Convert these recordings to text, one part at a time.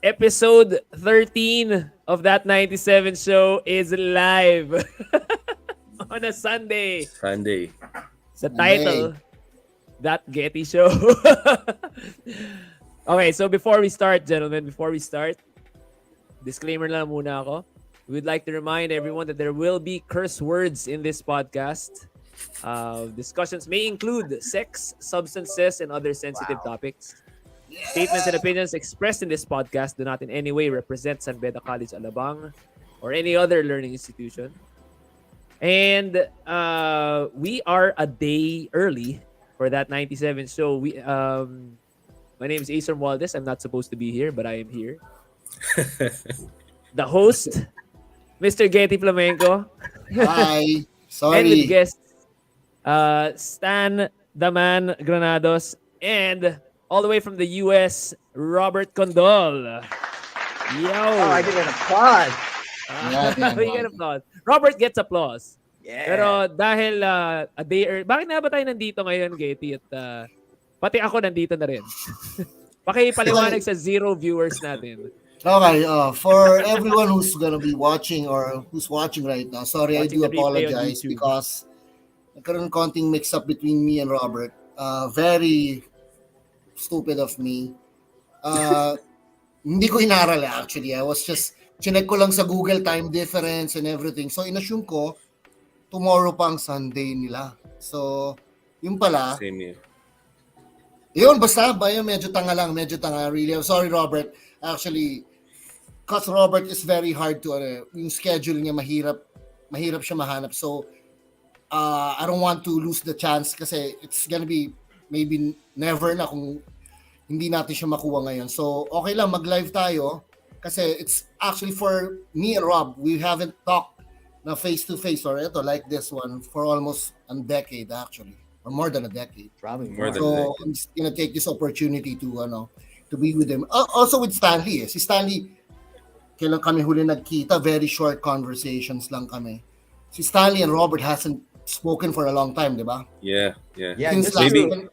Episode 13 of that 97 show is live on a Sunday. Sunday. Sa Monday. title, That Getty Show. Okay, so before we start, gentlemen, disclaimer lang muna ako. We'd like to remind everyone that there will be curse words in this podcast. Discussions may include sex, substances, and other sensitive topics. Statements and opinions expressed in this podcast do not in any way represent San Beda College Alabang or any other learning institution. And we are a day early for that 97 show. My name is Acer Waldes. I'm not supposed to be here, but I am here. The host, Mr. Getty Flamenco. Hi. And with Sorry. guests, Stan the Man Granados, and all the way from the US, Robert Condol. Yo! Oh, I get an applause. We get applause. Robert gets applause. Yeah. Pero dahil a day early, bakit na ba tayo nandito ngayon, Getty? At pati ako nandito na rin. Pakipaliwanag sa zero viewers natin. Okay, for everyone who's gonna be watching or who's watching right now, sorry, Watching I the do replay on apologize YouTube. because nagkaroon konting mix-up between me and Robert. Very stupid of me. Hindi ko inaral actually. I was just, chinek ko lang sa Google time difference and everything. So, inassume ko, tomorrow pa ang Sunday nila. So, yung pala, Same here. yun, basta ba yun, medyo tanga really. I'm sorry, Robert. Actually, because Robert is very hard to, yung schedule niya mahirap siya mahanap. So, I don't want to lose the chance kasi it's gonna be maybe never na kung hindi natin siya makuha ngayon. So, okay lang, mag-live tayo kasi it's actually for me and Rob, we haven't talked na face-to-face or ito, like this one, for almost a decade actually. Or more than a decade. Probably More more. than- So, I'm just gonna take this opportunity to be with him. Also with Stanley. Si Stanley, kailan kami huli nagkita, very short conversations lang kami. Si Stanley and Robert hasn't spoken for a long time, di ba? Yeah. Yeah, Since just last maybe- week.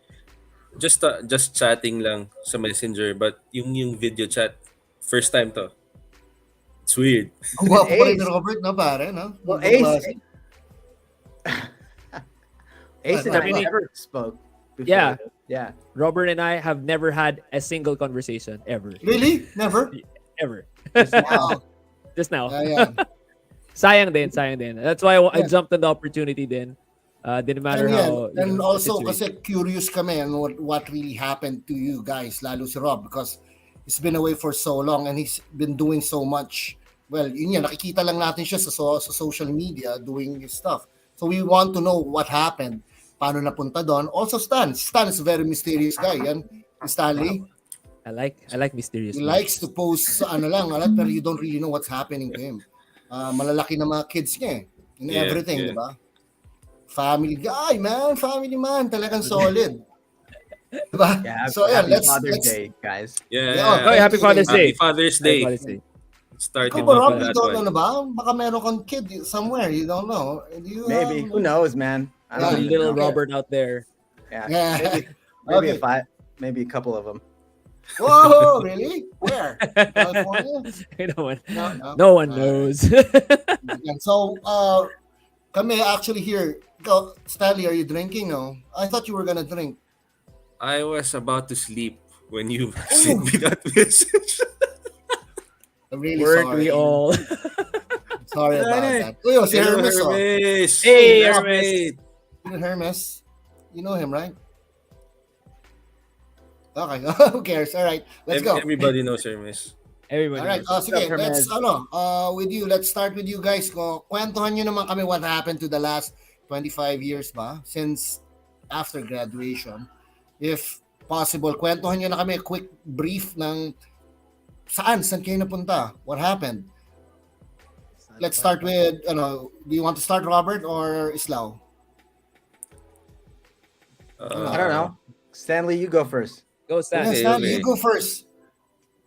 Just chatting lang sa Messenger, but yung video chat, first time to. It's weird. Ang gwapo pa rin Ace. ni Robert, no, pare, no? Well, Ang Ace, klase. Ace and I Really? never spoke before. Yeah. Yeah. Robert and I have never had a single conversation ever. Really? Never? Ever. Wow. Just now. Ayan. Sayang din. That's why I Yeah. jumped on the opportunity then. Didn't matter And, how. and the also, situation. kasi curious kami on what really happened to you guys, lalo si Rob, because he's been away for so long and he's been doing so much. Well, yun yan, nakikita lang natin siya sa social media doing his stuff. So we want to know what happened, paano napunta doon. Also Stan is a very mysterious guy, yan. Si Stanley, I like mysterious. he men. likes to post sa pero you don't really know what's happening to him. Malalaki na mga kids niya and Yeah, everything, yeah. di ba? Family guy, man. Family man. Talagang solid. Diba? Yeah. So, yeah, happy let's... Father's Day, guys. Yeah. Yeah, Oh, happy Father's Happy Day. Father's Happy Day. Father's Day. Starting Ikaw ba, Rob? off You that don't know one. na ba? Baka meron kang kid somewhere. You don't know. Do you Maybe. have- Who knows, man? I Yeah, don't There's even little know. Robert out there. Yeah. Yeah. Maybe Okay. a five. Maybe a couple of them. Whoa, really? Where? California? No one knows. And so, kami actually here. Ikaw, Stanley, are you drinking? No? I thought you were gonna drink. I was about to sleep when you sent me that message. I'm really Weren't sorry. we all? Sorry about Hey. that. Uy, si Hello, Hermes, oh. Hermes. Hey, That's Hermes. great. Hermes. You know him, right? Okay, who cares? All right, let's go. Everybody knows Hermes. Everybody. All right, knows. sige, Hermes? with you. Let's start with you guys. Kwentuhan nyo naman kami what happened to the last 25 years ba? Since after graduation. If possible, kwentuhan nyo na kami quick brief ng saan kayo napunta? What happened? Let's start with, do you want to start, Robert, or Islao? I don't know. Stanley, you go first. Go Stan. Okay, Stanley, okay. you go first.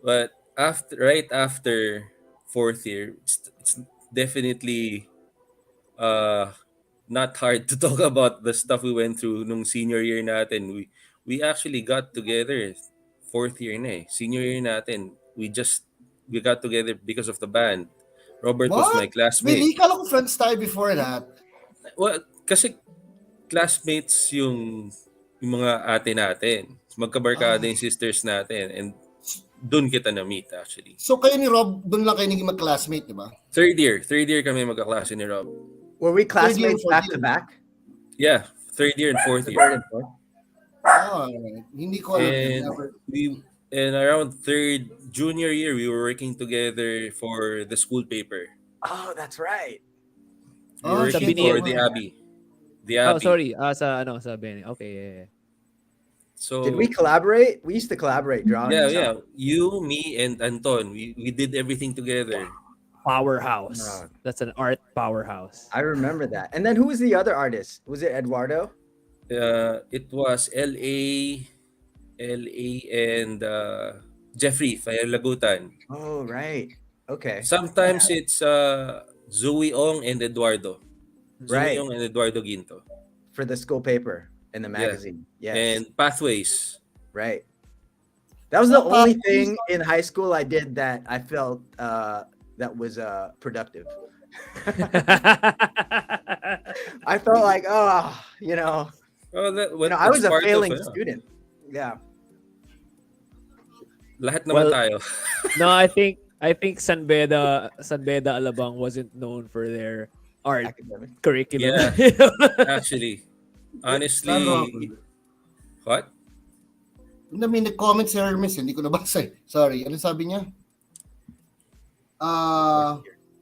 But right after fourth year, it's definitely not hard to talk about the stuff we went through nung senior year natin. We actually got together fourth year na eh. Senior year natin, we just we got together because of the band. Robert was my What? classmate. Really? Kala ko friends tayo before that. Well, kasi classmates yung mga ate natin. Magkabarkada yung sisters natin. And doon kita na-meet actually. So kayo ni Rob, doon lang kayo naging mag-classmate, di ba? Third year kami magkaklase ni Rob. Were we classmates fourth back year. to back? Yeah, third year and fourth year. Third and fourth? Oh, alright. Hindi ko alam. And and around third junior year, we were working together for the school paper. Oh, that's right. We were sa working Binian. for the Abbey. The Oh, Abbey. sorry. Sa Benny. Okay, yeah. So Did we collaborate? We used to collaborate drawing. yeah. You, me, and Anton, we did everything together. Powerhouse. Wow. That's an art powerhouse. I remember that. And then who was the other artist? Was it Eduardo? It was LA, and Jeffrey Fire Lagutan. Oh, right. Okay. Sometimes it's Zoe Ong and Eduardo. Right. Zoe Ong and Eduardo Ginto. For the school paper in the magazine. Yes. And Pathways. Right. That was the Oh, only Pathways. thing in high school I did that I felt that was productive. I felt like, you know, Oh, I was a part of, failing student. Yeah. Lahat naman Well, tayo. No, I think San Beda Alabang wasn't known for their art Academic. curriculum. Actually. Honestly. Ano? What? May nag-comment si Hermes, hindi ko nabasa. Sorry, ano sabi niya?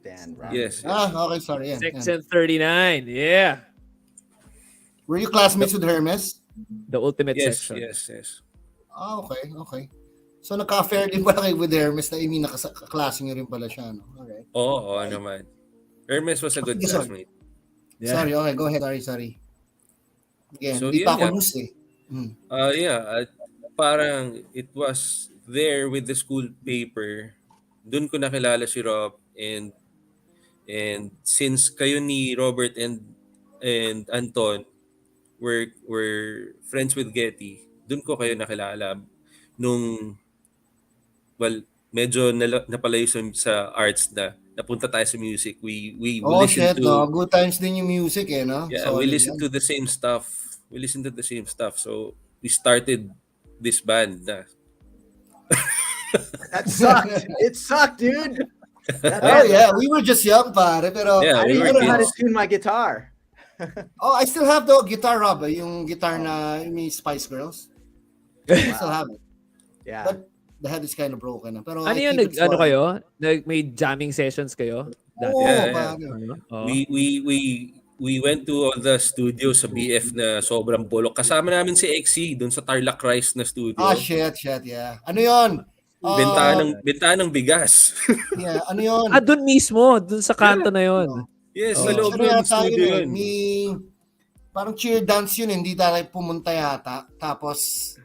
Dan Roberts. Yes. Okay, sorry. Yan, 6 yan. and 39. Yeah. Were you classmates with Hermes? The ultimate Yes, section. yes. Okay. So naka-affair din pala kayo with Hermes na nakaklase niyo rin pala siya. No? Alright. Oo naman. Hermes was a good Okay, sorry. classmate. Yeah. Sorry, okay, go ahead. Sorry. Again, So, hindi pa yun ako nga. loose eh. Parang it was there with the school paper. Doon ko nakilala si Rob and since kayo ni Robert and Anton were friends with Getty, doon ko kayo nakilala nung medyo napalayo sa arts na napunta tayo sa music. We Oh listened shit, to no? Good times din yung music eh, no? Yeah, Solid we listened yan. to the same stuff. So we started this band na. That sucked. It sucked, dude. Oh yeah, we were just young pare, pero Yeah, I we didn't were even know how to kids. tune my guitar. I still have the guitar, Rob, yung guitar na yung Spice Girls. I still have it. Yeah. But the head is kind of broken na. Pero Ano I yun? keep it Ano for- kayo? May jamming sessions kayo? Dati? Oo, Yeah, pare. Oh. We went to all the studios sa BF na sobrang bulok. Kasama namin si XC doon sa Tarlac Rice na studio. Shit, yeah. Ano yun? Benta ng bigas. Yeah, ano yun? Doon mismo. Doon sa kanto na yun. Yes, Oh. sa loob Ano ng yata studio yun eh, yun. parang cheer dance yun, hindi tayo pumunta yata. Tapos,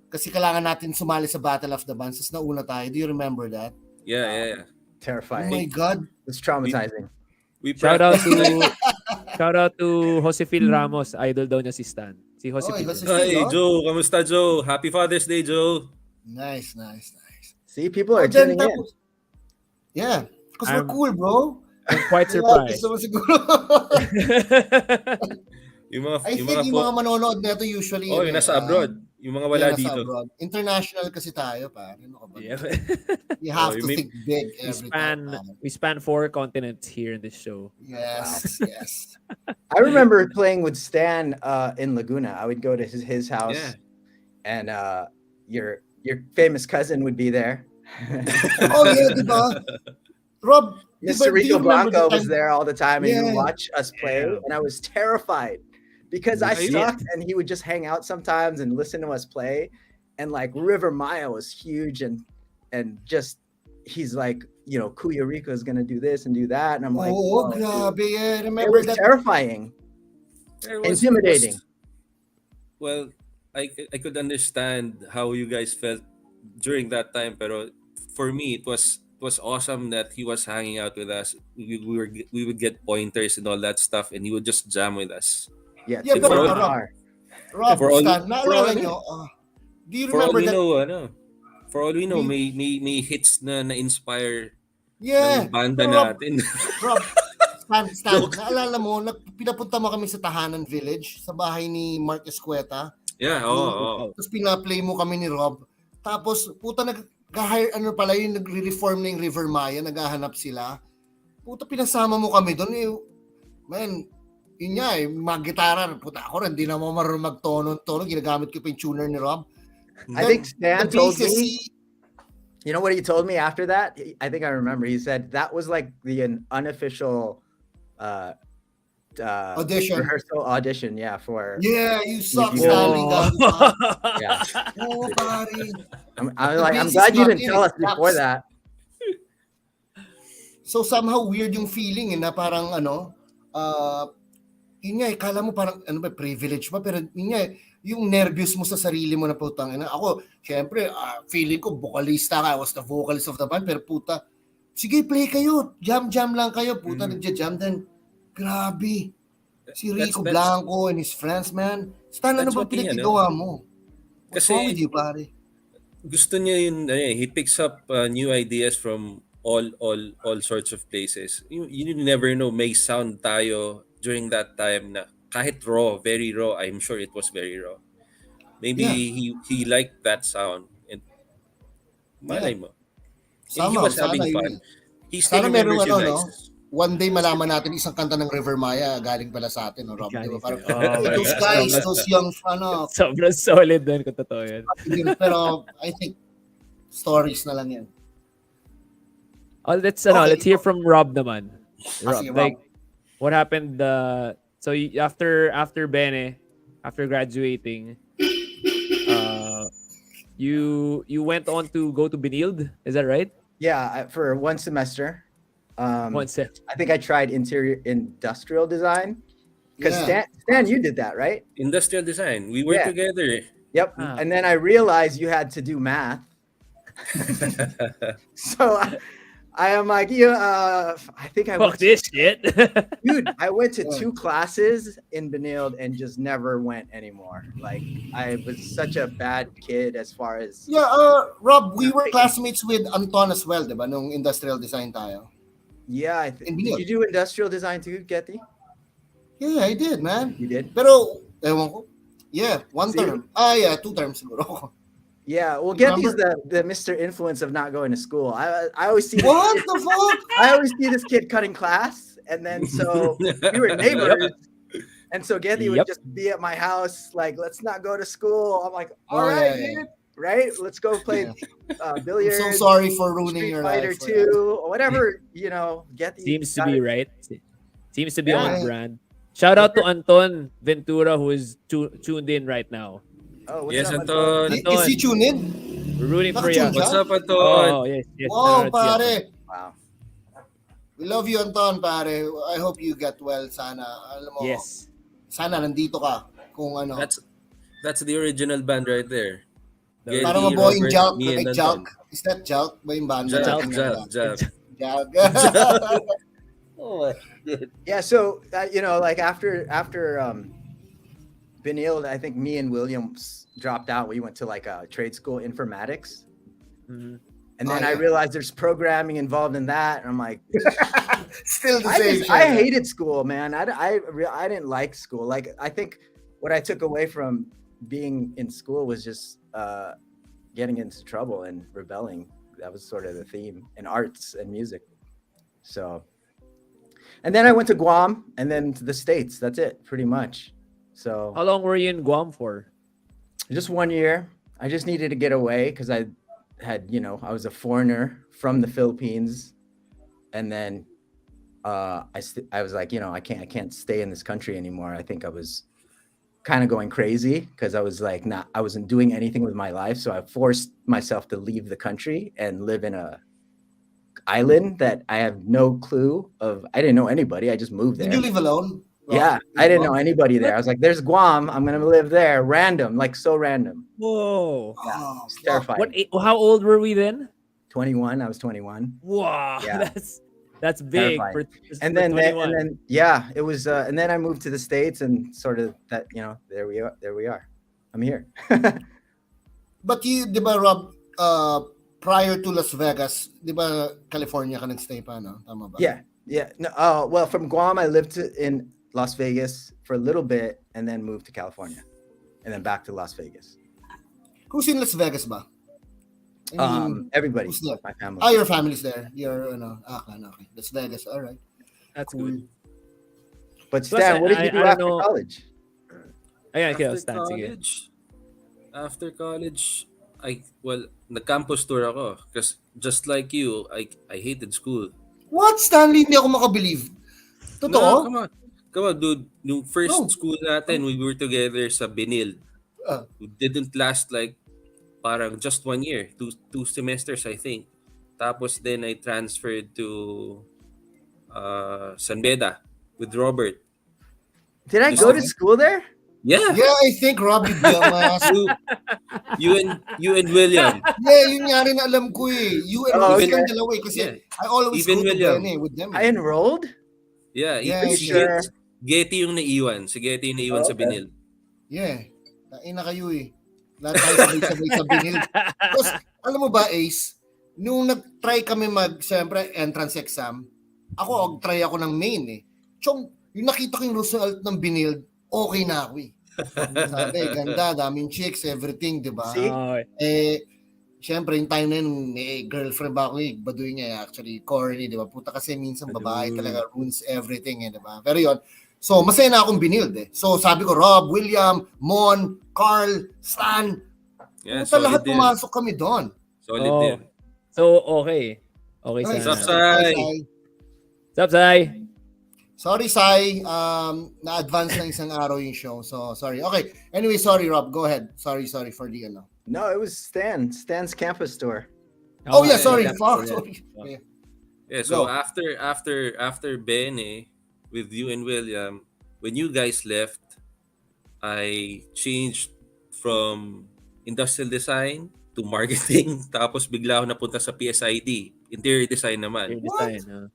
kasi kailangan natin sumali sa Battle of the Bands. Tapos nauna tayo. Do you remember that? Yeah. Oh Terrifying. my God. It's traumatizing. We Shout out practiced- to Josefil Ramos. Idol daw niya si Stan. Si Josefil. Josefil. Hey, Joe, kamusta Joe? Happy Father's Day, Joe. Nice. See, people are Oh, then, tuning in. tapos, yeah. Because we're I'm- cool, bro. I'm quite Yeah, surprised. gusto mo siguro. Yung mga I think yung mga manonood nito usually. yung nasa abroad. Yung mga wala yeah, nasa dito. abroad. International kasi tayo, pare. Ano ka ba? Yeah. You have to you think big every time. We span 4 continents here in this show. Yes. I remember playing with Stan in Laguna. I would go to his house, Yeah. and your famous cousin would be there. Oh yeah, di ba? Rob, di ba, Mr. do you Rico remember Blanco the was time- there all the time, and he Yeah. would watch us play, Yeah. and I was terrified because I Really? sucked, and he would just hang out sometimes and listen to us play, and like River Maya was huge, and just he's like, Kuya Rico is gonna do this and do that, and I'm like, Oh, "Whoa, dude." grabe. Yeah, It remember was that? terrifying. Intimidating. Well, I could understand how you guys felt during that time, pero for me it was awesome that he was hanging out with us. We would get pointers and all that stuff, and he would just jam with us. Yeah, Yeah, tip but of the Rob- bar. Rob, For all- Stan, for naalala all- nyo, do you For all remember we that? know, For all we know, We- may hits na inspire Yeah. ng banda Pero Rob, natin. Rob, Stan, Joke. naalala mo, pinapunta mo kami sa Tahanan Village, sa bahay ni Mark Escueta. Yeah, oo. Oh, Tapos pina-play mo kami ni Rob. Tapos, puta, nag-hire, ano pala yung nagre-reform na yung River Maya, naghahanap sila. Puta, pinasama mo kami doon. Eh, man, yun nga eh, mag-gitara. Puta, ako rin, hindi na mo marunong magtono-tono. Ginagamit ko pa yung tuner ni Rob. I think Stan The told bassist, me. You know what he told me after that? I think I remember. He said that was like the unofficial Audition. rehearsal audition. Yeah, for Yeah, you suck, You Stanley. Oh. yeah. Oh, pare. I'm bassist glad you not didn't in tell it, us before Dax. that. So somehow weird yung feeling na parang yun nga, kala mo parang privilege pa, pero yun nga, yung nervous mo sa sarili mo na putang ina. Ako, syempre, feeling ko vocalista ka, I was the vocalist of the band, pero puta, sige, play kayo, jam lang kayo, puta, nagja-jam, then, grabe. Si Rico That's- Blanco and his friends, man. Stan, ano That's ba what he, pinagagawa mo? What's Kasi- wrong with you, pare? Gusto niya yun, he picks up new ideas from all sorts of places. You never know, may sound tayo during that time na kahit raw, very raw. I'm sure it was very raw. Maybe he liked that sound and malay mo. And he Somehow, was having sana fun. He still sana merong remembers you guys. one day malaman natin isang kanta ng River Maya galing pala sa atin, no, Rob? Galing Diba? Parang, sa'yo. Oh, those my guys, God. those young, Sobrang solid doon kung totoo yan. pero I think stories na lang yan. Oh, let's Okay. let's hear from Rob naman. Rob, Sige, Rob. like what happened so after Bene, after graduating, you went on to go to Benild, is that right? Yeah, for one semester. One set. I think I tried interior industrial design because Yeah. Stan, you did that, right? Industrial design. We work Yeah. together. Yep. Ah. And then I realized you had to do math. So I am like, I think I Fuck went this shit. dude, I went to Yeah. 2 classes in Benilde and just never went anymore. Like I was such a bad kid as far as Yeah, Rob, we were classmates with Anton as well, diba? Nung industrial design tayo. yeah. In Did Benilde. you do industrial design too, Getty? Yeah, I did, man. You did? Pero, ewan ko. Yeah, one See? term. Yeah, 2 terms siguro. Yeah. Well, You Getty's the Mr. Influence of not going to school. I always see What the fuck? I always see this kid cutting class, and then so we were neighbors, and so Getty would Yep. just be at my house, like, let's not go to school. I'm like, Oh, all right, yeah, yeah. dude, right? Let's go play I'm billiards, so sorry for ruining Street your Fighter life. 2, or whatever, Getty Seems to got be it. right. Seems to be Yeah. on brand. Shout out to Anton Ventura who is tuned in right now. Oh, what's Yes, up, Anton. Is he tuned in? We're rooting for you. Nakatune What's siya? up, Anton? Oh, yes, yes. Wow, nanonood siya. pare. Wow. We love you, Anton, pare. I hope you get well. Sana, alam mo, Yes. sana nandito ka. Kung ano. That's the original band right there. Getty, Parang mabuhay yung Robert, Jalk. me, and Like Anton. Jalk. Is that Jalk ba yung banda? Jalk, natin? Jalk. Jalk. Oh my God. Yeah, so like after Benilde, I think me and Williams dropped out. We went to like a trade school, informatics. Mhm. And then Oh, I yeah. realized there's programming involved in that. And I'm like, Still the same shit. I hated school, man. I didn't like school. Like, I think what I took away from being in school was just getting into trouble and rebelling. That was sort of the theme in arts and music. So, and then I went to Guam and then to the States. That's it, pretty much. So How long were you in Guam for? just 1 year. I just needed to get away because I had, I was a foreigner from the Philippines, and then I was like, I can't stay in this country anymore. I think I was kind of going crazy because I was like, I wasn't doing anything with my life, so I forced myself to leave the country and live in a island that I have no clue of. I didn't know anybody. I just moved there. Did you live alone? Yeah, I didn't know anybody there. I was like, there's Guam. I'm gonna live there. Random, like so random. Whoa. Oh, It's terrifying. How old were we then? 21. I was 21. Wow. Yeah. That's big Terrifying. for And for then, 21. yeah, it was. And then I moved to the States, and sort of that. There we are. I'm here. But you, di ba, Rob, prior to Las Vegas, di ba California ka nag-stay pa, no? Tama ba? Yeah. No, well, from Guam, I lived in Las Vegas for a little bit, and then moved to California, and then back to Las Vegas. Who's in Las Vegas ba? I mean, Everybody, who's there? my family. Your family's there. Your, okay. Las Vegas, all right. That's Cool. good. But Plus, Stan, what did you I do don't after know. college? Ayan, kayo, After Stan, sige. after college, nag-campus tour ako. Because just like you, I hated school. What, Stanley? Hindi ako makabelieve. No, Totoo? come on, dude. Yung first No. school natin, we were together sa Benil. Ah. We didn't last like parang just 1 year, two semesters, I think. Tapos then I transferred to San Beda with Robert. Did I go to school there? Yeah, Yeah, I think Robbie Biamas. you and William. Yeah, yun nga rin alam ko eh. You and Oh, William okay. dalawa eh. Kasi Yeah. I always Even go to William. Bene with them. I enrolled. Yeah, Yeah, si sure. Getty yung naiwan. Si Getty yung naiwan sa Okay. Benil. Yeah. Tain na kayo eh. Lahat tayo sabay-sabay sa binil. Tapos, alam mo ba, Ace, nung nag-try kami siyempre, entrance exam, try ako ng main eh. Chong, yung nakita ko yung result ng binil, okay na ako eh. Sabi, ganda, daming chicks, everything, di ba? See? Okay. Siyempre, yung time na yun, may girlfriend ba ako eh, baduy niya actually, corny, di ba? Puta kasi minsan babae talaga ruins everything eh, di ba? Pero yun, so masaya na akong binild eh. So sabi ko, Rob, William, Mon, Carl, Stan, Yeah, puta lahat solid din. pumasok kami doon. Solid Oh. din. So, okay. Okay, Ay, sana. Sup, Sai? What's up, Sai? Sorry, Sai. Na-advance na isang araw yung show. So, sorry. Okay. Anyway, sorry, Rob. Go ahead. Sorry for the ano. No, it was Stan's campus tour. Oh, yeah, yeah, sorry. yeah. Fuck, Yeah. sorry. Yeah. Yeah. Yeah, so Go. after Bene with you and William, when you guys left, I changed from industrial design to marketing. Tapos bigla ako napunta sa PSID, interior design naman. Your design,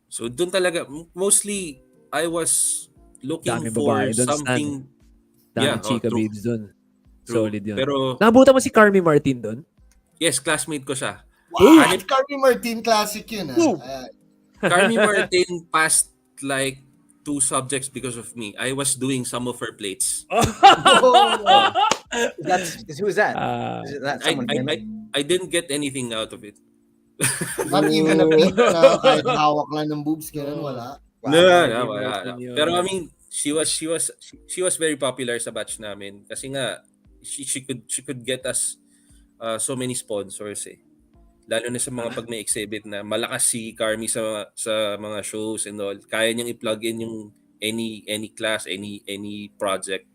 So doon talaga, mostly I was looking Daming for babae doon, something. Daming chika true. babes dun. True. Solid yun. Pero Nabuta mo si Carmi Martin doon? yes, classmate ko siya. Wow, Carmi Martin classic yun. Ooh. Ah. Carmi Martin passed like 2 subjects because of me. I was doing some of her plates. Oh, Who is that? Is that I, someone I, famous? I didn't get anything out of it. not even a peep na kahit hawak lang ng boobs, ganun, wala. Wow. No, wala. Martin yun. Pero I mean, she was very popular sa batch namin kasi nga she could get us so many sponsors eh. Lalo na sa mga pag may exhibit na malakas si Carmi sa mga shows and all. Kaya niyang i-plug in yung any class, any project.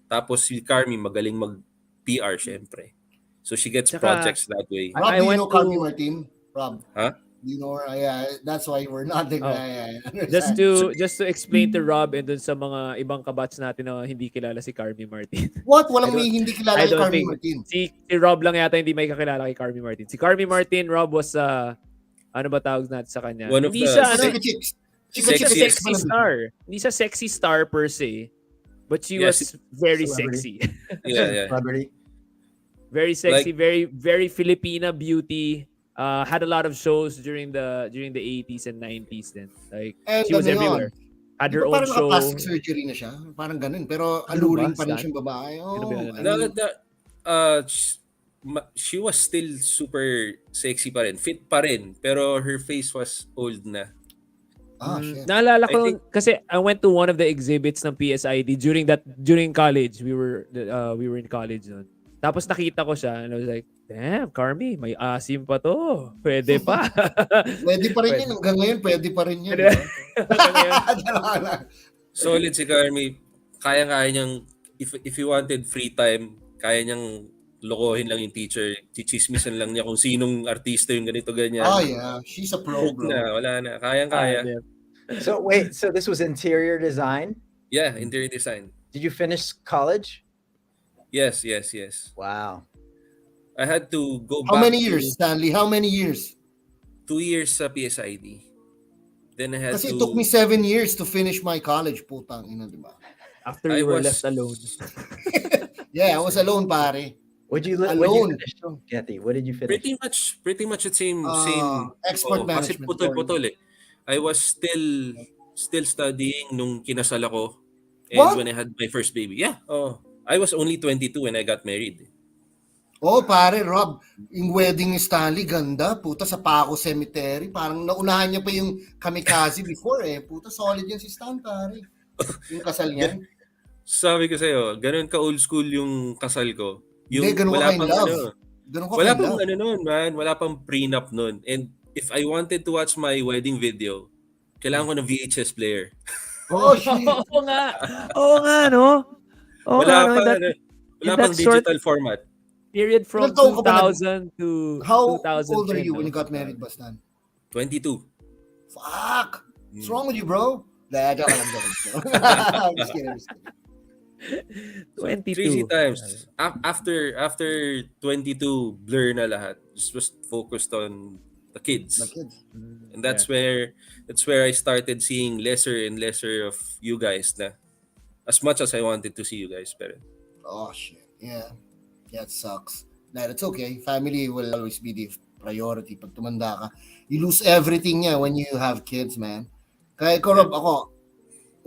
Tapos si Carmi magaling mag PR syempre. So she gets Tsaka- projects that way. Rob, I do you went know Carmi to- Martin? Rob? Huh? Do you know her? Yeah, that's why we're not the Oh. guy. Just to explain to Rob and dun sa mga ibang kabats natin na hindi kilala si Carmi Martin. What? Walang I don't- may hindi kilala I kay don't Carmi think- Martin. Si Rob lang yata hindi may kakilala kay Carmi Martin. Si Carmi Martin, Rob was ano ba tawag natin sa kanya? One of Hindi the siya Chika chicks. Chika hindi siya chicks. sexy star. Hindi siya sexy star per se. But she Yeah, was very celebrity. sexy. Yeah. Celebrity. Very sexy, very Filipina beauty. Had a lot of shows during the 80s and 90s then. Like And she was ano yun? everywhere. Had her Di ba own parang show. naka-plastic surgery na siya? Parang ganun. Pero Ano alluring ba, pa rin Stan? siyang babae. Oh, Ano ba yun? I No, mean, she was still super sexy pa rin. Fit pa rin. Pero her face was old na. shit. Naalala ko I think- kasi I went to one of the exhibits ng PSID during college. We were in college noon. Tapos nakita ko siya and I was like, damn, Carmi, may asim pa to. Pwede pa. Pwede pa rin yun. Hanggang ngayon, pwede pa rin yun. Pwede. Dalawa lang. Solid si Carmi. Kaya niyang, if you wanted free time, kaya niyang lokohin lang yung teacher. Chichismisan lang niya kung sinong artista yung ganito, ganyan. Oh, yeah. She's a pro, Hook bro. na, wala na. Kaya. Damn. So wait, so this was interior design? Yeah, interior design. Did you finish college? Yes. Wow. I had to go How back many years, Stanley? How many years? 2 years sa PSID. Then I had Kasi to... it took me 7 years to finish my college. Putang ina, di ba? After I you were was- left alone. Yeah, I was alone, pare. What'd you Alone. finish? Getty, what did you finish? Pretty much the same. Export Kasi management. putol-putol eh. I was still studying nung kinasal ako and What? when I had my first baby. Yeah. Oh. I was only 22 when I got married. Oh, pare, Rob, yung wedding ni Stanley, ganda. Puta, sa Paco Cemetery. Parang naunahan niya pa yung kamikaze before eh. Puta, solid yan si Stan, pare. Yung kasal niyan. Sabi ko sa'yo, ganun ka old school yung kasal ko. Hindi, Yung ganun ka wala in pang love. ano, Ganun ka wala in pang love. ano nun, man. Wala pang prenup nun. And if I wanted to watch my wedding video, kailangan ko ng VHS player. Oh, shit. Oo nga. Oo nga, no? Oo nga, Wala no? pang, In wala that pang short digital format. period from Ilang taon ka ba 2000 to How 2010. old are you when no? you got married, Bastan? 22. Fuck! What's wrong with you, bro? Nah, joke lang, joke lang. I'm just kidding, just kidding. 22. Crazy times. After 22, blur na lahat. Just was focused on the kids. My kids. And that's where I started seeing lesser and lesser of you guys na as much as I wanted to see you guys. Pero Oh, shit. Yeah. Yeah, it sucks. Nah, it's okay. Family will always be the priority. Pag tumanda ka, you lose everything yeah, when you have kids, man. Kaya ko, Rob, ako,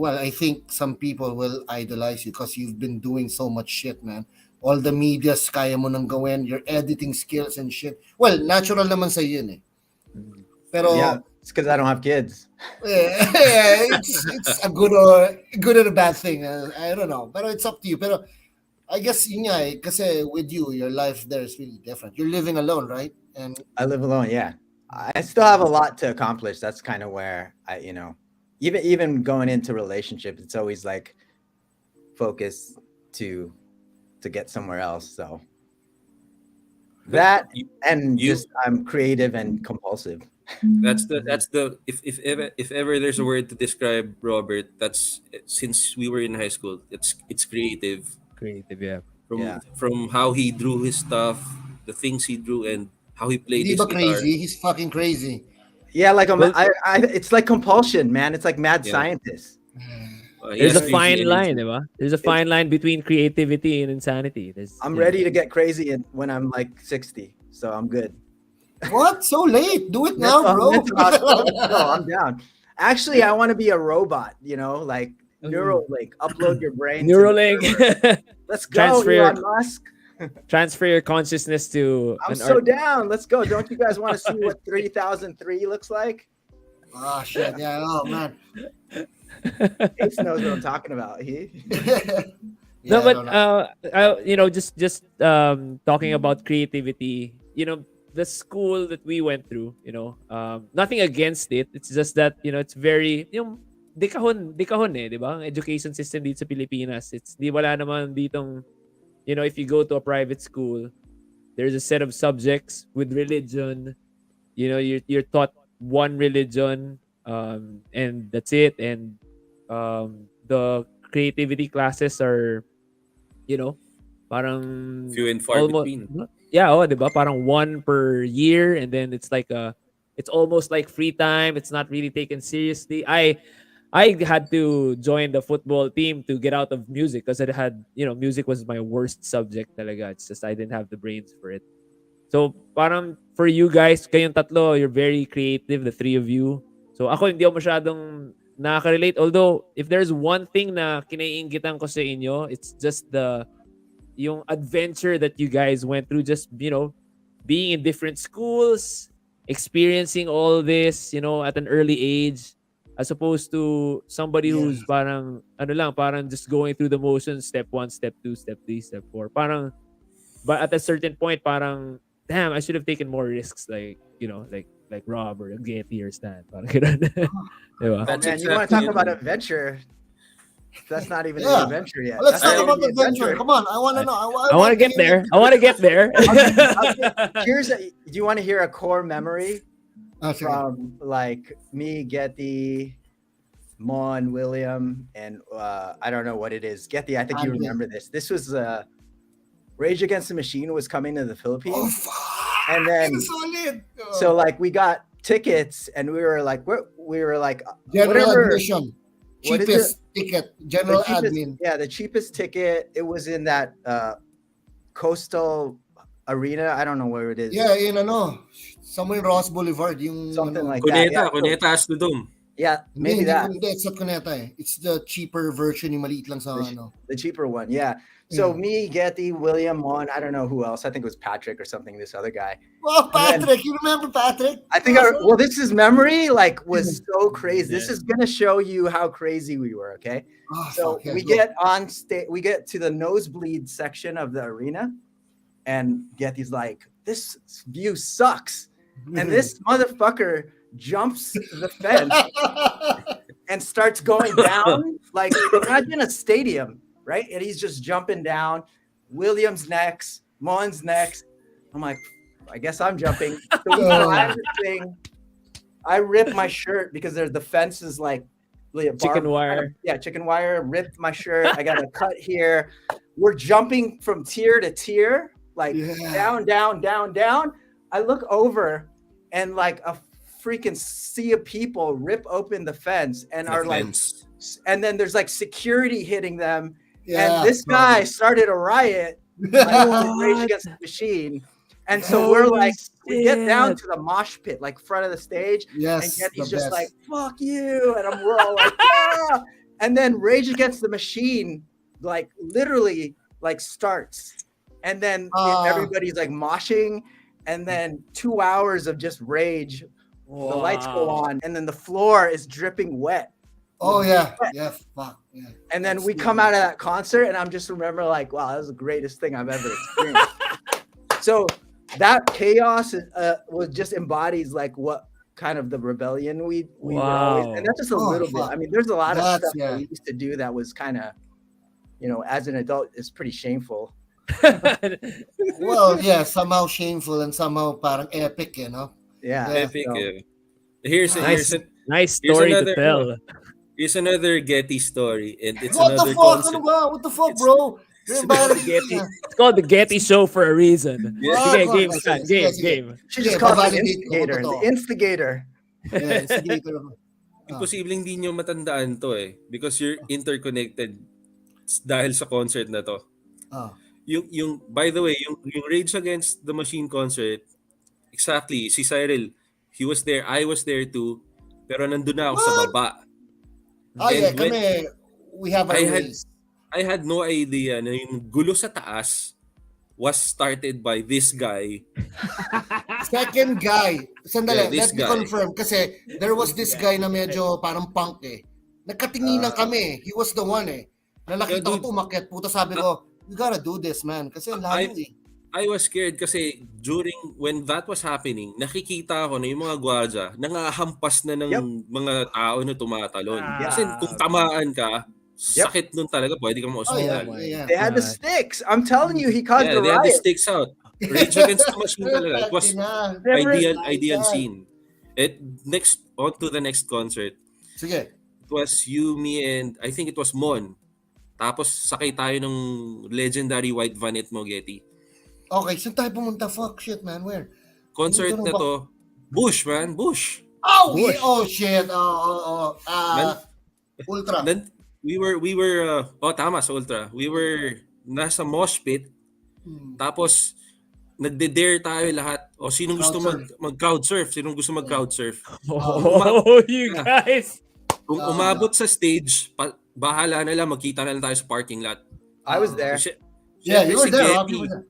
well, I think some people will idolize you because you've been doing so much shit, man. All the medias kaya mo nang gawin, your editing skills and shit. Well, natural naman sa yun eh. Pero, Yeah, it's because I don't have kids. yeah, it's a good or a bad thing. I don't know. Pero it's up to you. Pero, I guess yun nga eh, kasi with you, your life there is really different. You're living alone, right? And I live alone. Yeah, I still have a lot to accomplish. That's kind of where even going into relationships, it's always like focus to get somewhere else. So that and just I'm creative and compulsive. that's the if ever there's a word to describe Robert, that's since we were in high school, it's creative. Creative, yeah. From how he drew his stuff, the things he drew, and how he played hindi his ba guitar. crazy? He's fucking crazy. Yeah, like Well- it's like compulsion, man. It's like mad Yeah. scientist. He There's has a crazy fine energy. line, di ba? There's a fine line between creativity and insanity. I'm ready to get crazy when I'm like 60, so I'm good. What? So late? Do it now, bro. Mental hospital. No, I'm down. Actually, I want to be a robot. Like Neuralink. Upload your brain. to the Neuralink. server. Let's go, Transfer your- Elon Musk. Transfer your consciousness to I'm an so art. down. Let's go. Don't you guys want to see what 3003 looks like? Oh shit! Yeah. Oh man. Ace knows what I'm talking about. No, but no. just talking about creativity. The school that we went through. Nothing against it. It's just that it's very dekahon eh, di ba? Ang education system dito sa Pilipinas. Wala naman ditong if you go to a private school, there's a set of subjects with religion. You're taught one religion, and that's it. And the creativity classes are, parang Few and far between. Yeah, di ba? Parang one per year, and then it's like it's almost like free time. It's not really taken seriously. I had to join the football team to get out of music because I had, music was my worst subject talaga. It's just I didn't have the brains for it. So, parang for you guys, kayong tatlo, you're very creative, the three of you. So, ako hindi ako masyadong nakaka-relate. Although, if there's one thing na kinaiinggitan ko sa inyo, it's just yung adventure that you guys went through, just, being in different schools, experiencing all this, at an early age, as opposed to somebody who's parang parang just going through the motions, step 1, step 2, step 3, step 4. Parang, but at a certain point, parang, damn, I should have taken more risks, like Rob or Getty or Stan. Parang ganun. Diba? Oh, man, you want to talk about adventure? That's not even Yeah. an adventure yet. Let's That's talk not about even the the adventure. Come on, I want to know. I want to get there. I want to get there. Do you want to hear a core memory Oh, sige. from like me, Getty, Mon, William, and I don't know what it is. Getty, I think you Andre. remember this. This was Rage Against the Machine was coming to the Philippines. Oh fuck! And then- solid. So like we got tickets and we were like General whatever. admission, What is cheapest ticket, general the cheapest, admin. Yeah, the cheapest ticket. It was in that Coastal Arena. I don't know where it is. Yeah, in somewhere in Ross Boulevard, yung Something like that. Cuneta, Yeah, Cuneta Astrodome. yeah, maybe that. Hindi, it's not Cuneta eh. It's the cheaper version, yung maliit lang sa The cheaper one, yeah. So Yeah. me, Getty, William, Mon, I don't know who else. I think it was Patrick or something. This other guy. Oh, Patrick, you remember Patrick? I think. Well, this is memory. Like, was so crazy. This is gonna show you how crazy we were. Okay. Oh, So fuck, yeah, we go. get on stage. We get to the nosebleed section of the arena, and Getty's like, "This view sucks," and this motherfucker jumps the fence and starts going down. Like, imagine a stadium, right? And he's just jumping down. Williams next, Mon's next. I'm like, I guess I'm jumping. So we climb the thing. I rip my shirt because there's the fence is like Chicken wire. Yeah, chicken wire. Ripped my shirt. I got a cut here. We're jumping from tier to tier, like down, down, down, down. I look over, and like a freaking sea of people rip open the fence and are like, and then there's like security hitting them. And this guy started a riot, like, Rage Against the Machine. And so we're like, we get down to the mosh pit, like front of the stage. Yes, and Getty's the just best. like, fuck you. And we're all like, ah! And then Rage Against the Machine, like literally like starts. And then everybody's like moshing. And then 2 hours of just rage. Wow. The lights go on. And then the floor is dripping wet. Oh yeah, fuck. Yeah. And then we come out of that concert, and I'm just remember like, wow, that was the greatest thing I've ever experienced. So that chaos was just embodies like what kind of the rebellion we were always, and that's just a little bit. I mean, there's a lot of stuff that we used to do that was kind of, as an adult, it's pretty shameful. Well, yeah, somehow shameful and somehow parang epic, Yeah, Epic. so. Here's Nice story another- to tell. Here's another Getty story, and it's What the another fuck? concept. Ano ba? What the fuck, bro? It's It's called the Getty Show for a reason. Yeah. Sige, game. She just Yeah, called the validate ko instigator. totoo. The instigator. Yeah, instigator. Imposible hindi nyo matandaan to because you're interconnected dahil sa concert na to. Yung by the way, yung Rage Against the Machine concert, exactly, si Cyril, he was there, I was there too, pero nandun na ako sa baba. Yeah, kami, we have our ways. I had no idea na yung gulo sa taas was started by this guy. Second guy. Sandali, Yeah, this let me guy. confirm. Kasi there was this guy na medyo parang punk eh. Nagkatinginan kami. He was the one eh. Na nakita ko ito, umakyat. Puta, sabi ko, you gotta do this, man. Kasi layo eh. I was scared kasi when that was happening, nakikita ko na yung mga gwardiya nangahampas na ng mga tao na tumatalon. Kasi kung tamaan ka, sakit nun talaga, pwede kang ma-hospital. Yeah. They had the sticks. I'm telling you, he caused the They had the riot. sticks out. Rage Against the Machine talaga. It was ideal scene. On to the next concert. Sige. It was you, me, and I think it was Mon. Tapos sakay tayo ng legendary white vanet mo, Getty. Okay, saan tayo pumunta? Fuck, shit, man. Where? Concert na to, Bush, man. Bush. Oh, Bush. Oh, shit. Ultra. Then, we were tama sa Ultra. We were nasa mosh pit. Tapos, nagde-dare tayo lahat. O, sinong gusto mag-crowd surf? Sinong gusto mag-crowd surf? Oh, you guys. Kung umabot sa stage, bahala na lang, magkita na lang tayo sa parking lot. I was there. Yeah, you were Si there. Getty,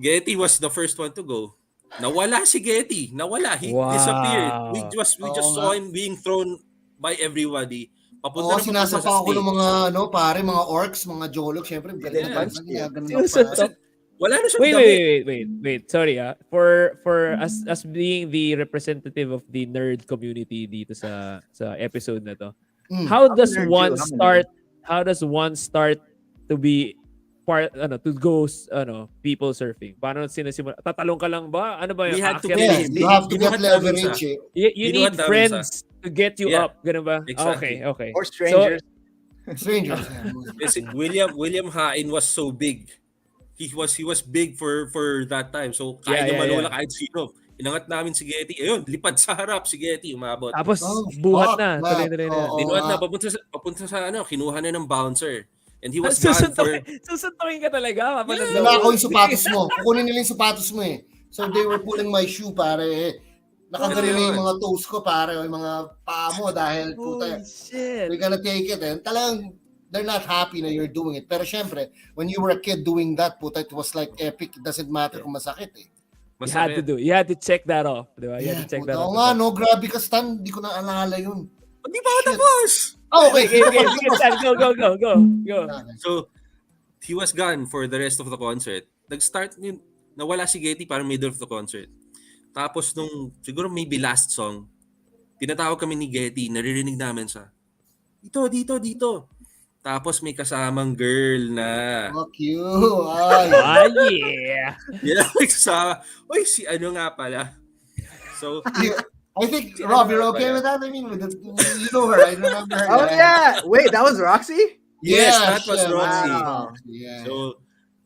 Getty was the first one to go. Nawala si Getty. Nawala. He disappeared. We just saw him being thrown by everybody. Papunta na sinasapa sa ako stage. ng mga, mga orcs, mga jolog. Siyempre, Wala na siyang damit. Wait. Sorry For us being the representative of the nerd community dito sa episode na to. How does one start to be to go people surfing? Paano sinisimula? Tatalong ka lang ba? Ano ba We yung had to aakyat? you have to get leverage eh. You need friends to get you up, ganun ba? Exactly. Okay. Or strangers. Strangers. Kasi William Hain was so big. He was big for that time. So kaya niya malula kahit sino. Inangat namin si Getty. Ayun, lipad sa harap si Getty, umabot. Tapos buhat na. Tuloy na. Binuhat na papunta sa kinuha na ng bouncer. And he was gone for... Susuntukin ka talaga. Nanakaw yung sapatos mo. Kukunin nila yung sapatos mo eh. So they were pulling my shoe, pare. Nakagaling na yung mga toes ko, pare. Yung mga paa mo dahil puta. Holy shit. We're gonna take it. Eh. Talagang they're not happy na you're doing it. Pero syempre, when you were a kid doing that, puta, it was like epic. It doesn't matter kung masakit eh. You had to check that off. Diba? You had to check that off. Oo nga, no, grabe ka, Stan. Hindi ko na alala yun. Hindi pa ako tapos! Oh, okay. Sige, Stan. Go. So, he was gone for the rest of the concert. Nag-start yun, nawala si Getty parang middle of the concert. Tapos nung, siguro maybe last song, tinatawag kami ni Getty, naririnig namin siya. Dito. Tapos may kasamang girl na. Fuck you. Yeah. Yeah, may kasama. Uy, si ano nga pala. So, I think, Rob, you're okay with that? I mean, you know her. I remember her. Oh yeah. Wait, that was Roxy? yes, that was Roxy. Wow. Yeah.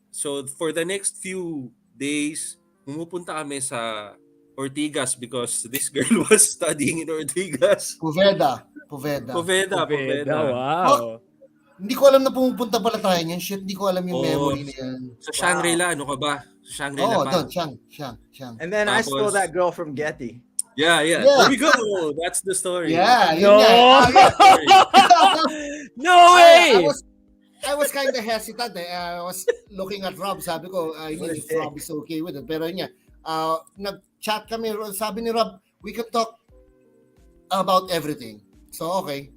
So for the next few days, pumupunta kami sa Ortigas because this girl was studying in Ortigas. Poveda. Wow. Hindi ko alam na pumupunta pala tayo niyan. Shit, hindi ko alam yung memory na yan. Sa Shangri-La, ano ka ba? Sa Shangri-La pa. Doon, Shang. And then I Tapos- stole that girl from Getty. Yeah. Yeah. There we go. That's the story. Yeah, No. yun nga. No way. I was kind of hesitant. I was looking at Rob. Sabi ko, I mean, if Rob is okay with it. Pero yun nga, nag-chat kami. Sabi ni Rob, we can talk about everything. So, okay.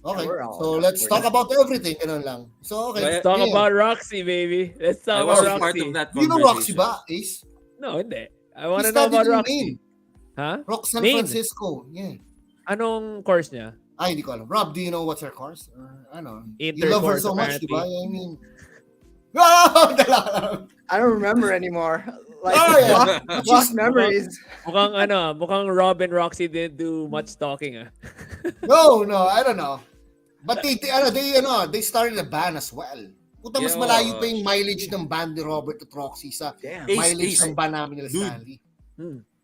So, let's talk about everything. Ganun lang. So, okay. Let's talk about Roxy, baby. Let's I talk was about a part Roxy. of that You know Roxy conversation. ba, Ace? No, hindi. I want He to know studied about in Roxy. Maine. Huh? Rock San Maine? Francisco. Yeah. Anong course niya? Ay, hindi ko alam. Rob, do you know what's her course? I don't know. You love her Intercourse, so much, di ba? apparently. I mean... Oh, dala. I don't remember anymore. Like Oh, yeah. lost memories. Mukhang Rob and Roxy didn't do much talking. No, I don't know. But they started a band as well. Puta, mas Yeah, malayo pa yung mileage ng band ni Robert at Roxy sa Damn. mileage Ace. ng band namin nila Dude. Stanley.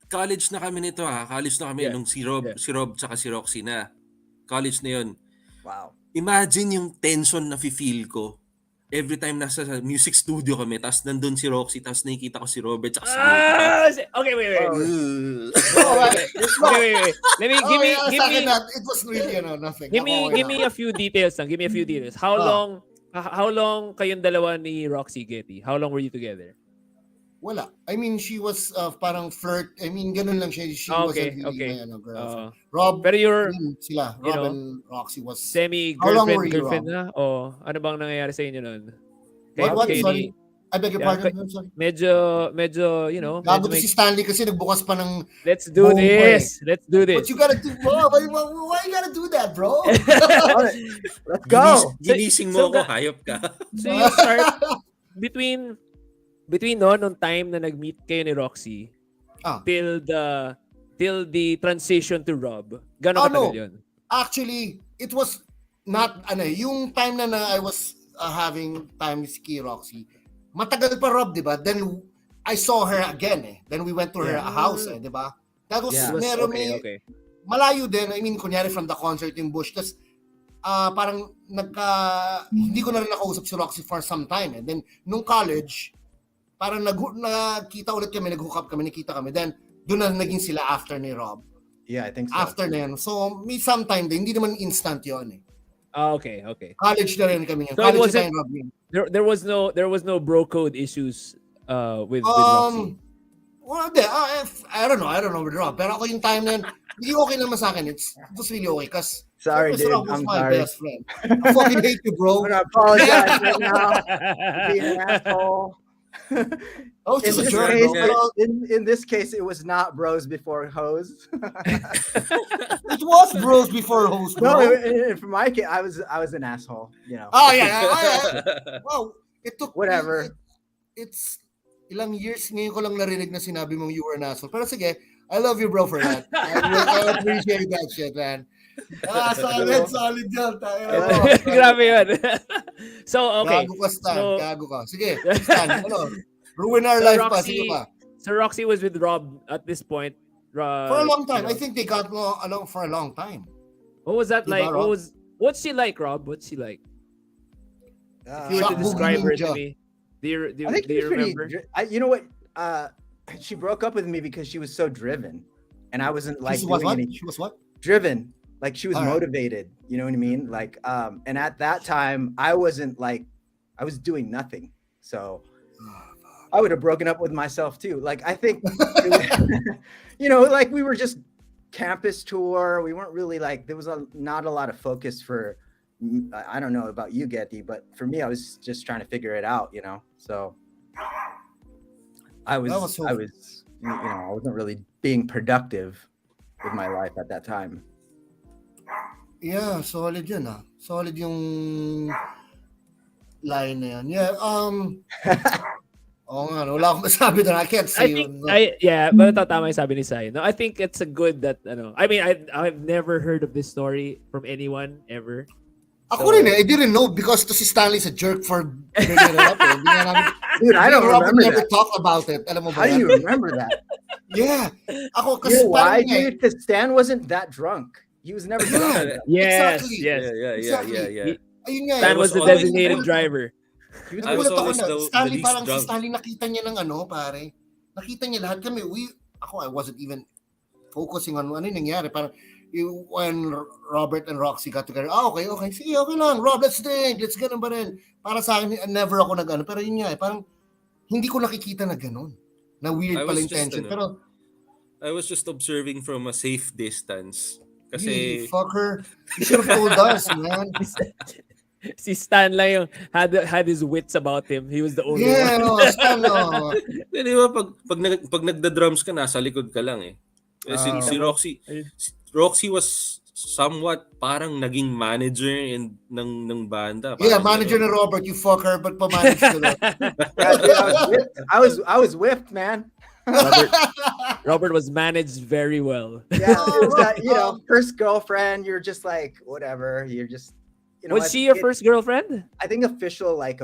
College na kami nito ha. College na kami Yeah. nung si Rob tsaka si Roxy na. College na yun. Wow. Imagine yung tension na feel ko every time nasa music studio kami, tapos nandun si Roxy, tapos nakikita ko si Robert tsaka si Okay, wait. Oh, Wait. Let me give sa akin me na, it was really nothing. give me a few details lang. Give me a few details. How long kayong dalawa ni Roxy Getty? How long were you together? Wala. I mean, she was parang flirt. I mean, ganun lang siya. She wasn't really my girlfriend. Rob, Pero you're sila. you Rob know, and Roxy was... How long were you, girlfriend na? O ano bang nangyayari sa inyo nun? What? Kayo Sorry? I beg your Yeah, pardon. I'm sorry. Medyo, you know. Gago medyo to si Stanley kasi nagbukas pa ng... Let's do Boom, this. Let's do But this. you gotta do... Why you gotta do that, bro? Let's go. Ginising mo ako, hayop ka. So you start between nung time na nag-meet kayo ni Roxy till the transition to Rob. Gano'ng katagal yun? Actually, it was not, yung time na I was having time with Key Roxy, matagal pa Rob, di ba? Then, I saw her again eh. Then we went to her house eh, di ba? That was, Okay. Malayo din. I mean, kunyari from the concert in Bush, tas parang hindi ko na rin nakausap si Roxy for some time eh. Then, nung college, parang nagkita ulit kami, nag-hook up kami, nakita kami. Then, doon na naging sila after ni Rob. Yeah, I think so. After na yan. So, may sometime din. Hindi naman instant yun eh. Okay. College na rin kami yan. So College it wasn't- na yung Rob yun. There was no bro code issues with Roxy. Well, I don't know with Rob. Pero ako yung time na yun, hindi okay naman sa akin. It was really okay because Sorry, dude. Rob was I'm my sorry. best friend. I fucking hate you, bro. I'm gonna apologize right now for being an asshole. I was just a In this, jerk, case, bro. Pero in this case, it was not bros before hoes. it was bros before host, bro. No, for my case, I was an asshole. You know. Oh, yeah. Wow. It took... Whatever. It's ilang years ngayon ko lang narinig na sinabi mong you were an asshole. Pero sige, I love you, bro, for that. I appreciate that shit, man. Solid yan. Grabe yun. So, okay. Gago ka, Stan. So- Gago ka. Sige, Stan. Ruin our life pa. Sige pa. So Roxy was with Rob at this point. For a long time. I think they got along for a long time. What was that Diba, like? Rob? What's she like, Rob? What's she like? If you were to Shock movie describe her to ninja. me, do you, do, I think do she you was pretty. remember? You know what? She broke up with me because she was so driven, and I wasn't like She was doing what? any She was what? driven. Like she was All right. motivated. You know what I mean? Like, and at that time, I wasn't like, I was doing nothing. So I would have broken up with myself too. Like I think, you know, like we were just campus tour. We weren't really like there was not a lot of focus for. I don't know about you, Getty, but for me, I was just trying to figure it out. You know, so I was you know, I wasn't really being productive with my life at that time. Yeah, solid yun Solid yung line na yun. Yeah, oo nga, wala akong masabi doon. I can't I say think yun. but tama yung sabi ni Sai. No, I think it's a good that I mean I've never heard of this story from anyone ever. Ako rin I didn't know because to si Stanley's a jerk for bringing it up. Dude, I don't Robert remember never that. talked about it. Alam mo How ba do yan? you remember that? Yeah. Ako, You know kasi why, parang dude? Because Stan wasn't that drunk. He was never drunk. Yes, Exactly. yes. Yeah. Ayun nga. Stan was the always- designated driver. He was I was Nagulat ako always na the Stanley, least parang si drunk. Stanley nakita niya ng pare. Nakita niya lahat kami. I wasn't even focusing on ano yung nangyari. Parang when Robert and Roxy got together, okay. Sige, okay lang. Rob, let's drink. Let's ganun ba rin. Para sa akin, never ako nag-ano. Pero yun nga, parang hindi ko nakikita na ganun. Na weird I pala was yung just, tension. Pero, I was just observing from a safe distance. you Kasi fucker, you should have told us, man. Si Stan lang yung had his wits about him. He was the only Yeah, one. no, Stan, no. di ba pag nagda-drums ka nasa likod ka lang eh. Si Roxy was somewhat parang naging manager ng banda. Yeah, Parang manager gano'n. na Robert, you fucker, but pa-manage ko lang. Yeah, dude, I was whipped, man. Robert was managed very well. Yeah, it was that, you know, first girlfriend. You're just like whatever. You're just, you know. Was she your first girlfriend? I think official. One,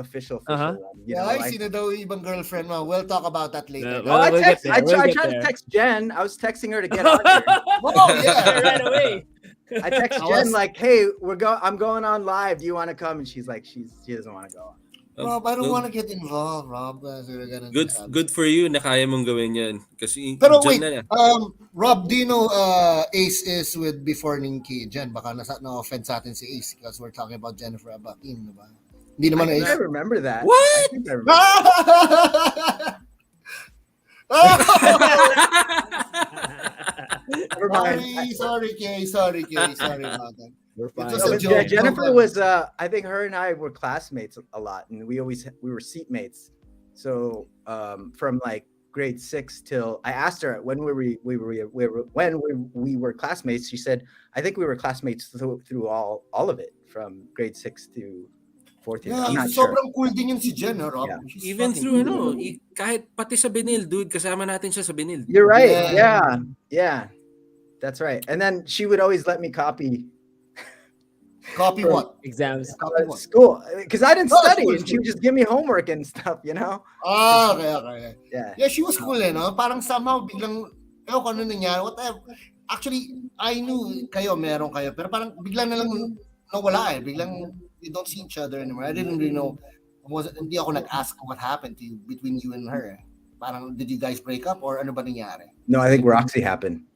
you know, Ay, like, sino daw yung ibang girlfriend mo? We'll talk about that later. Well, I we'll get there, tried we'll get to there. text Jen. I was texting her to get on here. Oh, yeah. Right away. I text Jen like, "Hey, I'm going on live. Do you want to come?" And she's like, she doesn't want to go. Rob, I don't want to get involved, Rob. Good for you na kaya mong gawin yan. Kasi Pero dyan wait, na. Rob, do you know Ace is with before Ninky Jen? Baka na-offend sa atin si Ace because we're talking about Jennifer Abakin, diba? Hindi naman I Ace. think I remember that. What? I think I remember. Never mind. Sorry, Kay. Sorry about that. We're It fine. was No, a but joke. Jennifer was I think her and I were classmates a lot, and we were seatmates. So from like grade 6 till I asked her when we were classmates, she said I think we were classmates through all of it from grade 6 to 4th year. Yeah, I'm not sure. sobrang cool din yun si Jen, Rob. Yeah. She's Even fucking through cool. kahit pati sa Benil, dude, kasama natin siya sa Benil. You're right. Yeah. Yeah. That's right. And then she would always let me copy Copy what? Exams. Copy what? school because I didn't Oh, study, school, and she would just give me homework and stuff, you know. Okay. Yeah. Yeah, she was cool no? Parang somehow biglang, ewan ko ano nangyari. Whatever. Actually, I knew meron kayo. Pero parang biglang na lang nawala eh. Biglang, you don't see each other anymore. I didn't really know. Hindi ako nag-ask what happened to you, between you and her. Parang, did you guys break up or ano ba nangyari? No, I think Roxy happened.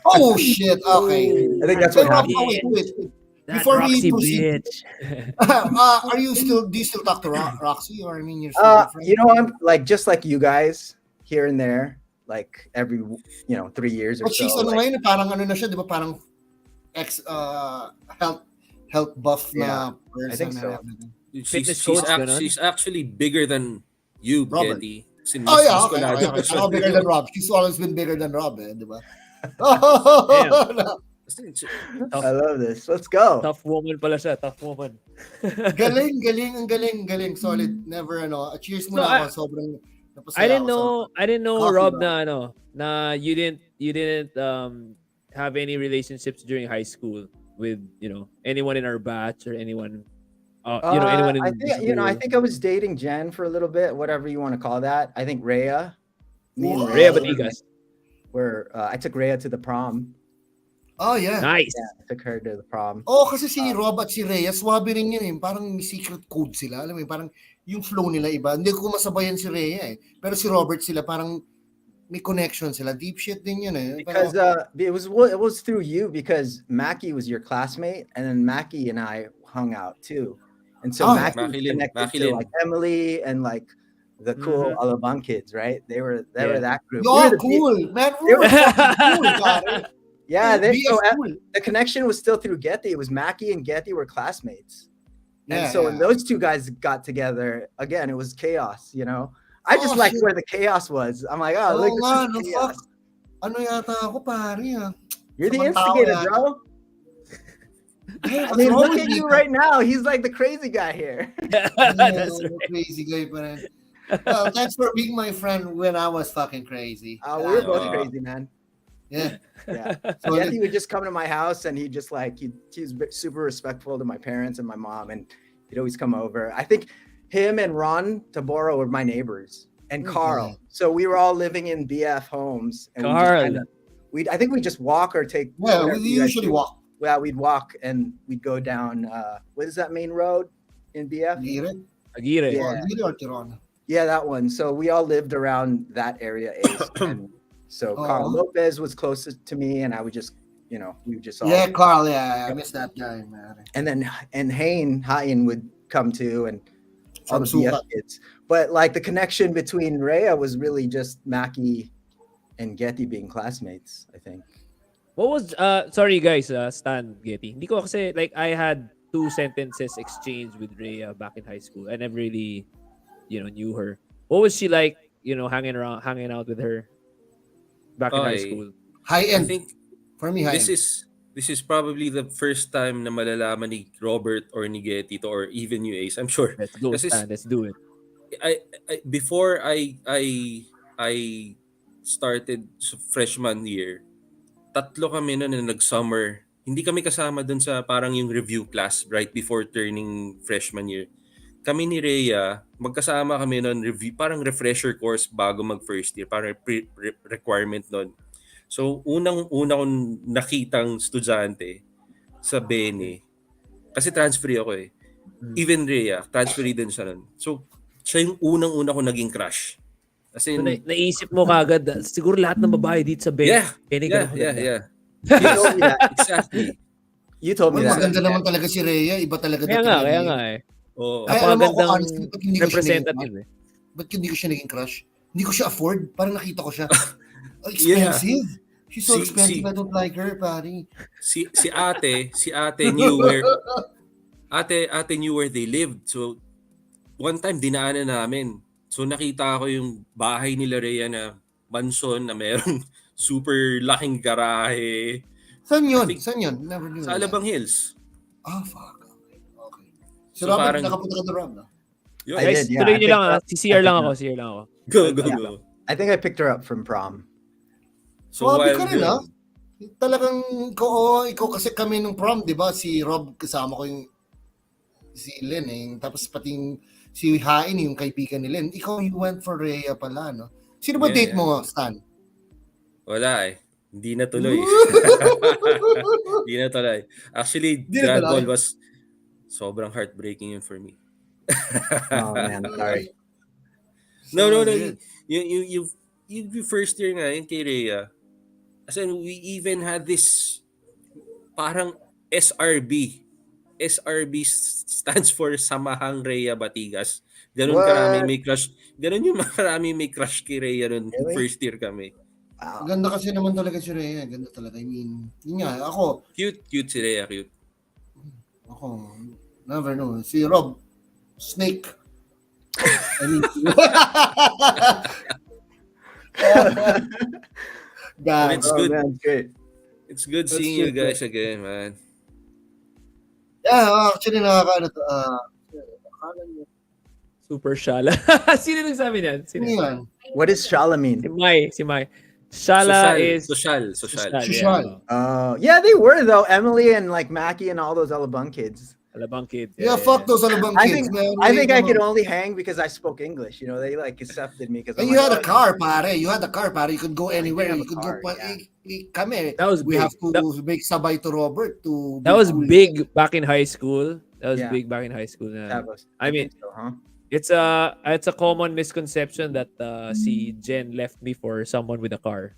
Oh, shit. Okay. I think that's what Pero, happened. wait. That Before we Roxy proceed, bitch. do you still talk to Roxy, or I mean, you're still good friends? You know, I'm like just like you guys here and there, like every 3 years or But she's so. ano like- ngayon, parang ano na siya, di ba? Parang health buff na person. I think and so. everything. Fitness coach, ganun? She's actually bigger than you, Robert. Getty. Oh yeah, okay. Ako bigger than Rob. She's always been bigger than Rob, di ba? I love this. Let's go. Tough woman pala siya. Tough woman. Galing. Solid. Never, cheers No, muna ako. Sobrang napasaya I didn't ako. know Coffee, Rob bro. na you didn't have any relationships during high school with anyone in our batch or anyone anyone in I think I think I was dating Jen for a little bit, whatever you want to call that. I think Rhea. Me and What? Rhea Batigas. where I took Rhea to the prom. Oh, yeah. Nice. Yeah, took her to the prom. Oo, kasi si Rob at si Rhea, swabe rin yun eh. Parang may secret code sila. Alam mo yun, parang yung flow nila iba. Hindi ko masabayan si Rhea eh. Pero si Robert sila, parang may connection sila. Deep shit din yun eh. Because Parang, it was through you because Mackie was your classmate, and then Mackie and I hung out too, and so Oh, Mackie was Makilin, connected to Makilin. like Emily and like the cool Alabang kids, right? They were Yeah. that group. We yo, were the cool. Man, we were fucking cool, pare. Yeah, BS cool. the connection was still through Getty. It was Mackie and Getty were classmates. And Yeah, so when yeah. those two guys got together, again, it was chaos, you know? I just Oh, liked shit. where the chaos was. I'm like, oh, look, Oo this nga, is no, chaos. fuck. Ano yata ako, pare ah. You're the Samang tao instigator, yata. bro. Hey, I what's mean, wrong look with at me? you right now. He's like the crazy guy here. That's Yeah, right. crazy guy pa rin. Well, thanks for being my friend when I was fucking crazy. We were both Ah. crazy, man. Yeah. Yeah. So Getty would just come to my house and he just like he was super respectful to my parents and my mom, and he'd always come over. I think him and Ron Taboro were my neighbors, and Okay. Carl. So we were all living in BF homes, and Carl. I think we just walk or take. yeah, whatever we you guys usually do. walk. Yeah, we'd walk and we'd go down. What is that main road in BF? Aguirre? Aguirre. Yeah. Aguirre or Tirona? Yeah, that one. So we all lived around that area. And so Carl Oh. Lopez was closest to me, and I would just, we would just all. Yeah, Carl, yeah, I miss that guy, man. And then Hain would come too, and all From the BF Sukat. kids. But like the connection between Rhea was really just Mackie and Getty being classmates, I think. What was sorry guys, Stan Getty. Hindi ko kasi like I had 2 sentences exchanged with Rhea back in high school. I never really, knew her. What was she like, hanging out with her back in high Okay. school? High I end. think For me, high this end. is probably the first time na malalaman ni Robert or ni Getty to, or even you, Ace. I'm sure. Let's go, Kasi Stan. Let's do it. before I started sa freshman year, 3 kami na nag-summer. Hindi kami kasama dun sa parang yung review class right before turning freshman year. Kami ni Rhea, magkasama kami nun, review, parang refresher course bago mag first year, parang requirement nun. So, unang-una kong nakitang estudyante sa Bene, kasi transfer ako eh. Even Rhea, transfer din siya nun. So, siya yung unang-una ko naging crush. As So, in, naisip mo kagad, siguro lahat ng babae dito sa Ben. yeah, yeah. You told me that. Exactly. You told me Well, that. maganda naman talaga si Rhea. Iba talaga Kaya dating nga, ni kaya Rhea. nga eh. Oo. Ay, alam mo, Napakagandang honestly, ba't hindi ko siya naging representative crush? eh. Ba't hindi ko siya naging crush? Hindi ko siya afford. Parang nakita ko siya. Oh, expensive. She's so expensive. I don't like her, pare. Si ate knew where ate knew where they lived. So one time dinaanan namin. So nakita ko yung bahay nila Rhea na mansion na merong super laking garahe Saan yun? I think- Saan yun? Never knew sa that. Alabang Hills. Ah, fuck. Okay. Si So Robert, parang- nakapunta ka na Rob, no? Yun. I Guys, did, yeah. tuloy I nyo lang picked ah. up- Si CR lang I ako, picked CR lang ako. Go. I think I picked her up from prom. So Swabe while ka rin, yun, ah. Talagang, ikaw kasi kami nung prom, di ba? Si Rob, kasama ko yung si Len, eh. Tapos pati yung, si Hain, yung kaibigan ni Len. Ikaw, you went for Rhea pala, no? Sino ba Yeah, date yeah. mo, Stan? wala eh. Hindi na tuloy. Hindi na tuloy. Actually, Hindi na that tuloy? ball was sobrang heartbreaking yun for me. Oh man, sorry. No. Solid. You first year nga yun kay Rhea. As in, we even had this parang SRB. SRB stands for Samahang Rhea Batigas. Ganun What? karami may crush. Ganun yung marami may crush kay Rhea nun. Really? First year kami. Wow. Ganda kasi naman talaga si Rhea. Ganda talaga. I mean, yun nga, ako, Cute si Rhea, cute. never know. Si Rob, snake. I mean, God. It's Oh good. man, it's great. It's good That's seeing you good, guys again, man. Yeah, actually, nakakaano to. Super shala. Sino nagsabi niyan? Ano Sino? yan? What does Shala mean? Si Mai. Shala is... Social. Social. Yeah. Yeah, they were though. Emily and like Mackie and all those Alabang kids. Alabang kids. Yeah, fuck those Alabang I kids, think man. I think I Really, could only hang because I spoke English. You know, they like accepted me because And you had a car, pare. You had a car, pare. You could go I did anywhere. have You a could car, go. yeah. Kami, That was we big. have to make sabay to Robert to That be was cool. big back in high school. That was Yeah. big back in high school. That was, I mean, think so, huh? it's a common misconception that si Jen left me for someone with a car.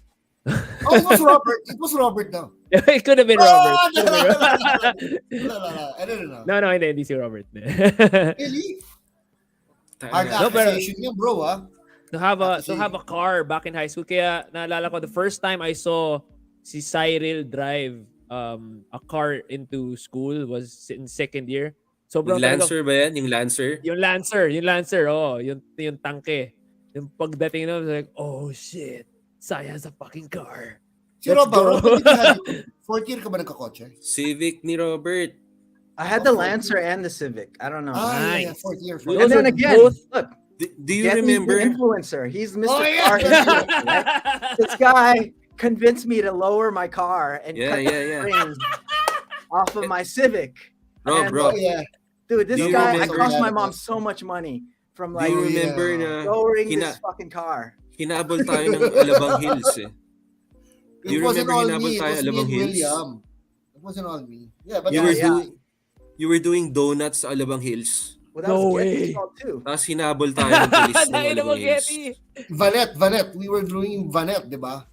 Oh, it was Robert. It was Robert now. It could have been Robert. Could have been I don't know. No, hindi si Robert. Really? Hard Tanga. No, pero accusation niya, bro, ah. to have a car back in high school. Kaya naalala ko the first time I saw si Cyril drive a car into school was in second year. Sobrang Yung Lancer ba yan? Yung Lancer? Yung Lancer, yung tangke. Yung pagdating na, I was like, oh shit, Sai has a fucking car. Si Let's Robert, go. fourth year ka ba nagkakotse? Civic ni Robert. I had the Lancer and the Civic. I don't know. Yeah, Nice. fourth year. Those And then are again, both- look, Do you Getty's remember? the influencer. He's Mr. Oh, yeah. Car influencer, right? This guy convinced me to lower my car and Yeah, cut yeah, the yeah. springs off of my Civic. And, Rob, Oh, yeah. dude, this Do you guy, I remember- cost my mom so much money from do like you remember yeah. na lowering hina- this fucking car. hinabol tayo ng Alabang Hills eh? Do you It wasn't remember all hinabol me. It tayo was me Alabang and Hills? William. It wasn't all me. Yeah, but You were, Yeah. you were doing donuts sa Alabang Hills. Well, that No was Getty's way. fault too. Tapos hinabol tayo ng polis ng Dahil mo, Alabang Hills. Getty. Vanet. We were doing Vanet, di ba?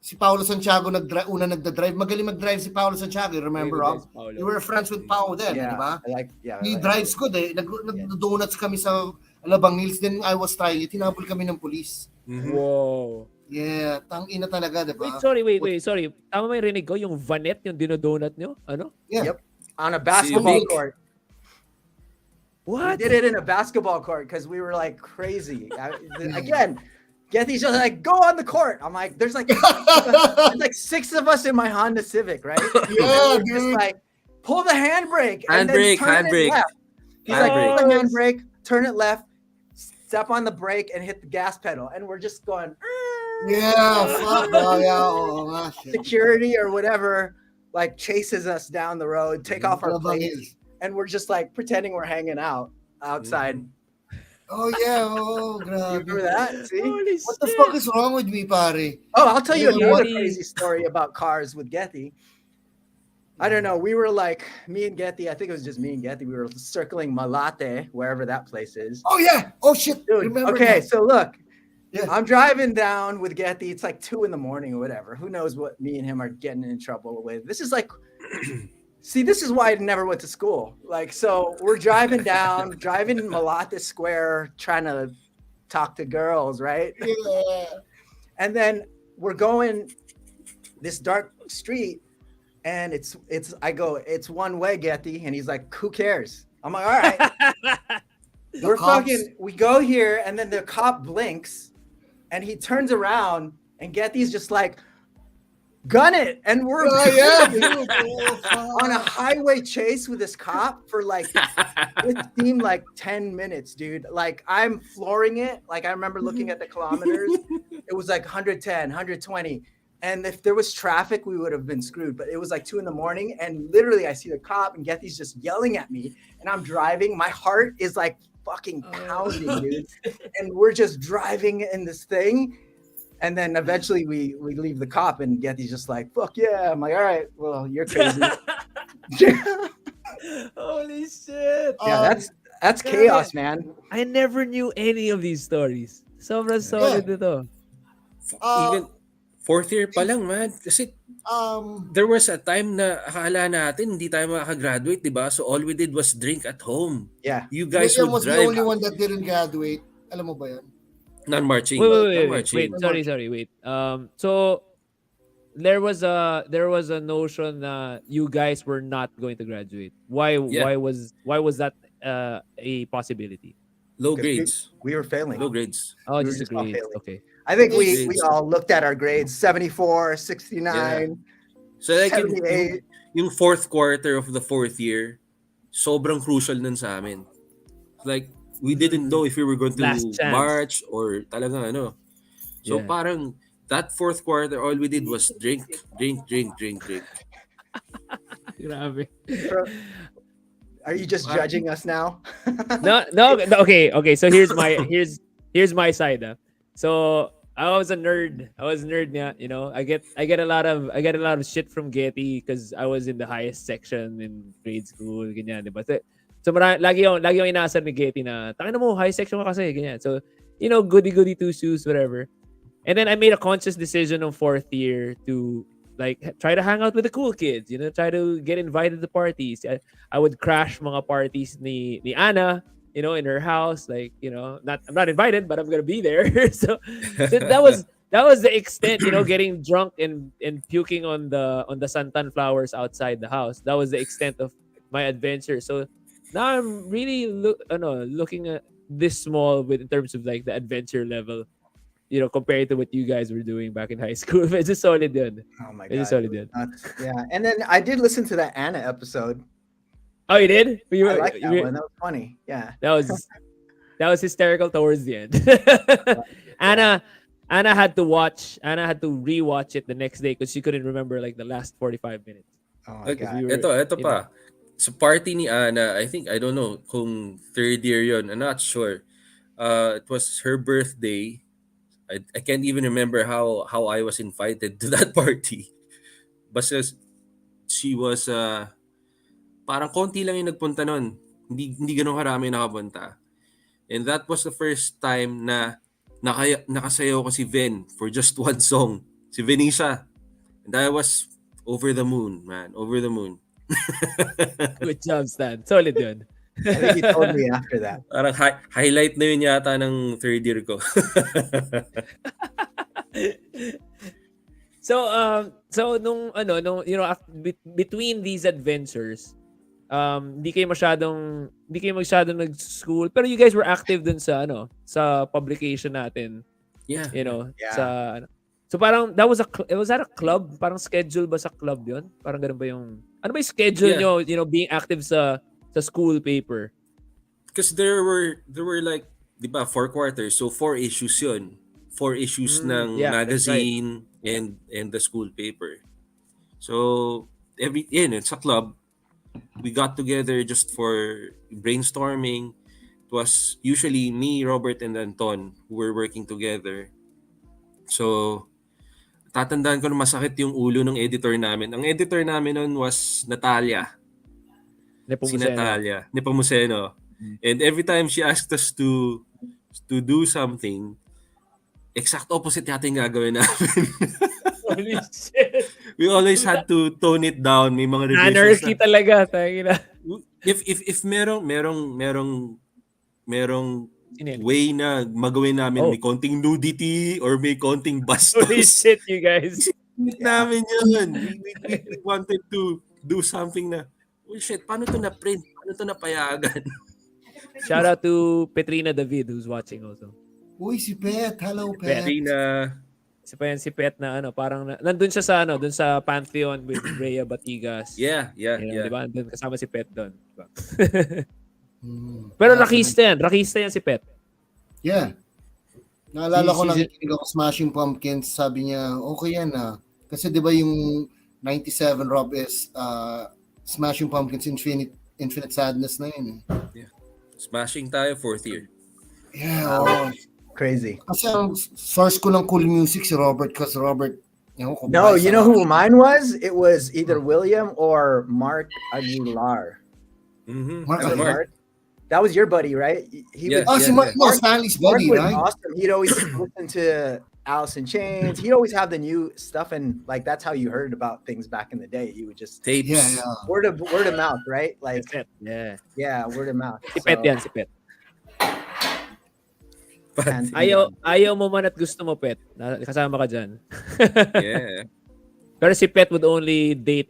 Si Paolo Santiago una nagda-drive. Magaling mag-drive si Paolo Santiago. Remember, Rob? You were friends with Paolo then, di ba? I He like- drives good eh. Nag-donuts kami sa Alabang Hills. Then I was trying it. Tinabol kami ng police. Mhm. Wow. Yeah, tangina talaga, di ba? Wait, sorry. Tama ba yung rinig ko? Yung Vanet, yung dinodonut nyo? Ano? Yeah. Yep. On a basketball Civic. court. What? We did it in a basketball court because we were like crazy. Again, Getty's just like, go on the court. I'm like, there's like 6 of us in my Honda Civic, right? Yeah, And we're just dude. like, pull the handbrake. and then Handbrake, turn it handbrake. left. He's like, Handbrake. pull the handbrake, turn it left, step on the brake, and hit the gas pedal. And we're just going, Yeah, fuck. Oh, yeah. Oh, nga, shit. security or whatever, like chases us down the road, take off our Alabang plates, Hills. and we're just like pretending we're hanging out outside. Oh, yeah. Oh, You grabe. remember that? See? Holy What the shit. fuck is wrong with me, pare? Oh, I'll tell you Yeah, another Getty. crazy story about cars with Getty. I don't know. We were like, me and Getty, I think it was just me and Getty. We were circling Malate, wherever that place is. Oh, yeah. Oh, shit. Dude, Remember okay, that. so look, Yeah. I'm driving down with Getty. It's like 2 a.m. or whatever. Who knows what me and him are getting in trouble with? This is like, see, this is why I never went to school. Like, so we're driving down, driving in Malate Square, trying to talk to girls, right? Yeah. And then we're going this dark street, and it's one way, Getty, and he's like, who cares? I'm like, all right. We're cops. we go here, and then the cop blinks, and he turns around, and Getty's just like, gun it, and we're Oh, yeah, dude. Oh, on a fuck. highway chase with this cop for like it seemed like 10 minutes, dude. Like I'm flooring it. Like I remember looking at the kilometers. It was like 110, 120. And if there was traffic, we would have been screwed. But it was like 2 a.m. and literally I see the cop and Getty's just yelling at me. And I'm driving. My heart is like fucking pounding, dude. And we're just driving in this thing. And then eventually we leave the cop and Getty's just like, fuck yeah. I'm like, all right, well, you're crazy. Holy shit. Yeah, that's chaos, man. I never knew any of these stories. Sobrang solid ito. Even fourth year pa lang, man. Kasi there was a time na akala natin hindi tayo makakagraduate, di ba? So all we did was drink at home. Yeah. You guys William would was the drive only one that didn't graduate. Alam mo ba yan? non-marching. Wait. Non-marching. Sorry. Wait. So there was a notion that you guys were not going to graduate. Why? Yeah. Why was that a possibility? Low 'Cause grades. We were failing. Low grades. Oh, We were just a just all grade. failing. Okay. I think we Grades. all looked at our grades 74, 69. So like 78. yung fourth quarter of the fourth year, sobrang crucial nun sa amin. Like, we didn't know if we were going to Last chance. march or talagang ano. So Yeah. parang that fourth quarter, all we did was drink. Grabe. Are you just judging us now? No. Okay. So here's my side. So I was a nerd. I was a nerd niya, you know. I get a lot of shit from Getty because I was in the highest section in grade school, ganyan, 'di ba? So lagi yung inaasar ni Getty na, "Tangina mo, high section ka kasi," ganyan. So, you know, goody-goody two shoes, whatever. And then I made a conscious decision on fourth year to like try to hang out with the cool kids, you know, try to get invited to parties. I would crash mga parties ni Anna, you know, in her house, like, you know, I'm not invited, but I'm gonna be there. So that was the extent, you know, getting drunk and puking on the santan flowers outside the house. That was the extent of my adventure. So now I'm really looking at this small with in terms of like the adventure level, you know, compared to what you guys were doing back in high school. It's just solid yun. Oh my It's just god. solid yun. Yeah. And then I did listen to that Anna episode. Oh, you did? I like that one. That was funny. Yeah. That was hysterical towards the end. Anna had to rewatch it the next day because she couldn't remember like the last 45 minutes. Oh my Okay. god. Ito pa. Sa party ni Ana, I don't know kung third year yun. I'm not sure. It was her birthday. I can't even remember how I was invited to that party. Basta she was parang konti lang yung nagpunta nun. Hindi ganun karami nakapunta. And that was the first time na nakasayaw ko si Ven for just one song. Si Venetia. And I was over the moon, man. Over the moon. Good job, Stan. Solid yun. I think you told me after that. Parang highlight na yun yata ng third year ko. So nung you know, between these adventures, hindi kayo masyadong nag-school, pero you guys were active dun sa publication natin, Yeah. you know, Yeah. sa so parang was that a club? Parang schedule ba sa club 'yon? Parang ganun ba yung ano ba yung schedule Yeah. nyo, you know, being active sa school paper? Because there were like, di ba, 4 quarters. So 4 issues yun. 4 issues ng yeah, that's magazine and the school paper. So it's a club. We got together just for brainstorming. It was usually me, Robert, and Anton who were working together. So tatandaan ko na masakit yung ulo ng editor namin. Ang editor namin noon was Natalia. Si Natalia Nepomuceno. And every time she asked us to do something, exact opposite yata yung gagawin namin. Holy shit. We always had to tone it down. May mga revisions Anarchy talaga, tangina. If merong Sinel. way na magawin namin, may konting nudity or may konting bastos. Holy shit, you guys. Namin yun. We wanted to do something na, oh shit, paano to na-print? Paano to napayagan? Shout out to Petrina David who's watching also. Uy, si Pet. Hello, Pet. Si Pet na parang nandun siya sa dun sa Pantheon with Rhea Batigas. Yeah. Di ba? Nandun kasama si Pet doon. Diba? Pero rakista yan si Pet. Yeah. Naalala ko nakikinig ako Smashing Pumpkins, sabi niya, okay yan ah. Kasi di ba yung 97 Rob is Smashing Pumpkins Infinite Sadness na yun eh. Yeah. Smashing tayo 4th year. Yeah, oh. Crazy. Kasi ang source ko ng cool music si Robert, because Robert, no, you know who mine was? It was either William or Mark Aguilar. Mm-hmm. Mark. That was your buddy, right? Si Mark, Stanley's buddy, was right? awesome. He'd always listen to Alice in Chains. He'd always have the new stuff, and like that's how you heard about things back in the day. You would just tapes. Yeah. Word of mouth, right? Like yeah, word of mouth. Si Pet yan, si Pet. Ayaw mo man at gusto mo, Pet. Kasama ka dyan. Yeah. Pero si Pet would only date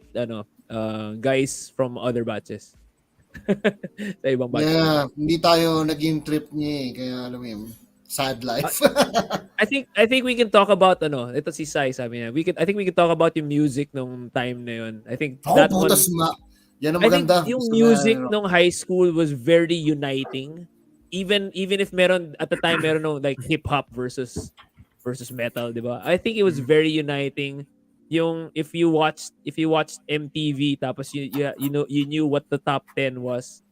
guys from other batches. Sa ibang batches. Yeah, hindi tayo naging trip niya eh. Kaya alam mo yun, sad life. I think we can talk about ito si Sai sabi niya. I think we can talk about yung music nung time na yun. I think that one. Yan ang I think maganda. yung music nung high school was very uniting. Even if meron at the time meron no like hip hop versus metal, 'di ba? I think it was very uniting. Yung if you watched MTV tapos you knew what the top 10 was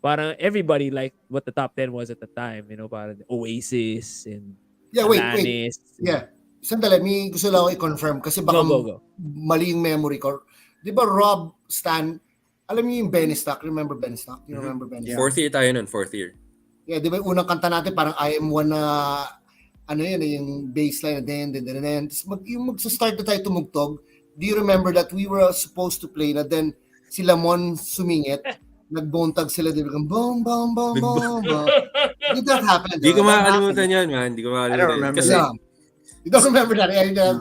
parang everybody liked what the top 10 was at the time. You know, parang Oasis and Yeah, wait. Alanis. Yeah. Sandali, may gusto lang ako i-confirm kasi baka Go. mali yung memory ko. Di ba Rob, Stan, alam niyo yung Benny Stock? Remember Benny Stock? You remember Benny Stock? Fourth year tayo nun, fourth year. Yeah, di ba yung unang kanta natin parang I am one na ano yun, yung bassline na Tapos yung magsa-start na tayo tumugtog, do you remember that we were supposed to play na then si Lamon sumingit, nagbontag sila, di ba? Boom, boom, boom, boom, boom. Did that happen? Hindi ko makakalimutan yan, man. Hindi ko I don't makakalimutan. remember Kasi, Yeah. You don't remember that?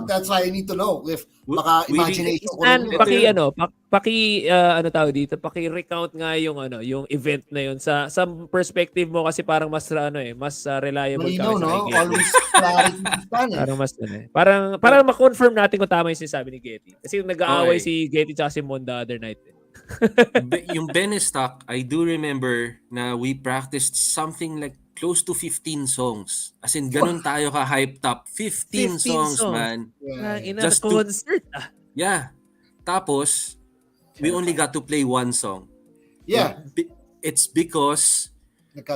That's why I need to know if baka we imagination ko And lang yun. ano tawag dito, paki-recount nga yung event na yun sa perspective mo kasi parang mas mas reliable Malinaw, kami sa no? kay Getty. Always clarity in Spanish. Parang mas parang ma-confirm natin kung tama yung sinasabi ni Getty. Kasi nag-aaway Okay. si Getty tsaka si Mon the other night. yung Benestock, I do remember na we practiced something like close to 15 songs. As in, ganun tayo ka-hyped up. 15 songs, man. Yeah. Just to- concert. Yeah. Tapos, we only got to play one song. Yeah. It's because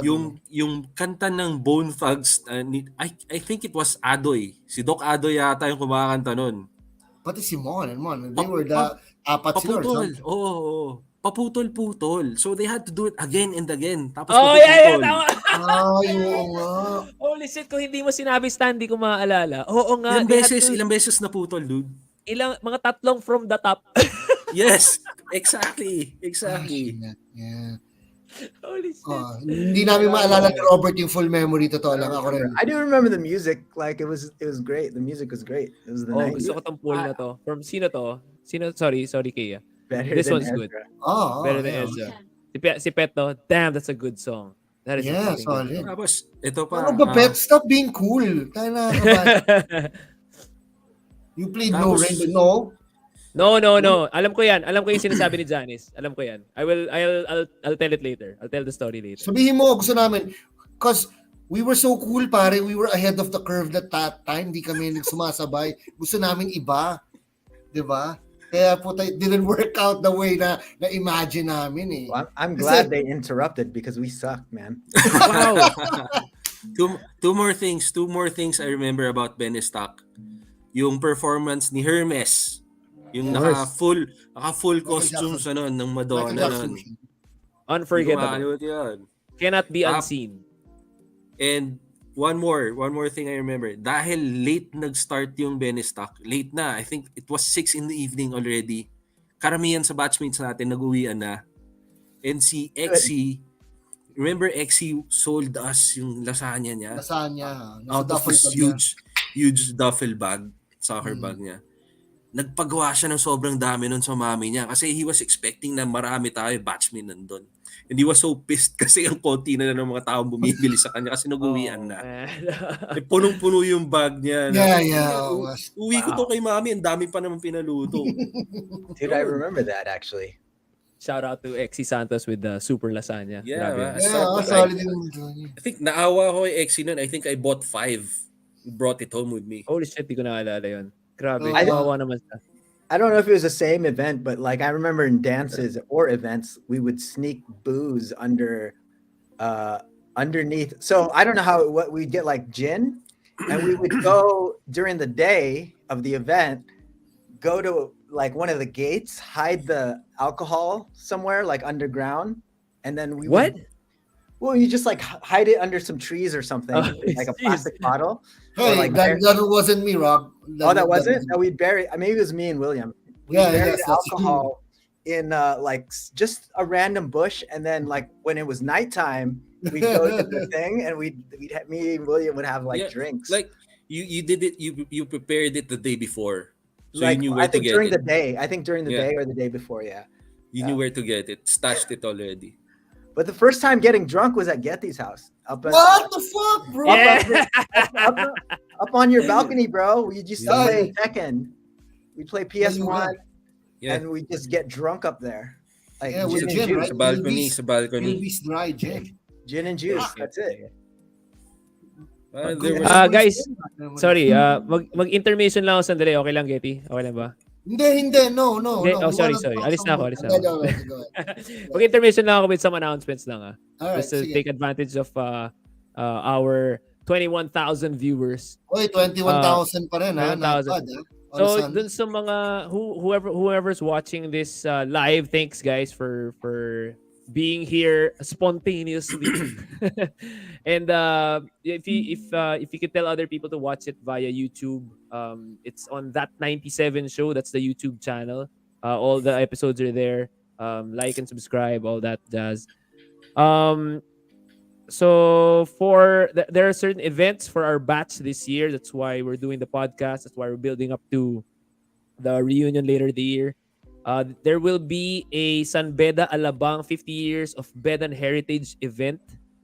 yung kanta ng Bone Thugs, I think it was Adoy. Si Doc Adoy yata yung kumakanta nun. Pati si Mon and Mon. They were the apat sila. or Paputol. something. Oo. Paputol-putol. So they had to do it again and again. Tapos Oh, paputol. tama. Ay, oo nga. Holy shit, kung hindi mo sinabi, Stan, di ko maaalala. Oo nga. Ilang beses na putol, dude. Mga tatlong from the top. Yes, exactly. Yeah. Holy shit. Hindi namin maalala ni Robert yung full memory. Totoo lang ako rin. I do remember the music. Like it was great. The music was great. It was the night. Gusto ko tong pool na to. From sino to? Sorry, Kaya. Better This than one's good. Ezra. Better than Ezra. Si Pet to, damn, that's a good song. That is a Yeah, fucking solid. good Tapos, ito pa. Ano ba, Pet? Stop being cool. Tayo na. song. You played No Tapos- Rain, but no. No. Alam ko yan. Alam ko yung sinasabi ni Janice. Alam ko yan. I'll tell it later. I'll tell the story later. Sabihin mo, gusto namin. Because we were so cool, pare. We were ahead of the curve that time. Di kami nagsumasabay. Gusto namin iba. Di ba? Kaya po tayo, didn't work out the way na imagine namin eh. Well, I'm glad they interrupted because we suck, man. Wow. Two more things I remember about Benestock. Yung performance ni Hermes. Yung naka-full costumes ng Madonna Michael Jackson. nun. Hindi ko Unforgettable. makakalimutan yun. Cannot be unseen. And one more thing I remember. Dahil late nag-start yung Benestock. Late na. I think it was 6 in the evening already. Karamihan sa batchmates natin nag-uwian na. And si Exy, remember Exy sold us yung lasagna niya? Lasagna. Out of this huge duffel bag, soccer bag niya. Nagpagawa siya ng sobrang dami nun sa mami niya kasi he was expecting na marami tayo batchmate nandun. And he was so pissed kasi ang konti na ng mga taong bumibili sa kanya kasi nag-uwian na. Man. Punong-puno yung bag niya. Yeah. Uwi ko to kay mami, ang dami pa naman pinaluto. Dude, I remember that actually. Shout out to Exy Santos with the super lasagna. Yeah, Grabe. Solid yung I think naawa ko kay Exy nun. I think I bought 5. Brought it home with me. Holy shit, di ko naalala yun. Grabe. I- Kawawa naman siya. I don't know if it was the same event, but like I remember in dances or events, we would sneak booze underneath. So I don't know what we'd get like gin, and we would go during the day of the event, go to like one of the gates, hide the alcohol somewhere like underground, and then we What? Well, you just like hide it under some trees or something, Oh, like a jeez. plastic bottle. Hey, like that wasn't me, Rob. That wasn't. No, we'd bury. Maybe it was me and William. We Yeah, buried yes, that's alcohol in like just a random bush, and then like when it was nighttime, we'd go to the thing, and me and William would have like Yeah, drinks. Like you did it. You prepared it the day before, so like, you knew I where to think get during it. the day. I think during the Yeah. day or the day before. Yeah. You knew where to get it. Stashed it already. But the first time getting drunk was at Getty's house. Up What the fuck, bro? Yeah. up on your balcony, bro. We used to Yeah. play Tekken. We play PS1, Yeah. and we just get drunk up there. Like Yeah, with gin and gin, juice. right? Sa balcony. Ilvis dry gin. Gin and juice. That's it. There was Guys, sorry, mag-intermission lang ako sandali. Okay lang, Getty? Okay lang ba? Hindi. No. Hindi? Oh, We wanna sorry. talk Alis na ako, some. alis na ako. Go ahead. Mag-intermission lang ako with some announcements lang Alright, Just to sige. take advantage of our 21,000 viewers. Oy, 21,000 pa rin, ha? Not 21,000. bad, ha? On a So Sunday. dun sa mga whoever's watching this live, thanks guys for being here spontaneously. And if you could tell other people to watch it via YouTube, it's on That 97 Show. That's the YouTube channel. All the episodes are there. Like and subscribe, all that jazz. So there are certain events for our batch this year. That's why we're doing the podcast. That's why we're building up to the reunion later the year. There will be a San Beda Alabang 50 years of Bedan Heritage event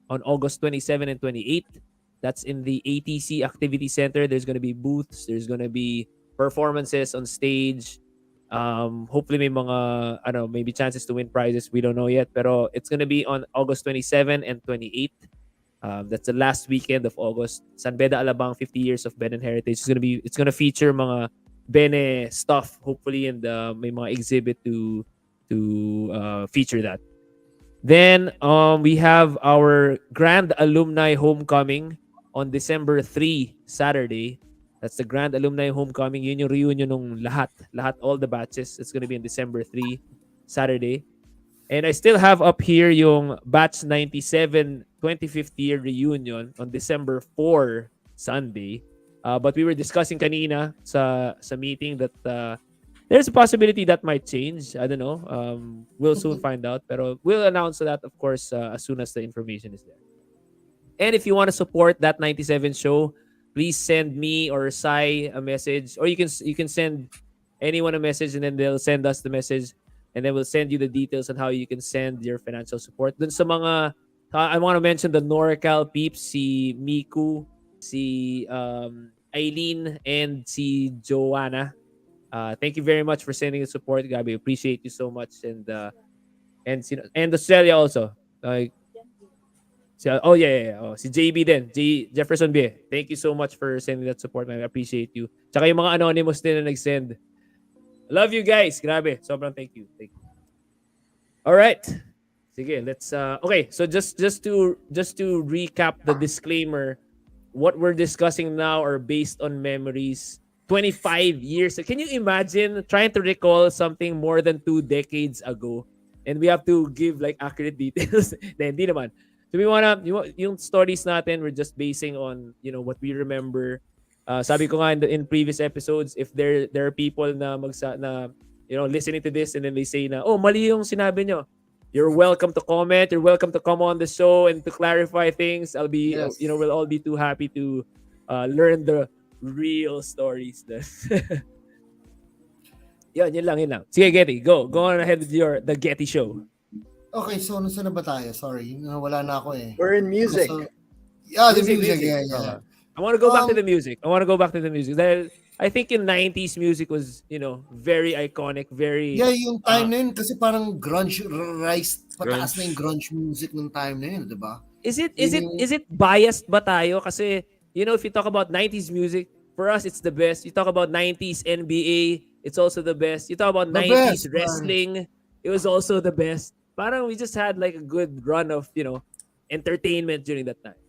on August 27 and 28. That's in the ATC Activity Center. There's going to be booths. There's going to be performances on stage. Hopefully may mga maybe chances to win prizes. We don't know yet, pero it's going to be on August 27 and 28. That's the last weekend of August. San Beda Alabang 50 years of Bedan Heritage. It's going to feature mga Bene stuff, hopefully, and may mga exhibit to feature that. Then we have our Grand Alumni Homecoming on December 3, Saturday. That's the Grand Alumni Homecoming. Yun yung reunion ng lahat, all the batches. It's gonna be on December 3, Saturday. And I still have up here yung Batch 97 25th year reunion on December 4, Sunday. But we were discussing kanina sa meeting that there's a possibility that might change. I don't know. We'll soon find out. Pero we'll announce that, of course, as soon as the information is there. And if you want to support That 97 Show, please send me or Sai a message. Or you can send anyone a message and then they'll send us the message. And then we'll send you the details on how you can send your financial support. Dun sa mga, I want to mention the NorCal peeps, si Miku, si Eileen, and si Joanna. Thank you very much for sending the support, Gabi. Appreciate you so much. And Australia also. Si JB din. Jefferson B. Thank you so much for sending that support, man. I appreciate you. Tsaka yung mga anonymous din na nag-send. Love you guys. Grabe. Sobrang thank you. All right. Sige, let's okay, so just to recap the disclaimer, what we're discussing now are based on memories 25 years. Can you imagine trying to recall something more than 2 decades ago and we have to give like accurate details? Hindi naman. So we yung stories natin, we're just basing on, what we remember. Sabi ko nga in previous episodes, if there are people na listening to this and then they say na, oh, mali yung sinabi nyo. You're welcome to comment. You're welcome to come on the show and to clarify things. I'll be, Yes. We'll all be too happy to learn the real stories. Yun lang. Sige, Getty, go on ahead with the Getty show. Okay, so saan na ba tayo? Sorry, wala na ako eh. We're in music. So, the Music. music. Yeah. I want to go back to the music. Dahil I think in 90s music was, very iconic, very... Yeah, yung time na yun, kasi parang grunge rise, pataas na yung grunge music ng time na yun, di ba? Is it biased ba tayo? Kasi, if you talk about 90s music, for us, it's the best. You talk about 90s NBA, it's also the best. You talk about The 90s best, wrestling, it was also the best. Parang we just had like a good run of, entertainment during that time.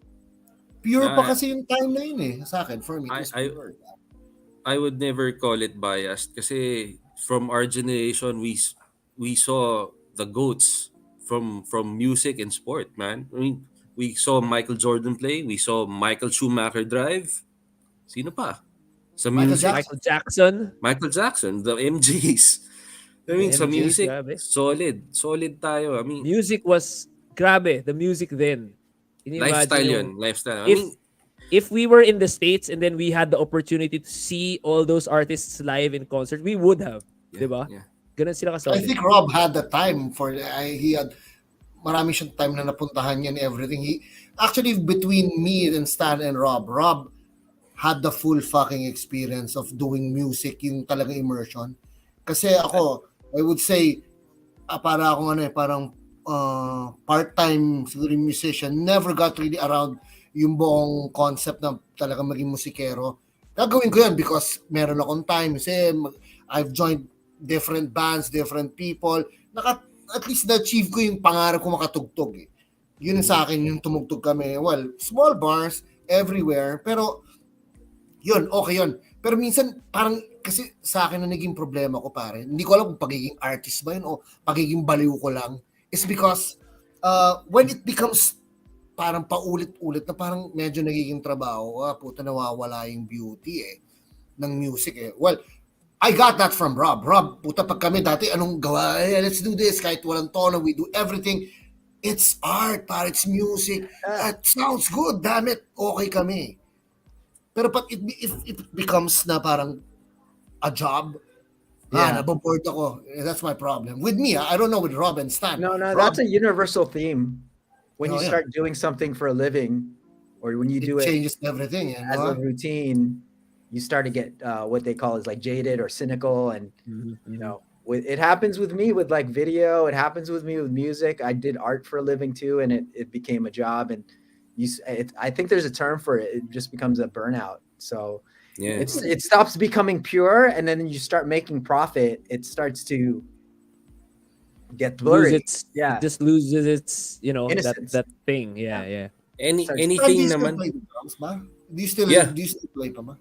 Pure pa kasi yung time na yun eh, sa akin, for me. It was pure. I would never call it biased kasi from our generation we saw the GOATs from music and sport, man. I mean, we saw Michael Jordan play, we saw Michael Schumacher drive. Sino pa? Sa music, Michael Jackson, the MJs. I mean, sa music, grabe. solid tayo. I mean, Music was grabe, the music then. Can you lifestyle imagine yun, lifestyle. I mean, if we were in the States and then we had the opportunity to see all those artists live in concert, we would have. Diba? Yeah. Ganun sila kasolid. I think Rob had the time he had marami siyang time na napuntahan niya and everything. Actually, between me and Stan and Rob had the full fucking experience of doing music, yung talagang immersion. Kasi ako, I would say, para akong parang part-time siguro musician, never got really around yung buong concept na talagang maging musikero. Gagawin ko yan because meron akong time. Kasi I've joined different bands, different people. At least na-achieve ko yung pangarap ko makatugtog eh. Yun sa akin yung tumugtog kami. Well, small bars everywhere. Pero yun, okay yun. Pero minsan parang kasi sa akin na naging problema ko pare. Hindi ko alam kung pagiging artist ba yun o pagiging baliw ko lang. It's because when it becomes parang paulit-ulit na parang medyo nagiging trabaho, puta nawawala yung beauty eh ng music eh. Well, I got that from Rob. Rob, puta pag kami dati, anong gawa? Let's do this. Kahit walang tono, we do everything. It's art, pare. It's music. It sounds good. Damn it. Okay kami. Pero pag if it becomes na parang a job, naboboard ako. That's my problem. With me, I don't know with Rob and Stan. No, Rob, that's a universal theme. When you start doing something for a living, or when you do it changes everything. as a routine, you start to get what they call is like jaded or cynical, and you know, it happens with me with like video. It happens with me with music. I did art for a living too, and it became a job. And I think there's a term for it. It just becomes a burnout. So it stops becoming pure, and then you start making profit. It starts to get blurry. It just loses its that thing. Yeah. Anything naman. Do you still play pa ba?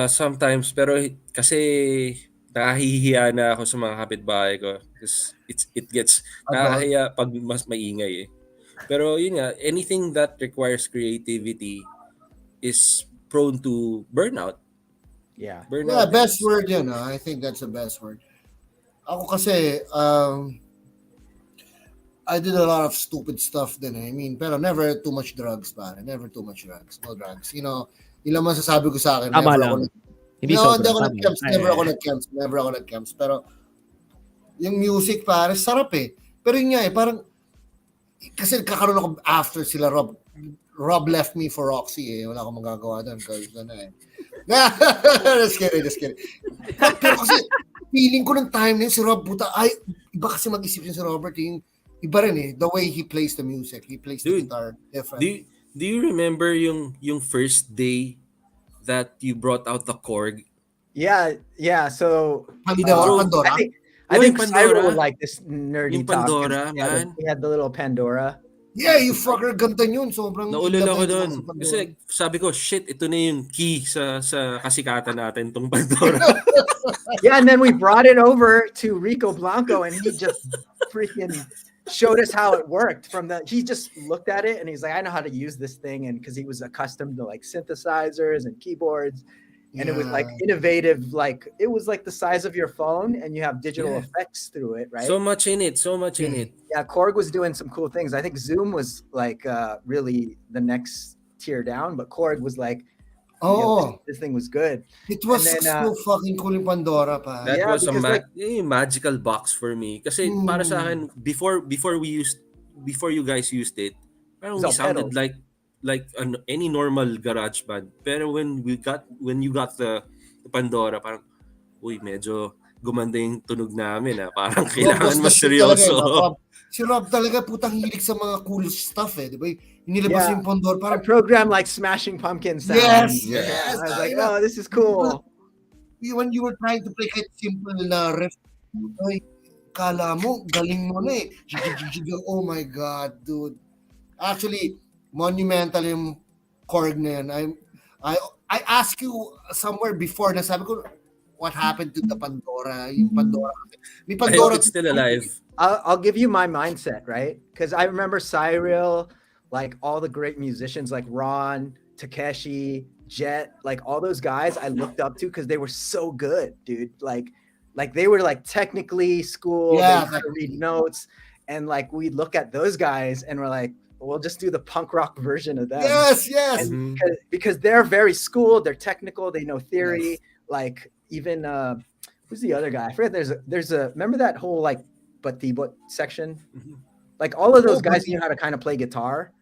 Sometimes, pero kasi nakahihiya na ako sa mga kapitbahay ko because it gets nakahiya pag mas maingay eh. Pero yun nga, anything that requires creativity is prone to burnout. Burnout. Best word yun. I think that's the best word. Ako kasi, I did a lot of stupid stuff then. I mean, pero never too much drugs, pare. Never too much drugs. No drugs. You know, ilang masasabi ko sa akin. Tama lang. Hindi ako nag-camps. Never ako nag-camps. Pero, yung music, pare, sarap eh. Pero yun nga eh, parang, kasi kakaroon ako after sila Rob. Rob left me for Roxy eh. Wala akong magagawa doon. Just kidding. Pero kasi, feeling ko ng time na yun, si Rob, puta, iba kasi mag-isip yun si Robert. Yung, iba rin eh, the way he plays the music. He plays the guitar different. Do you remember yung first day that you brought out the Korg? Yeah. So Pandora. I think Cyril would like this nerdy yung talk. Pandora, man. He had the little Pandora. Yeah, you fucker, ganda yun. Sobrang naulol ako doon. Kasi sabi ko, shit, ito na yung key sa kasikatan natin, tong Pandora. Yeah, and then we brought it over to Rico Blanco, and he just freaking showed us how it worked. He just looked at it and he's like, I know how to use this thing, and because he was accustomed to like synthesizers and keyboards, and it was like innovative, like it was like the size of your phone, and you have digital effects through it, right? So much in it. Yeah, Korg was doing some cool things. I think Zoom was like really the next tier down, but Korg was like, this thing was good. It was so fucking cool in Pandora pa. That was a magical box for me. Kasi para sa akin, before you guys used it, parang we sounded like any normal garage band. Pero when you got the Pandora, parang medyo gumanda yung tunog namin. Parang kailangan mas seryoso. Si Rob talaga putang hilig sa mga cool stuff eh, di ba? Inilabas yung Pandora parang program like Smashing Pumpkins sound. Yes. I was like, oh, this is cool. When you were trying to play kahit simple na riff, kala mo, galing mo na eh. Oh my God, dude. Actually, monumental yung Korg na yun. I asked you somewhere before na sabi ko, what happened to the Pandora? Yung Pandora. I hope it's still alive. I'll give you my mindset, right? Because I remember Cyril, like all the great musicians like Ron, Takeshi, Jet, like all those guys I looked up to because they were so good, dude. Like they were like technically schooled, they could read notes, and like we look at those guys and we're like, we'll just do the punk rock version of them. Yes. Because they're very schooled, they're technical, they know theory. Like even who's the other guy? I forget. There's a remember that whole like Batibot section? Like all of those guys knew how to kind of play guitar.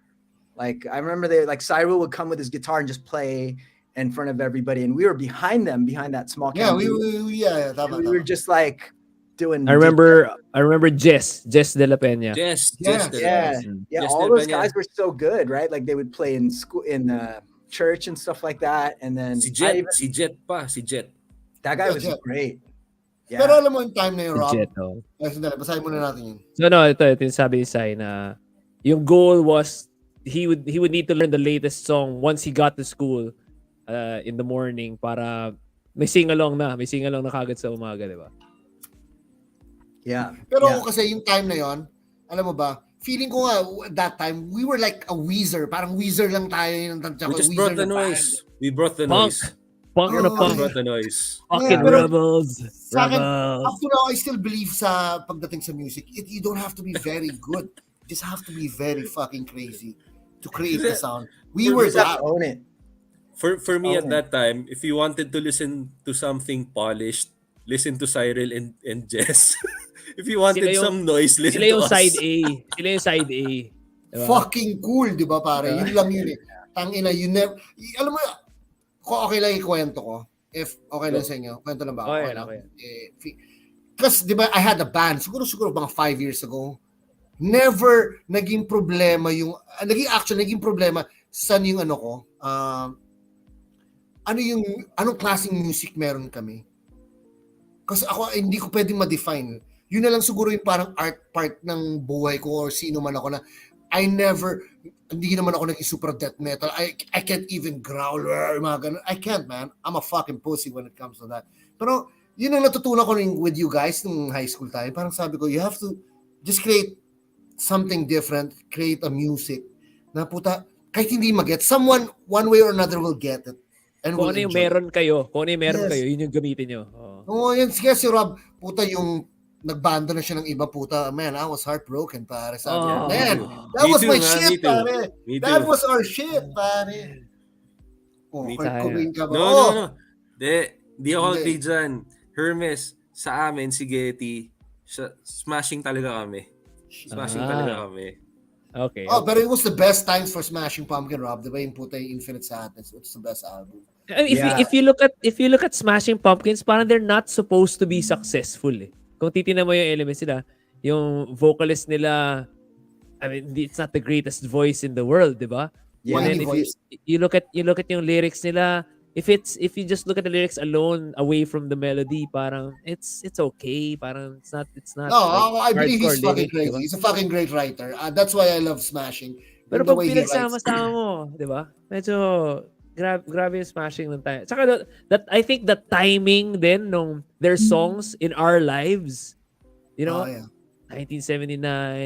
Like I remember Cyril would come with his guitar and just play in front of everybody, and we were behind that small camp. We were just like doing. I remember Jess de la Peña. Yeah. All those guys were so good, right? Like they would play in school, in church and stuff like that, and then Si Jet. that guy was great. Pero alam mo yung time na yun, Rob. Legit, oh. Sandali, basahin muna natin yun. So no, ito yung sabi ni Sai na yung goal was he would need to learn the latest song once he got to school in the morning para may sing-along na kagad sa umaga, di ba? Yeah. Pero yeah. ako kasi yung time na yon, alam mo ba, feeling ko nga that time, we were like a Weezer. Parang Weezer lang tayo. We just brought the noise. We brought the Punk. noise. Punk na Oh, We punk. brought the noise. Fucking pero rebels. sa akin, Rebels. up to now, I still believe sa pagdating sa music, you don't have to be very good. You just have to be very fucking crazy to create the sound. We For were me, that. Own it. For me at Oh. that time, if you wanted to listen to something polished, listen to Cyril and Jess. If you wanted Sila yung- some noise, listen Sila yung to us. side A. Sila yung side A. Diba? Fucking cool, di ba pare? Yun lang yun eh. Tangina, you never, alam mo, kung okay lang ikwento ko, if okay lang sa inyo, kwento lang ba? Okay, lang. okay. Kasi di ba, I had a band, siguro mga 5 years ago. Never naging problema yung, naging problema saan yung ano ko, anong klaseng music meron kami. Kasi ako, hindi ko pwedeng ma-define. Yun na lang siguro yung parang art part ng buhay ko or sino man ako na hindi naman ako naging super death metal. I can't even growl or mga ganun. I can't, man. I'm a fucking pussy when it comes to that. Pero yun ang natutunan ko rin with you guys nung high school tayo. Parang sabi ko, you have to just create something different, create a music na puta, kahit hindi mag-get, someone, one way or another will get it. And Kung will ano yung enjoy meron kayo, Yes. yun yung gamitin nyo. Oh. Oo, yan. Sige, si Rob, puta yung nagbanda na siya ng iba, puta. Man, I was heartbroken, pare. Sabi niya, Oh. man, that Me was too, my man. shit, Me too. pare. Me That too. was our shit, pare. Oh, Me Kurt too. Cobain ka ba? No, Oh, no. Di ako Hindi. agree dyan. Hermes, sa amin, si Getty, smashing talaga kami. Smashing talaga kami. Okay. Oh, but it was the best times for Smashing Pumpkin, Rob. Diba yung puta yung Infinite Sadness? It's the best album. I mean, Yeah. if you look at Smashing Pumpkins, parang they're not supposed to be successful eh. Kung titingnan mo yung elements nila, yung vocalist nila, I mean, it's not the greatest voice in the world, di ba? Yeah. And then Whiny if voice. you look at yung lyrics nila, if you just look at the lyrics alone away from the melody, parang it's okay, parang it's not No, like I believe he's hardcore fucking lyrics, crazy. di ba? He's a fucking great writer. That's why I love Smashing. Pero The pag way he writes. pinagsama-sama mo, di ba? Medyo grabe yung Smashing ng time. Tsaka that I think the timing din nung their songs in our lives, you know, Oh, yeah. 1979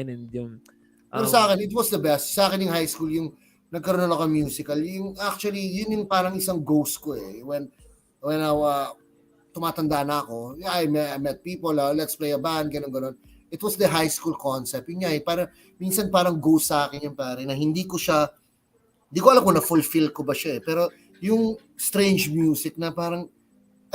and yung Pero sa akin, it was the best. Sa akin yung high school, yung nagkaroon ako musical, yung actually, yun yung parang isang ghost ko eh. When tumatanda na ako, yeah, I met people, let's play a band, ganun. It was the high school concept. Yun nga eh, minsan parang ghost sa akin yung pare, na hindi ko alam kung na-fulfill ko ba siya eh. Pero yung strange music na parang,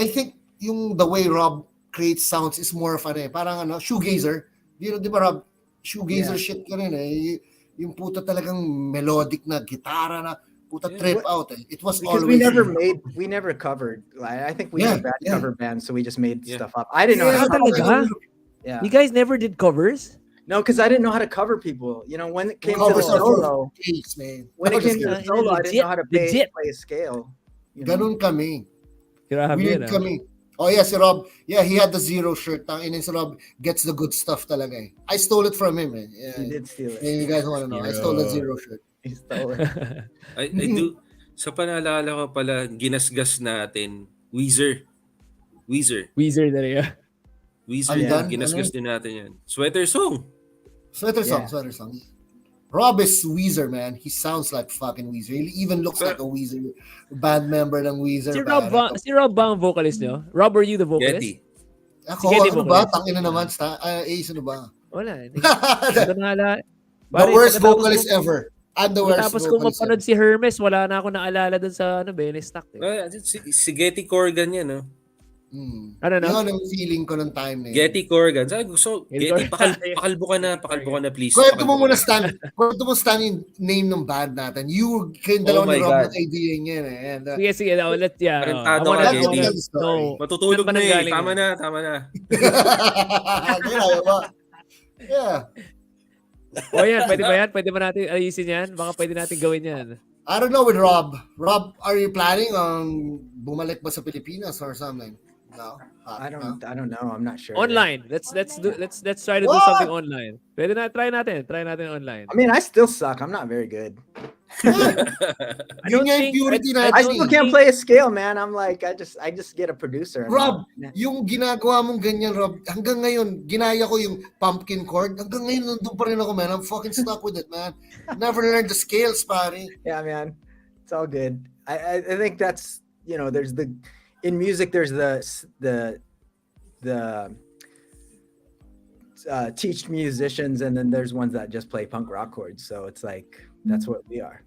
I think, yung the way Rob creates sounds is more of parang shoegazer. Di ba Rob? Shoegazer shit ka rin eh. Yung puta talagang melodic na gitara na puta trip out eh. It was Because always we never covered. Like, I think we had a bad Yeah. cover band, so we just made Yeah. stuff up. I didn't know how to talaga? cover. Yeah. You guys never did covers? No, because I didn't know how to cover people. You know, when it came to the Covers are for solo, cakes, man. when it came to Yeah, the solo, I didn't know how to legit. play a scale. You know? Ganun kami. Grabe Weird yun, ah. kami. Oh yeah, si Rob. Yeah, he had the zero shirt. Tangina si Rob gets the good stuff talaga eh. I stole it from him eh. Yeah. He did steal it. You guys want to know? I stole the zero shirt. He stole it. I do. Sa panaalala ko pala, ginasgas natin, Weezer. Wizard talaga. Weezer, Andan? ginasgas din natin yan. Sweater song. Sweater Yeah. song. Rob is Weezer, man. He sounds like fucking Weezer. He even looks like a Weezer band member ng Weezer. Si Rob ba ang vocalist nyo? Rob, are you the vocalist? Getty. Ako, Si Getty ano ba? vocalist. Tangina naman. Ace, ano ba? Wala. Ito na ala. The worst vocalist ever. I'm the worst Tapos kung vocalist mapanood ever. si Hermes, wala na ako naalala dun sa Benestock. Eh. Si Getty Corgan yan, no? Ano na? Yun ang feeling ko ng time na yun. Getty Corgan. Sabi ko, so, Getty Getty, Corgan. pakalbo ka na, please. Kwento mo Pakalbo muna, ka na. Stan. Kwento mo, Stan, yung name ng band natin. Kayong dalawa Oh my ni Rob God. ng idea niyan eh. And, Sige, let's, yeah. Parentado I wanna ka, know. Getty. No. Matutulog Saan ba na eh. nanggaling Tama yun? na. Ginaya ba? Yeah. O yan, pwede ba yan? Pwede ba natin ayusin yan? Baka pwede natin gawin yan. I don't know with Rob. Rob, are you planning on bumalik ba sa Pilipinas or something? No. I No. don't know. I'm not sure. Online. Let's try to do What? something online. Pwede na try natin online. I mean, I still suck. I'm not very good. I Yun don't nga yung think purity I natin I don't still eh. can't think play a scale, man. I'm like, I just get a producer. and Rob, I'm- yung ginagawa mong ganyan, Rob, hanggang ngayon, ginaya ko yung pumpkin chord. Hanggang ngayon, nandun pa rin ako, man. I'm fucking stuck with it, man. Never learned the scales, pare. Yeah, man, it's all good. I think that's there's in music there's the teach musicians, and then there's ones that just play punk rock chords. So it's like that's what we are.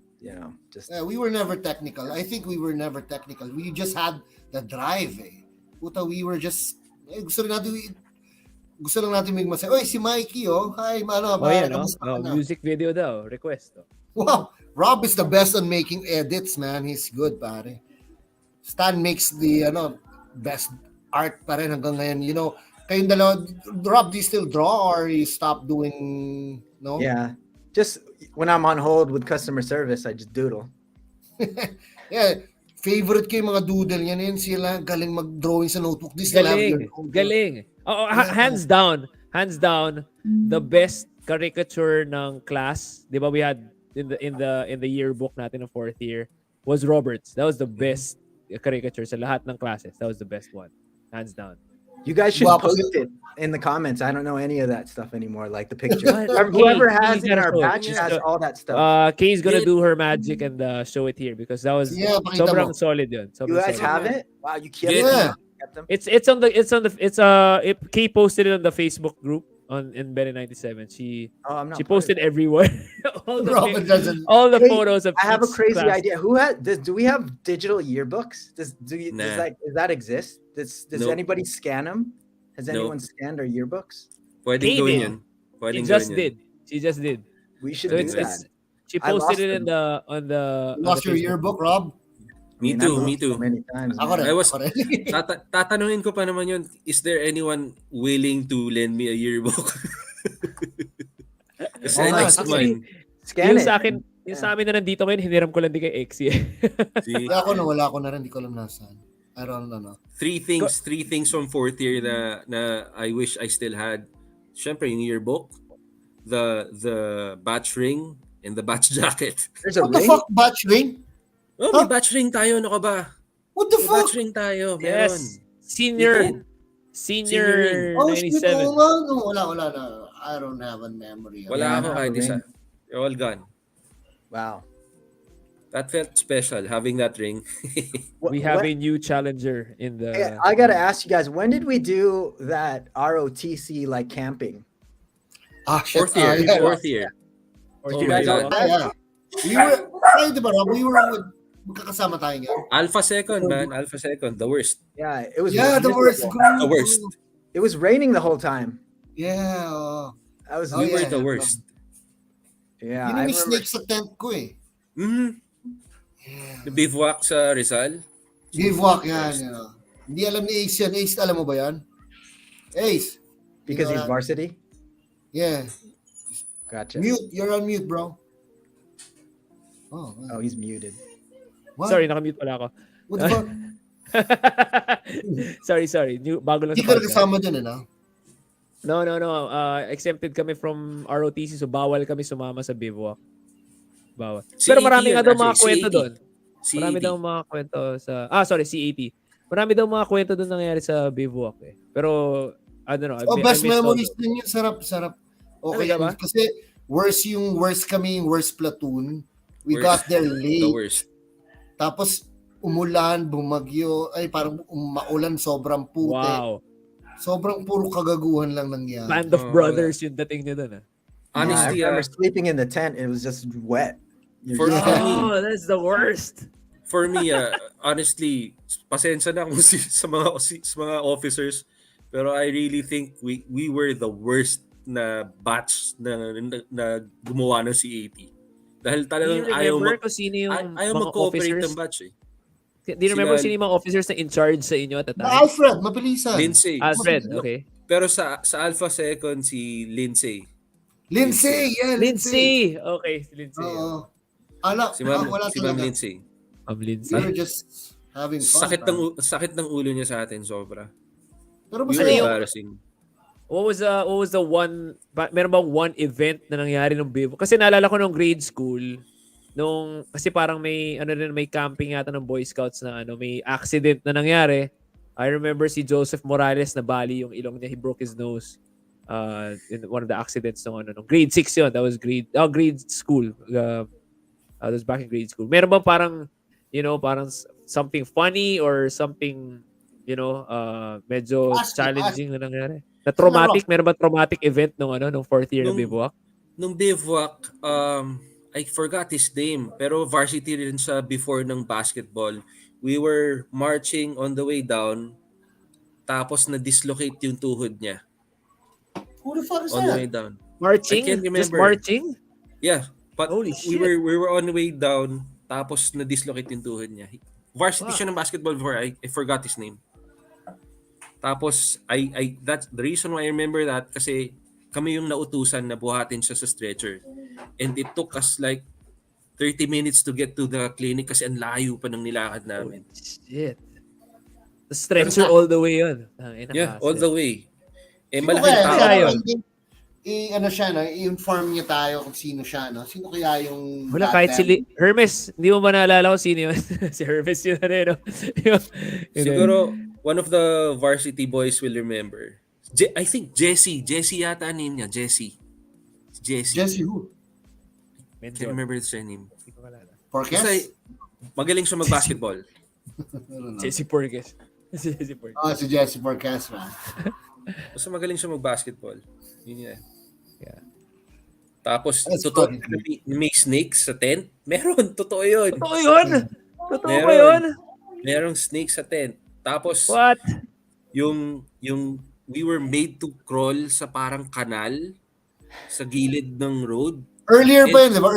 Just We were never technical. I think we were never technical. We just had the drive, eh. Puta, we were just, gusto lang natin may masaya. Oy, si Mikey, oh. Hi, Oh, pare, yeah, no? kamusta ka na? Music video daw. Request. Oh. Wow, Rob is the best on making edits, man. He's good, pare. Stan makes the best art pa rin hanggang ngayon. Kayong dalawa, Rob, do you still draw or you stop doing, no? yeah, just when I'm on hold with customer service, I just doodle. Yeah, favorite ko yung mga doodle yan. Yan sila, galing mag-drawing sa notebook. They still have your notebook. Galing. Oh, hands down, the best caricature ng class, 'di ba we had in the yearbook natin ng fourth year was Robert's. That was the best caricature sa lahat ng classes. That was the best one. Hands down. You guys should Well, post it in the comments. I don't know any of that stuff anymore, like the picture. What? Whoever Kay, has Kay's in our gonna show it. batch Just has all that stuff. Kay's gonna do her magic and show it here because that was Yeah, pakita sobrang mo. solid yun. You Sobrang guys solid. have it? Wow, you kept Yeah. them? Kay posted it on the Facebook group in Benny 97. She Oh, I'm not. she part of posted it. everywhere. all the Robin pic- doesn't. all the Wait, photos of I have a each crazy class. idea. Do we have digital yearbooks? Does Nah. that exist? Does Nope. anybody scan them? Has Nope. anyone scanned our yearbooks? Pwedeng Kay gawin did. yun. She Pwedeng just gawin yun. did. She just did. We should So do it's, that. it's she I lost posted it in them. on the Lost your Facebook. yearbook, Rob? Me I mean, I've too, lost me too. So many times. Ako man. rin. I was- Ako rin. Tatanungin ko pa naman yun, is there anyone willing to lend me a yearbook? Kasi Oh, I lost actually, mine. Scan yung it. sa akin, yung sa amin na nandito ngayon, hiniram ko lang din kay Exy. See? Wala ko na rin. Di ko alam nasaan. I don't know. Three things from fourth year na I wish I still had. Siyempre, yung yearbook, the batch ring, and the batch jacket. There's a What the ring. fuck, batch ring? Oh, may batch ring tayo, ano ka ba? What the May fuck? batch ring tayo, meron. Yes. Senior Senior Oh, shit, 97. oo nga. No, wala na. I don't have a memory. Wala Yeah, ako I kahit have a isa. They're all gone. Wow. That felt special, having that ring. We have a new challenger in the. Hey, I gotta ask you guys, when did we do that ROTC like camping? Ah, shit. Fourth year. Yeah. Fourth year. Or Oh you my guys God. all- Yeah. We were, ay, di ba, Rob? We were magkakasama tayo nga. Alpha second, man. Alpha second. The worst. Yeah, it was. Yeah, the worst miserable. group. The worst. It was raining the whole time. Yeah. Oh. That was. Oh, We were yeah. the worst. Yeah, Yun I yung may remember. snake sa tent ko eh. Mm-hmm. Yeah. The bivouac sa Rizal. Bivouac yan. Hindi alam ni Ace yan. Ace, alam mo ba yan? Ace. Because he's Yeah. varsity. Yeah. Gotcha. Mute. You're on mute, bro. Oh, Oh, he's muted. what? Sorry, nakamute pala ako. What the fuck? sorry. Bago lang Hindi sa ka podcast. kasama dun, ano? No. Exempted kami from ROTC, so bawal kami sumama sa bivouac. Bawal. Pero marami nga daw mga kwento doon. Marami daw mga kwento sa... sorry, C80. Marami daw mga kwento doon nangyayari sa bivouac eh. Pero, I don't know. Oh, best I missed all memories those. din yun. Sarap. Okay Talaga ba? yan. Kasi worst kami, worst platoon. We Worst. got there The late. worst. Tapos umulan, bumagyo, ay parang maulan, sobrang puti. Wow. Sobrang puro kagaguhan lang nangyari. Band of Oh, brothers yung dating niya doon. Yeah, Honestly, I remember sleeping in the tent. It was just wet. You're For- just- Oh, that's the worst. for me, honestly, pasensya na kung sa mga officers, pero I really think we were the worst na batch na gumawa ng C80. Dahil Do you talagang ayaw remember kung sino yung ayaw mga mag-cooperate officers? ng batch eh. Do you remember Sila- sino yung mga officers na in charge sa inyo at the time? Alfred, mabilisan. Lindsay. Alfred, okay. Pero sa Alpha Second, si Lindsay. Lindsay, yeah, Lindsay. Lindsay! Okay, si Lindsay. Oo. Si Ma'am wala Lindsay. Ma'am We Lindsay. were just having fun. Sakit ng ulo niya sa atin, sobra. Pero We masaya were yun. embarrassing. What was the one, meron bang one event na nangyari nung bivouac? Kasi naalala ko nung grade school, kasi parang may camping yata ng Boy Scouts na may accident na nangyari. I remember si Joseph Morales na bali yung ilong niya, he broke his nose in one of the accidents nung grade 6 yun. That was grade school. That was back in grade school. Meron ba parang parang something funny or something medyo challenging na nangyari? Na traumatic, meron ba traumatic event nung fourth year na bivouac? Nung bivouac, I forgot his name, pero varsity rin sa before ng basketball. We were marching on the way down, tapos na-dislocate yung tuhod niya. Who the fuck is On the that? way down. Marching? I can't Just remember. marching? Yeah, but Holy we shit. were on the way down, tapos na-dislocate yung tuhod niya. Varsity siya ng basketball before, I forgot his name. Tapos that's the reason why I remember that, kasi kami yung nautusan na buhatin siya sa stretcher. And it took us like 30 minutes to get to the clinic kasi ang layo pa ng nilakad namin. Shit. The stretcher all the way yun. Yeah, all the way. Eh, Sino malaking kaya? tao. yun? I-inform niya tayo kung sino siya, no? Sino kaya yung... Wala, kahit si Hermes, hindi mo ba naalala kung sino yun? Si Hermes yun na rin, no? Siguro, one of the varsity boys will remember. I think Jesse. Jesse yata ang name niya. Jesse who? Can't remember his name. Porkes? Kasi magaling siya mag-basketball. Jesse Porkes. Si Jesse Porkes, man. Basta magaling siya mag-basketball. Yun yan. Yeah. Tapos, That's totoo, funny. may snakes sa tent? Meron, totoo yun. Totoo yun? Totoo ba Meron. yun? Merong snake sa tent. Tapos, What? yung we were made to crawl sa parang kanal sa gilid ng road. Earlier pa yun, di ba?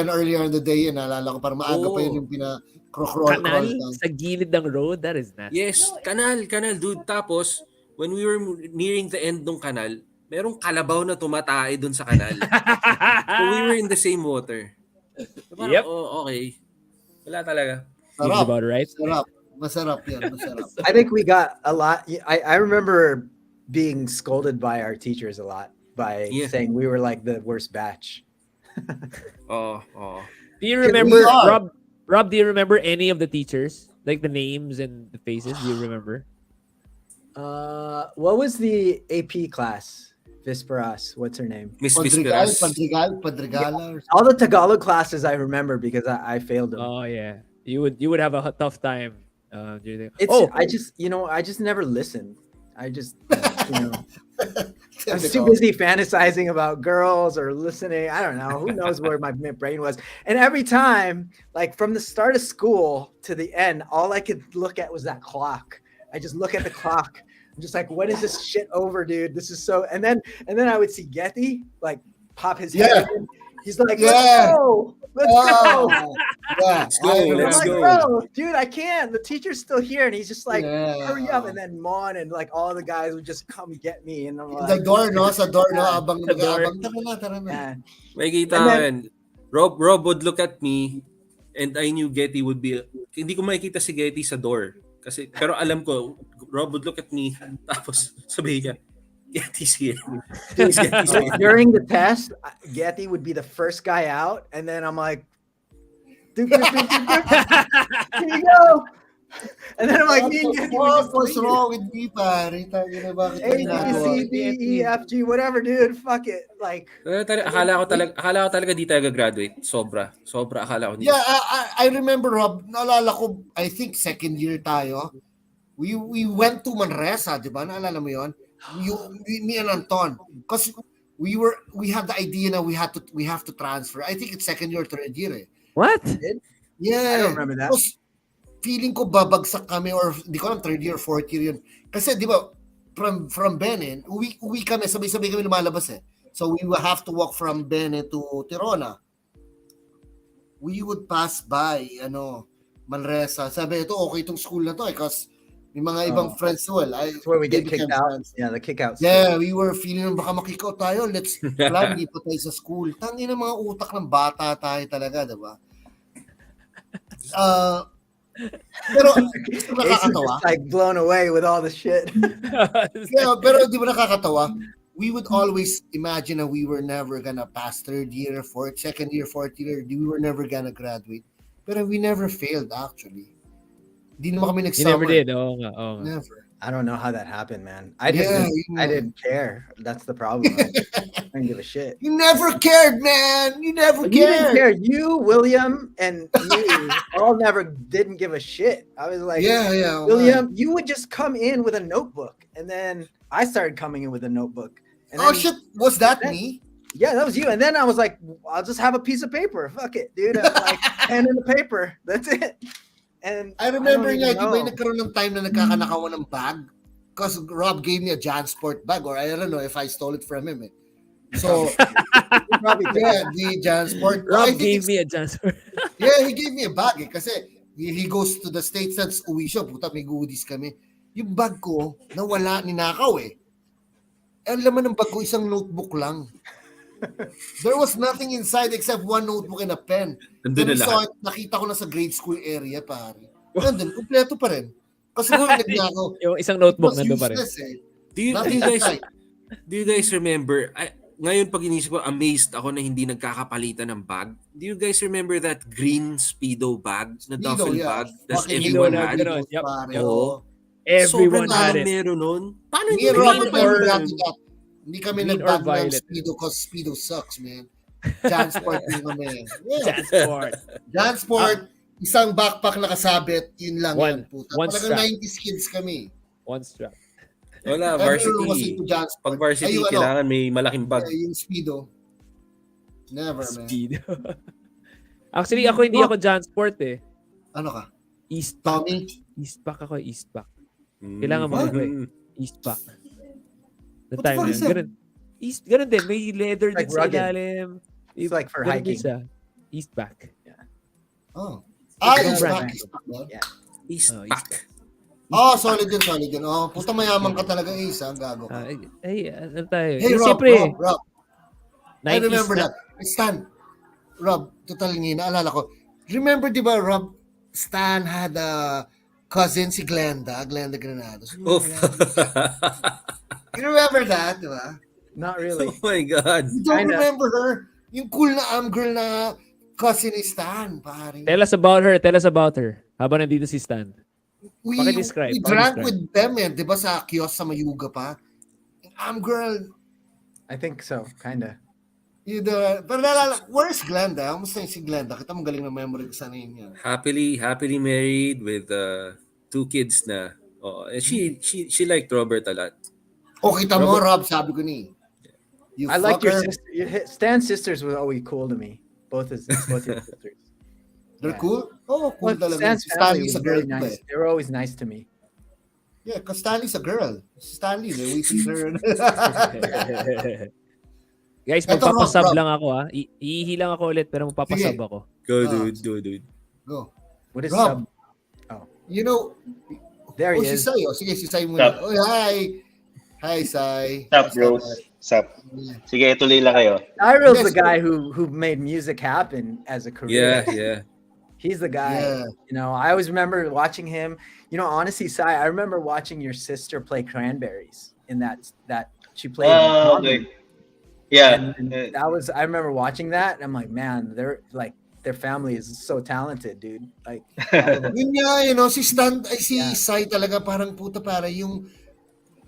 Earlier in the day, naalala ko, parang maaga pa yun yung Kanal crawl. sa gilid ng road? That is nasty. Yes, kanal, dude. Tapos, when we were nearing the end ng kanal, merong kalabaw na tumatae dun sa kanal. So we were in the same water. So, parang, Yep. Okay. Wala talaga. Seems about right. Masarap yan. I think we got a lot. I remember being scolded by our teachers a lot by saying we were like the worst batch. Oh. Do you remember, Rob, do you remember any of the teachers? Like the names and the faces? Do you remember? What was the AP class? Visperas. What's her name? Miss Padrigal, Visperas. Padrigala. All the Tagalog classes I remember because I failed them. Oh, yeah. You would have a tough time. I just never listened. I just, I was too busy fantasizing about girls or listening. I don't know. Who knows where my brain was. And every time, like from the start of school to the end, all I could look at was that clock. I just look at the clock. I'm just like, when is this shit over, dude? This is so. And then I would see Getty like pop his head. In. He's like, let's go. Yeah. Let's go. Bro, dude, I can't. The teacher's still here, and he's just like, hurry up. And then Mon and like all the guys would just come get me, and I'm like, the door, no? Sa door, no? Abang. Tara na. yeah. May kita yan. Rob would look at me and I knew Getty would be, hindi ko makikita si Getty sa door. Kasi, pero alam ko, Rob would look at me tapos sabihin niya, Getty's here. Getty's here. During the test, Getty would be the first guy out, and then I'm like, here you go. And then I'm like, me and Getty would just What's leave. wrong with me, pare? A, B, C, D, E, F, G, whatever, dude. Fuck it. Like, Akala ko talaga di tayo graduate. Sobra akala ko. Yeah, I remember, Rob, naalala ko, I think second year tayo. We went to Manresa, di ba? Naalala mo yun? Me and Anton. Because we had the idea na we have to transfer. I think it's second year, third year. What? Yeah. I don't remember that. Tapos, feeling ko babagsak kami or di ko alam, third year, fourth year yun. Kasi di ba, from Benin, uwi kami, sabay-sabay kami lumalabas eh. So we will have to walk from Benin to Tirona. We would pass by, Manresa. Sabi, ito, okay itong school na to because may mga ibang friends well. that's where we get they kicked became out. friends. Yeah, the kick out. Yeah, we were feeling baka makikaw tayo. Let's plan, hindi pa tayo sa school. Tangin ang mga utak ng bata tayo talaga, di ba? Pero, Ace is nakakatawa. just like blown away with all the shit. Yeah, pero di ba nakakatawa? We would always imagine that we were never gonna pass third year, second year, fourth year. We were never gonna graduate. Pero we never failed actually. Di naman kami You never nag-summer. did. Oo nga, oo nga. Never. I don't know how that happened, man. I Yeah, didn't care. That's the problem. I didn't give a shit. You never cared, man. You never You didn't cared. care. You, William, and me all never didn't give a shit. I was like, Yeah. William, you would just come in with a notebook, and then I started coming in with a notebook. And Oh then, shit, was that me? yeah, that was you. And then I was like, I'll just have a piece of paper. Fuck it, dude. I'm like pen and the paper. That's it. And I remember don't nga, even di ba know. yung nagkaroon ng time na nagkakanakawan ng bag? Because Rob gave me a Jansport bag, or I don't know if I stole it from him. So, You probably did. yeah, the Jansport. I Rob think gave it's- me a chance. Yeah, he gave me a bag kasi he goes to the States, that's uwi siya, puta may goodies kami. Yung bag ko, nawala, ninakaw eh. Ang laman ng bag ko, isang notebook lang. There was nothing inside except one notebook and a pen. Nandun Then na we saw lahat. it, nakita ko na sa grade school area, pare. Nandun, kumpleto pa rin. Kasi kung nagnakaw, Yung isang it notebook was nandun pa rin. useless eh. Do you Nothing guys inside. do you guys remember? Ngayon pag inisip ko, amazed ako na hindi nagkakapalitan ng bag. Do you guys remember that green Speedo bag na Speedo, duffel yeah. bag that Fucking everyone Speedo na had? ganun. Yup, pare. yup. Oo. Everyone Sobrang had daming it. meron nun. Paano Me hindi and Rob Green never or- got to that. Hindi kami green or nag-bag ng violet. Speedo because Speedo sucks, man. Jansport din kami. Yeah. Transport. Jansport, isang backpack nakasabit, yun lang One- yan. Puta. one Talagang strap. 90s kids kami. One strap. Wala, Everyone was varsity. into Jansport. Pag varsity, Ay, yung kailangan may malaking bag. Yung Speedo. Never, man. Speed. Actually, ako hindi ako Jansport eh. Ano ka? Eastpak. Tommy? Eastpak ako, Eastpak. Mm. Kailangan mo What? ano eh. Eastpak. The What the time fuck na is yun. that? Ganun din. May leather Like din sa rugged. ilalim. It's like for Ganun din hiking. siya. Eastpak. Oh. It's Is brand. back. Is back, man. Yeah. Eastpak. Oh, solid yun. Oh, puta mayaman ka talaga, Ace, ha? Gago ka. Ano tayo? Hey, Rob, Siyempre, Rob. I 90s remember na. that. Stan, Rob, total ngayon, naalala ko. Remember, di ba, Rob, Stan had a cousin, si Glenda Granados. Oof. You remember that, di ba? Not really. Oh my God. You don't Kinda. remember her? Yung cool na girl na cousin ni Stan, pare. Tell us about her. Habang nandito si Stan. We Paki-describe, drank paki-describe. with them, eh. Di ba sa kiosk sa Mayuga pa? Yung girl, I think so, kinda. pero naalala, where's Glenda? Kamusta yung si Glenda? Kita mo galing na memory ko sana yun yan. Happily married with 2 kids na. Oh, and she liked Robert a lot. O, kita mo, Rob, sabi ko ni. You I like your fucker. sister. Stan's sisters were always cool to me. Both your sisters. They're Yeah. cool? Oh, cool Well, talaga. Stan's Si family Stanley's was a girl very too, nice. eh. They were always nice to me. Yeah, because Stanley's a girl. Si Stanley, we see her. Guys, Eto, magpapasub Rob. lang ako ha. Iihi lang ako ulit pero magpapasub Sige. ako. Go, Ah. dude. Go. What is Rob. sub? You know, There he si is. Sai. Sige, si Sai muna. Sup? Oh, hi. Hi, Sai. Sup, bros? Sup? Sige, tuloy lang kayo. Cyril's Yes, the guy who made music happen as a career. Yeah. He's the guy. Yeah. You know, I always remember watching him. You know, honestly, Sai, I remember watching your sister play Cranberries in that she played. Ah, okay. Yeah. And that was I remember watching that and I'm like, man, they're like their family is so talented, dude. Like all of them. Yun nga, si Yeah. Sai talaga parang puta para yung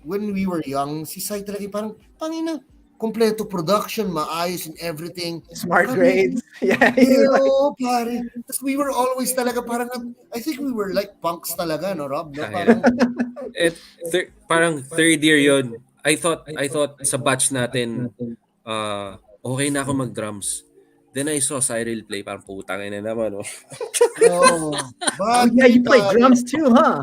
when we were young, si Sai talaga parang tangina, kompleto production, maayos and everything. Smart Kami- grades. Yeah. he was like- Oo, pare. Tapos we were always talaga parang, I think we were like punks talaga, no, Rob? No? Kaya. Parang, At parang third year yon. I thought sa batch natin okay na ako mag-drums. Then I saw Cyril play, parang putang ina naman. Oh. oh, Oh, yeah, you play drums too, huh?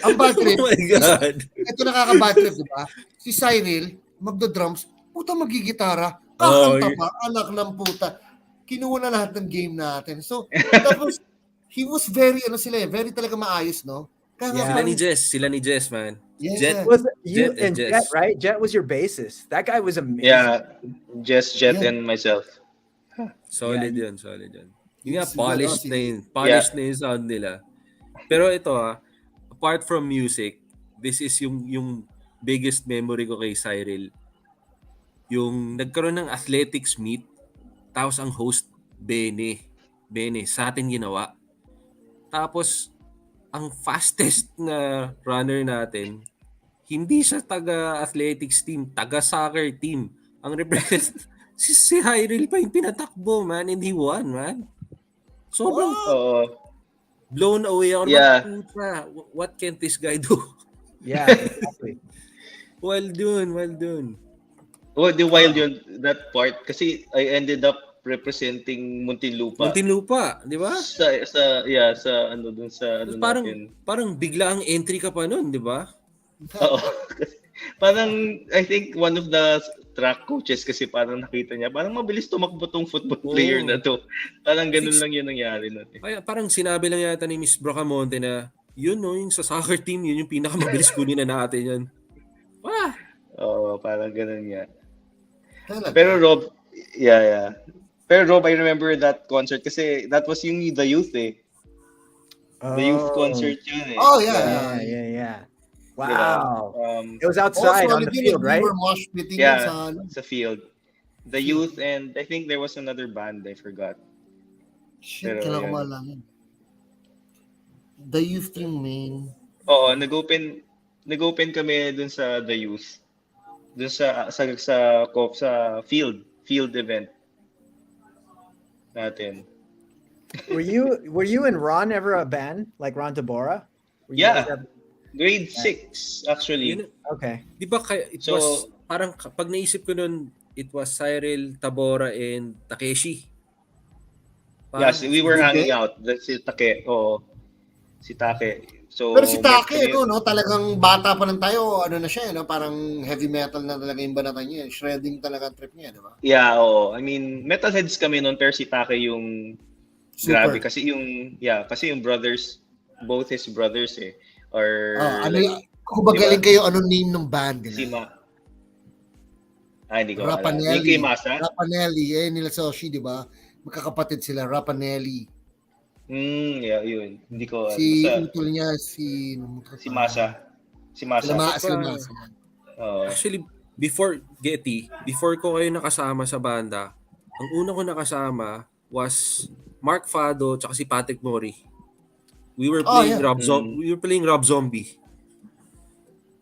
Ang bad trip, Oh my God. ito nakaka-bad trip, di ba? Si Cyril, magda-drums, puta magigitara, Oh, kakanta pa, anak ng puta. Kinuha na lahat ng game natin. So, tapos, he was very, very talaga maayos, no? Kaya nga Yeah. parang- Sila ni Jess, man. Yeah. Jet. Was you Jet and and Jet, Jess. right? Jet was your bassist. That guy was amazing. Yeah. Just Jet Yeah. and myself. Solid Yeah. yun. Yung nga, Siguro, polished si- na yun. Polished na yung sound nila. Pero ito apart from music, this is yung biggest memory ko kay Cyril. Yung nagkaroon ng athletics meet, tapos ang host, Bene, sa atin ginawa. Tapos, ang fastest na runner natin, hindi siya taga-athletics team, taga-soccer team. Ang represent, si Cyril pa yung pinatakbo, man, and he won, man. Sobrang Oo. blown away ako. Yeah. Puta, what can this guy do? Yeah, exactly. Well done. Oh, the wild yun, that part. Kasi I ended up representing Muntinlupa. Muntinlupa, di ba? Sa ano dun sa ano natin. Parang bigla ang entry ka pa nun, di ba? Oo. Parang, I think one of the track coaches kasi parang nakita niya, parang mabilis tumakbo tong football player na to. Parang ganun lang yun nangyari natin. Parang sinabi lang yata ni Miss Bracamonte na, yun no, yung sa soccer team, yun yung pinakamabilis kunin na natin yan. Oo, parang ganun nga. Talaga. Pero Rob, yeah. Pero Rob, I remember that concert kasi that was yung The Youth eh. The youth concert yun eh. Oh, yeah. Yeah. Wow. Diba? It was outside on the field, right? We were mosh pitting Yeah, sa field. The Youth and I think there was another band, I forgot. Shit, Pero kailangan ko yun. malangin. The Youth yung main. Oo, nag-open kami dun sa The Youth. Dun sa field event natin. Were you and Ron ever a band like Ron Tabora? Were you Yeah. guys ever- Grade 6 actually. Yun, Okay. di ba it So- was, parang pag naisip ko nun, it was Cyril, Tabora, and Takeshi. Yes, we were Hindi. hanging out. That's si Take. Oo. Si Take. So, Pero si Take, kami- no, talagang bata pa lang tayo, ano na siya, no, parang heavy metal na talaga yung banatan niya. Shredding talaga ang trip niya, di ba? Yeah, oo. I mean, metalheads kami noon pero si Take yung grabe Super. kasi yung brothers, both his brothers or Ano, like, kung magaling kayo, anong name ng band si nila? hindi ko alam. Yung Rapanelli. kay Masa? Rapanelli, nila Soshi, di ba? Magkakapatid sila, Rapanelli. Yeah, yun. Hindi ko Si basta- utol niya, si Masa. Si Masa. Sila Masa. Oo. Actually, before ko kayo nakasama sa banda, ang una ko nakasama was Mark Fado tsaka si Patrick Mori. We were playing Rob Zombie.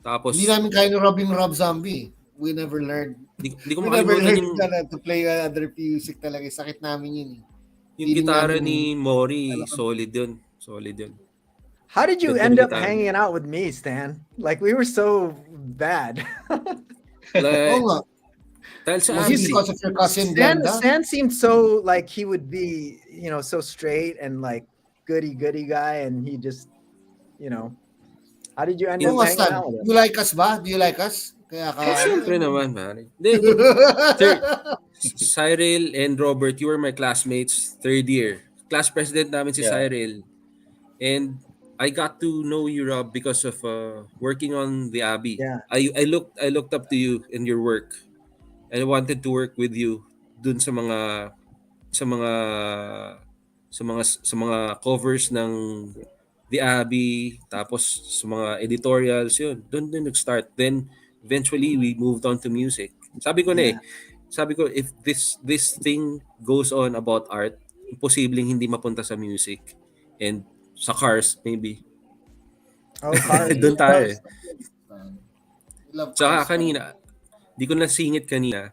Tapos Hindi namin kaya ni Rob Zombie. We never learned. di ko We never makalimutan learned to play other music talaga. Sakit namin yun. yung Feeling gitara namin- ni Mori, solid yun. How did you Ganda end ng up gitara. hanging out with me, Stan? Like we were so bad. Like, Oo nga. dahil sa Was it amin, because of your cousin Stan, Glenda? Stan seemed so like he would be, so straight and like goody guy, and he just, how did you end Oo up nga, hanging Stan. out with him? You like us ba? Do you like us? Kaya ka... syempre naman, man. Sir, Cyril and Robert, you were my classmates third year. Class president namin si Yeah. Cyril. And I got to know you, Rob, because of working on the Abbey. Yeah. I looked up to you in your work. I wanted to work with you dun sa mga covers ng The Abbey, tapos sa mga editorials, yun. Doon nag-start. Then eventually we moved on to music. Sabi ko if this thing goes on about art, imposibleng hindi mapunta sa music and sa cars maybe. Oh, Carl. Doon tayo. Love Tsaka cars. kanina, di ko nasingit kanina.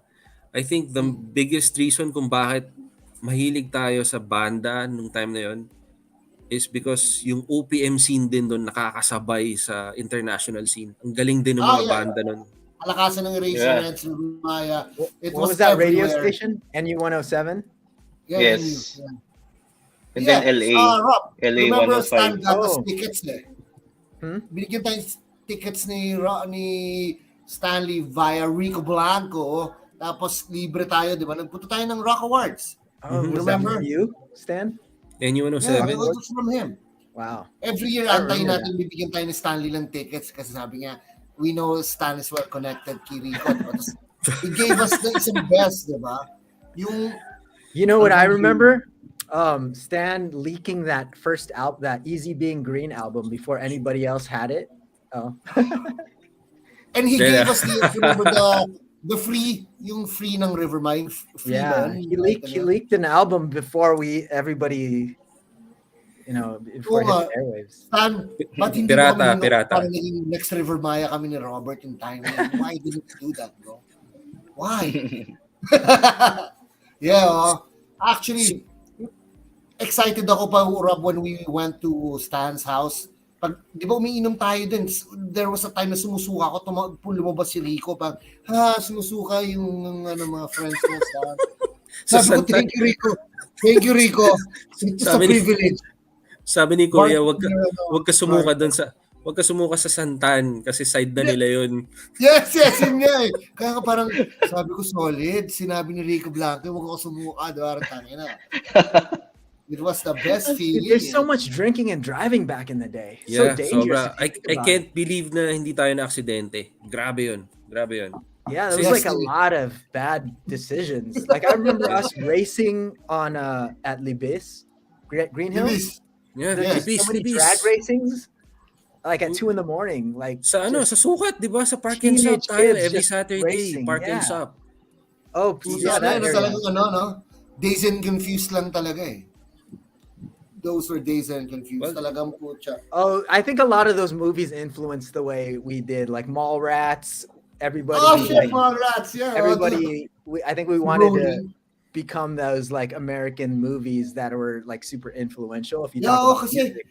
I think the biggest reason kung bakit mahilig tayo sa banda nung time na yon is because yung OPM scene din doon nakakasabay sa international scene. Ang galing din ng mga banda nun. Palakasan ng Eraserheads, Lumaya. It What was that radio everywhere. station? NU 107? Yeah, Yes. yeah. And then LA. Rob, LA remember 105. Stan got us Oh. tickets Hmm? Binigyan tayo tickets ni Stanley via Rico Blanco. Tapos libre tayo, di ba? Nagpunta tayo ng Rock Awards. Oh, was Remember? that from you, Stan? NU Yeah, 107. it was from him. Wow. Every year, I antayin remember natin, bibigyan tayo ni Stanley ng tickets kasi sabi niya, we know Stan is well connected kay Rico. Diba? Tapos, he gave us the isang best, di ba? Yung, You know what I remember? Stan leaking that first album, that Easy Being Green album before anybody else had it. Oh. And he Yeah. gave us remember the free, yung free ng Rivermine, free ba Yeah, yun? he leaked an album before everybody, before Oo it hit nga. the airwaves. Stan, ba't hindi mo kami Pirata. parang naging next River Maya kami ni Robert yung time na yun? Why didn't you do that, bro? Why? Yeah, actually, excited ako pa, Rob, when we went to Stan's house. Pag, di ba umiinom tayo din, there was a time na sumusuka ako, lumabas si Rico, sumusuka yung mga friends mo, Stan. Sabi ko, thank you, Rico. Thank you, Rico. It's a privilege. Sabi ni Kuya, wag ka sumuka doon wag ka sumuka sa Santan kasi side na nila yun. Yes, yun nga eh. Kaya nga parang sabi ko solid, sinabi ni Rico Blanco, wag ako sumuka, diba? Tangina. It was the best feeling. There's so much drinking and driving back in the day. Yeah, so dangerous. I can't believe na hindi tayo na aksidente. Grabe yun. Yeah, there was like a lot of bad decisions. Like I remember us racing on at Libis, Green Hills. Yeah, so many drag racings. Like at 2 a.m, like sa sukat, di ba? Sa Park and Shop tayo every Saturday, racing, Park and Shop. Oh, yeah, talagang Days and Confused lang talaga eh. Those were Days and Confused. Talagang pucha. Oh, I think a lot of those movies influenced the way we did, like Mallrats. Everybody. Mallrats, yeah. Everybody. I think we wanted to become those like American movies that were like super influential. If you talk about music.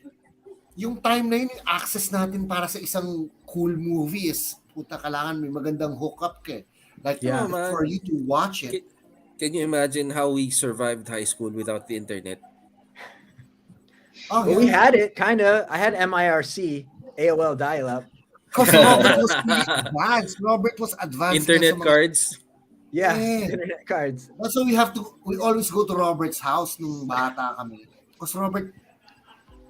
Yung time na yun, yung access natin para sa isang cool movie is puta, kailangan may magandang hookup ka. Like, for you to watch it. Can you imagine how we survived high school without the internet? Oh, well, we had it, kind of. I had MIRC, AOL dial-up. Because Robert was really advanced. Robert was advanced. Internet cards? Yeah, internet cards. That's why we always go to Robert's house nung bata kami. Because Robert,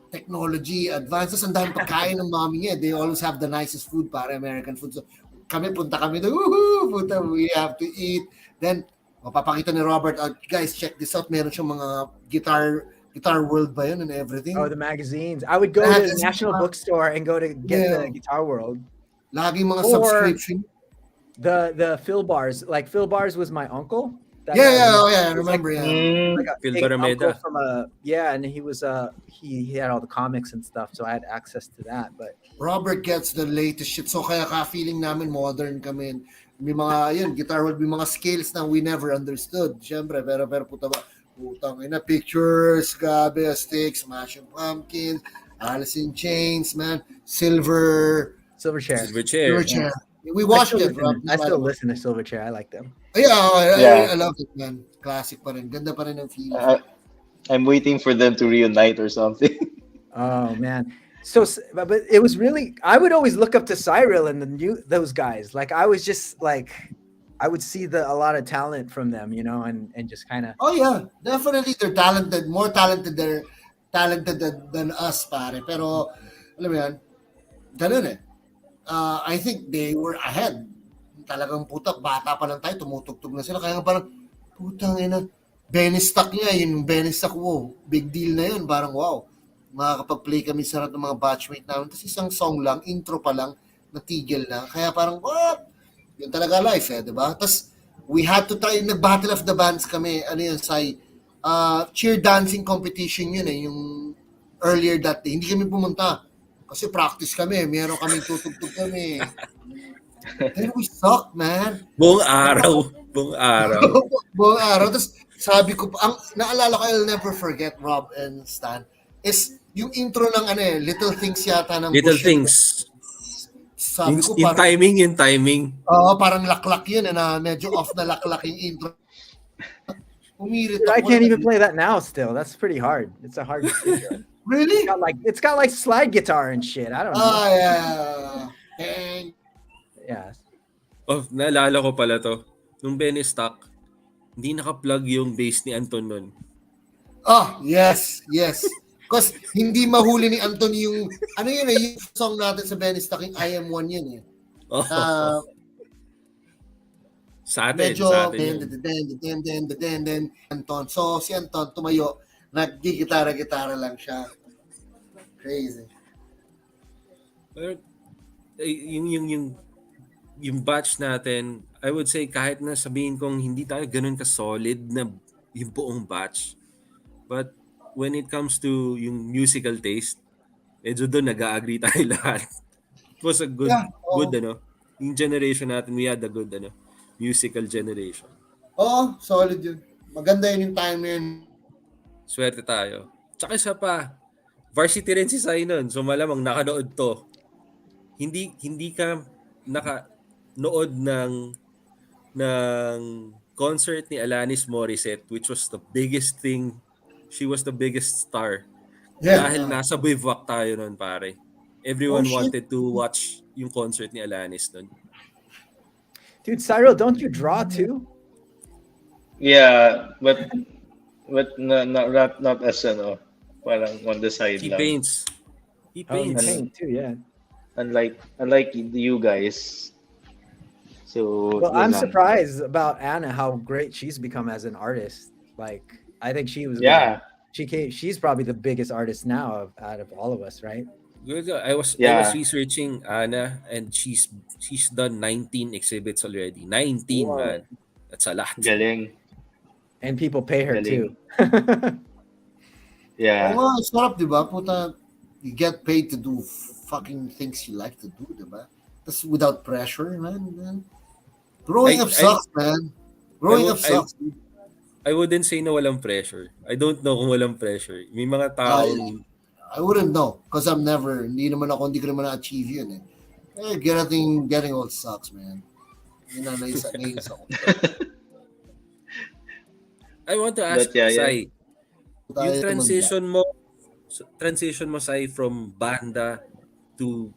technology, advances, ang dahil pagkain ng mommy niya. They always have the nicest food para American food. So punta kami doon, puta, we have to eat. Then, mapapakita ni Robert, guys, check this out. Meron siyang mga Guitar World ba yun and everything? Oh, the magazines. I would go to the National Bookstore and go to get the Guitar World. Lagi mga subscription. The Phil Bars. Like Phil Bars was my uncle. I remember. Like Phil Barameda. And he was he had all the comics and stuff, so I had access to that. But Robert gets the latest shit. So kaya feeling namin modern kami. May mga Guitar World, may mga scales na we never understood. Siyempre, pero putang ina, pictures, grabe, sticks, Smashing Pumpkins, Alice in Chains, man, Silverchair. Yeah. We watched it, bro. I still listen to Silverchair. I like them. I love it, man. Classic pa rin. Ganda pa rin ang feeling. I'm waiting for them to reunite or something. Oh, man. So, but it was really, I would always look up to Cyril and those guys. Like, I was just like, I would see a lot of talent from them, and just kind of. Oh yeah, definitely they're talented, more talented than us, pare. Pero alam mo yan, ganun eh. I think they were ahead. Talagang bata pa lang tayo, tumutugtog na sila. Kaya nga parang, putang ina, Benny-stock niya, yung Benny-stock, wow, big deal na yun. Parang wow, makakapag-play kami sa ng mga batchmate namin. Tapos isang song lang, intro pa lang, natigil na. Kaya parang, what? Yun talaga life di ba? Tapos, we had to try, nag-battle of the bands kami, cheer dancing competition yun yung earlier that day. Hindi kami pumunta. Kasi practice kami, meron kaming tutugtog kami. Then we sucked, man. Buong araw. Buong araw. Tapos, sabi ko, naalala ko, I'll never forget, Rob and Stan, is yung intro ng Little Things yata ng Little Bush. Things. Sabi ko, yung timing. Oo, parang laklak yun, na medyo off na laklak yung intro. Umirit I can't even play that now still. That's pretty hard. It's a hard intro. Really? It's got like slide guitar and shit. I don't know. Yeah. Yeah. Oh, naalala ko pala to. Nung Benny Stock, hindi naka-plug yung bass ni Anton nun. Oh, yes. Because hindi mahuli ni Anton yung, yung song natin sa Benny Stock, yung I Am One yun Sa atin. Medyo, Anton. So, si Anton tumayo, Nagdi-gitara-gitara lang siya. Crazy. Pero, yung batch natin, I would say kahit na sabihin kong hindi tayo ganun ka-solid na yung buong batch. But when it comes to yung musical taste, medyo doon nag-agree tayo lahat. It was a good, Yeah, good oo. yung generation natin, we had a good musical generation. Oo, solid yun. Maganda yun yung time na yun. Swerte tayo. Tsaka isa pa, varsity rin si Sai nun. So malamang nakanood to. Hindi ka nakanood ng concert ni Alanis Morissette, which was the biggest thing. She was the biggest star. Yeah. Dahil nasa bivouac tayo nun, pare. Oh, Everyone shit. wanted to watch yung concert ni Alanis nun. Dude, Cyril, don't you draw too? Yeah, but not as parang on the side He lang. paints. He Oh, you paints. paint too, yeah. Unlike you guys. So Well, yun I'm lang. surprised about Anna how great she's become as an artist. Like, I think she was Yeah. she's probably the biggest artist now out of all of us, right? Good. I was Yeah. researching Anna, and she's done 19 exhibits already. 19, Whoa. man. That's a lot. Galing. And people pay her Galing. too. Yeah. Oo nga, sarap, di ba? Puta, you get paid to do fucking things you like to do, di ba? That's without pressure, man. Growing up sucks, man. Growing up sucks. I wouldn't say na walang pressure. I don't know kung walang pressure. May mga taong I wouldn't know because hindi ko naman na-achieve yun eh. Getting old sucks, man. Yun na nainis ako. I want to ask But yeah. Sai, Tayo yung tumanda. transition mo Sai from banda to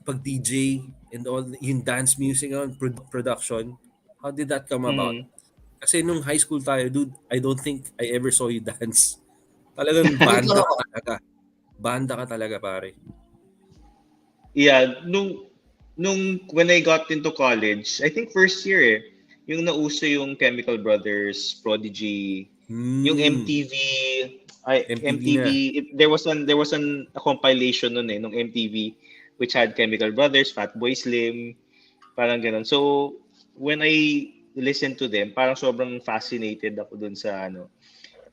pag-DJ and all yung dance music and production, how did that come about? Kasi nung high school tayo, dude, I don't think I ever saw you dance. Talagang banda ka talaga. Banda ka talaga, pare. Yeah, nung when I got into college, I think first year yung nauso yung Chemical Brothers, Prodigy, yung MTV, there was a compilation nun nung MTV which had Chemical Brothers, Fatboy Slim, parang ganun. So when I listened to them, parang sobrang fascinated ako dun sa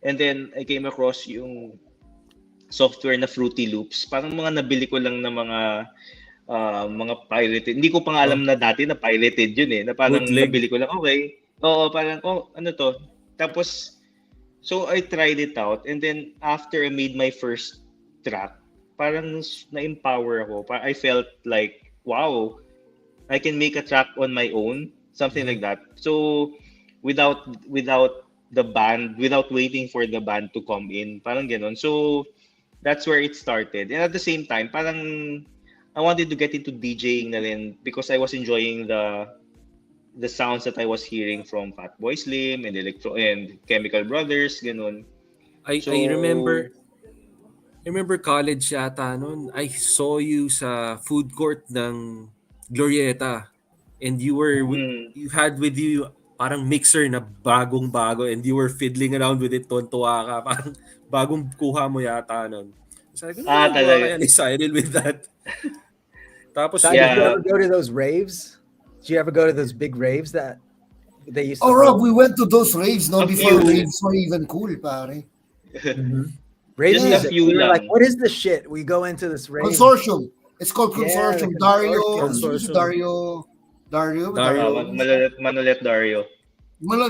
And then I came across yung software na Fruity Loops. Parang mga nabili ko lang na mga pirated. Hindi ko pa nga alam na dati na pirated yun eh. Na parang Bootleg. nabili ko lang, okay. Oo, parang, ano to? Tapos, so I tried it out. And then, after I made my first track, parang na-empower ako. I felt like, wow, I can make a track on my own. Something like that. So, without the band, without waiting for the band to come in. Parang ganon. So, that's where it started. And at the same time, parang I wanted to get into DJing na rin because I was enjoying the sounds that I was hearing from Fatboy Slim and Chemical Brothers, ganun. I remember college yata noon. I saw you sa food court ng Glorieta, and you had with you parang mixer na bagong-bago, and you were fiddling around with it, tontuwa ka, parang bagong kuha mo yata nun. Sabi ko, talaga. Kaya ni Cyril with that. Tapos, Did you ever go to those raves? Did you ever go to those big raves that they used to Rob, we went to those raves before few. raves were even cool, pare. Raves Just a few we were lang. like, what is this shit? We go into this rave. Consortium. It's called Consortium. Yeah, Dario. Dario. Manolet Dario.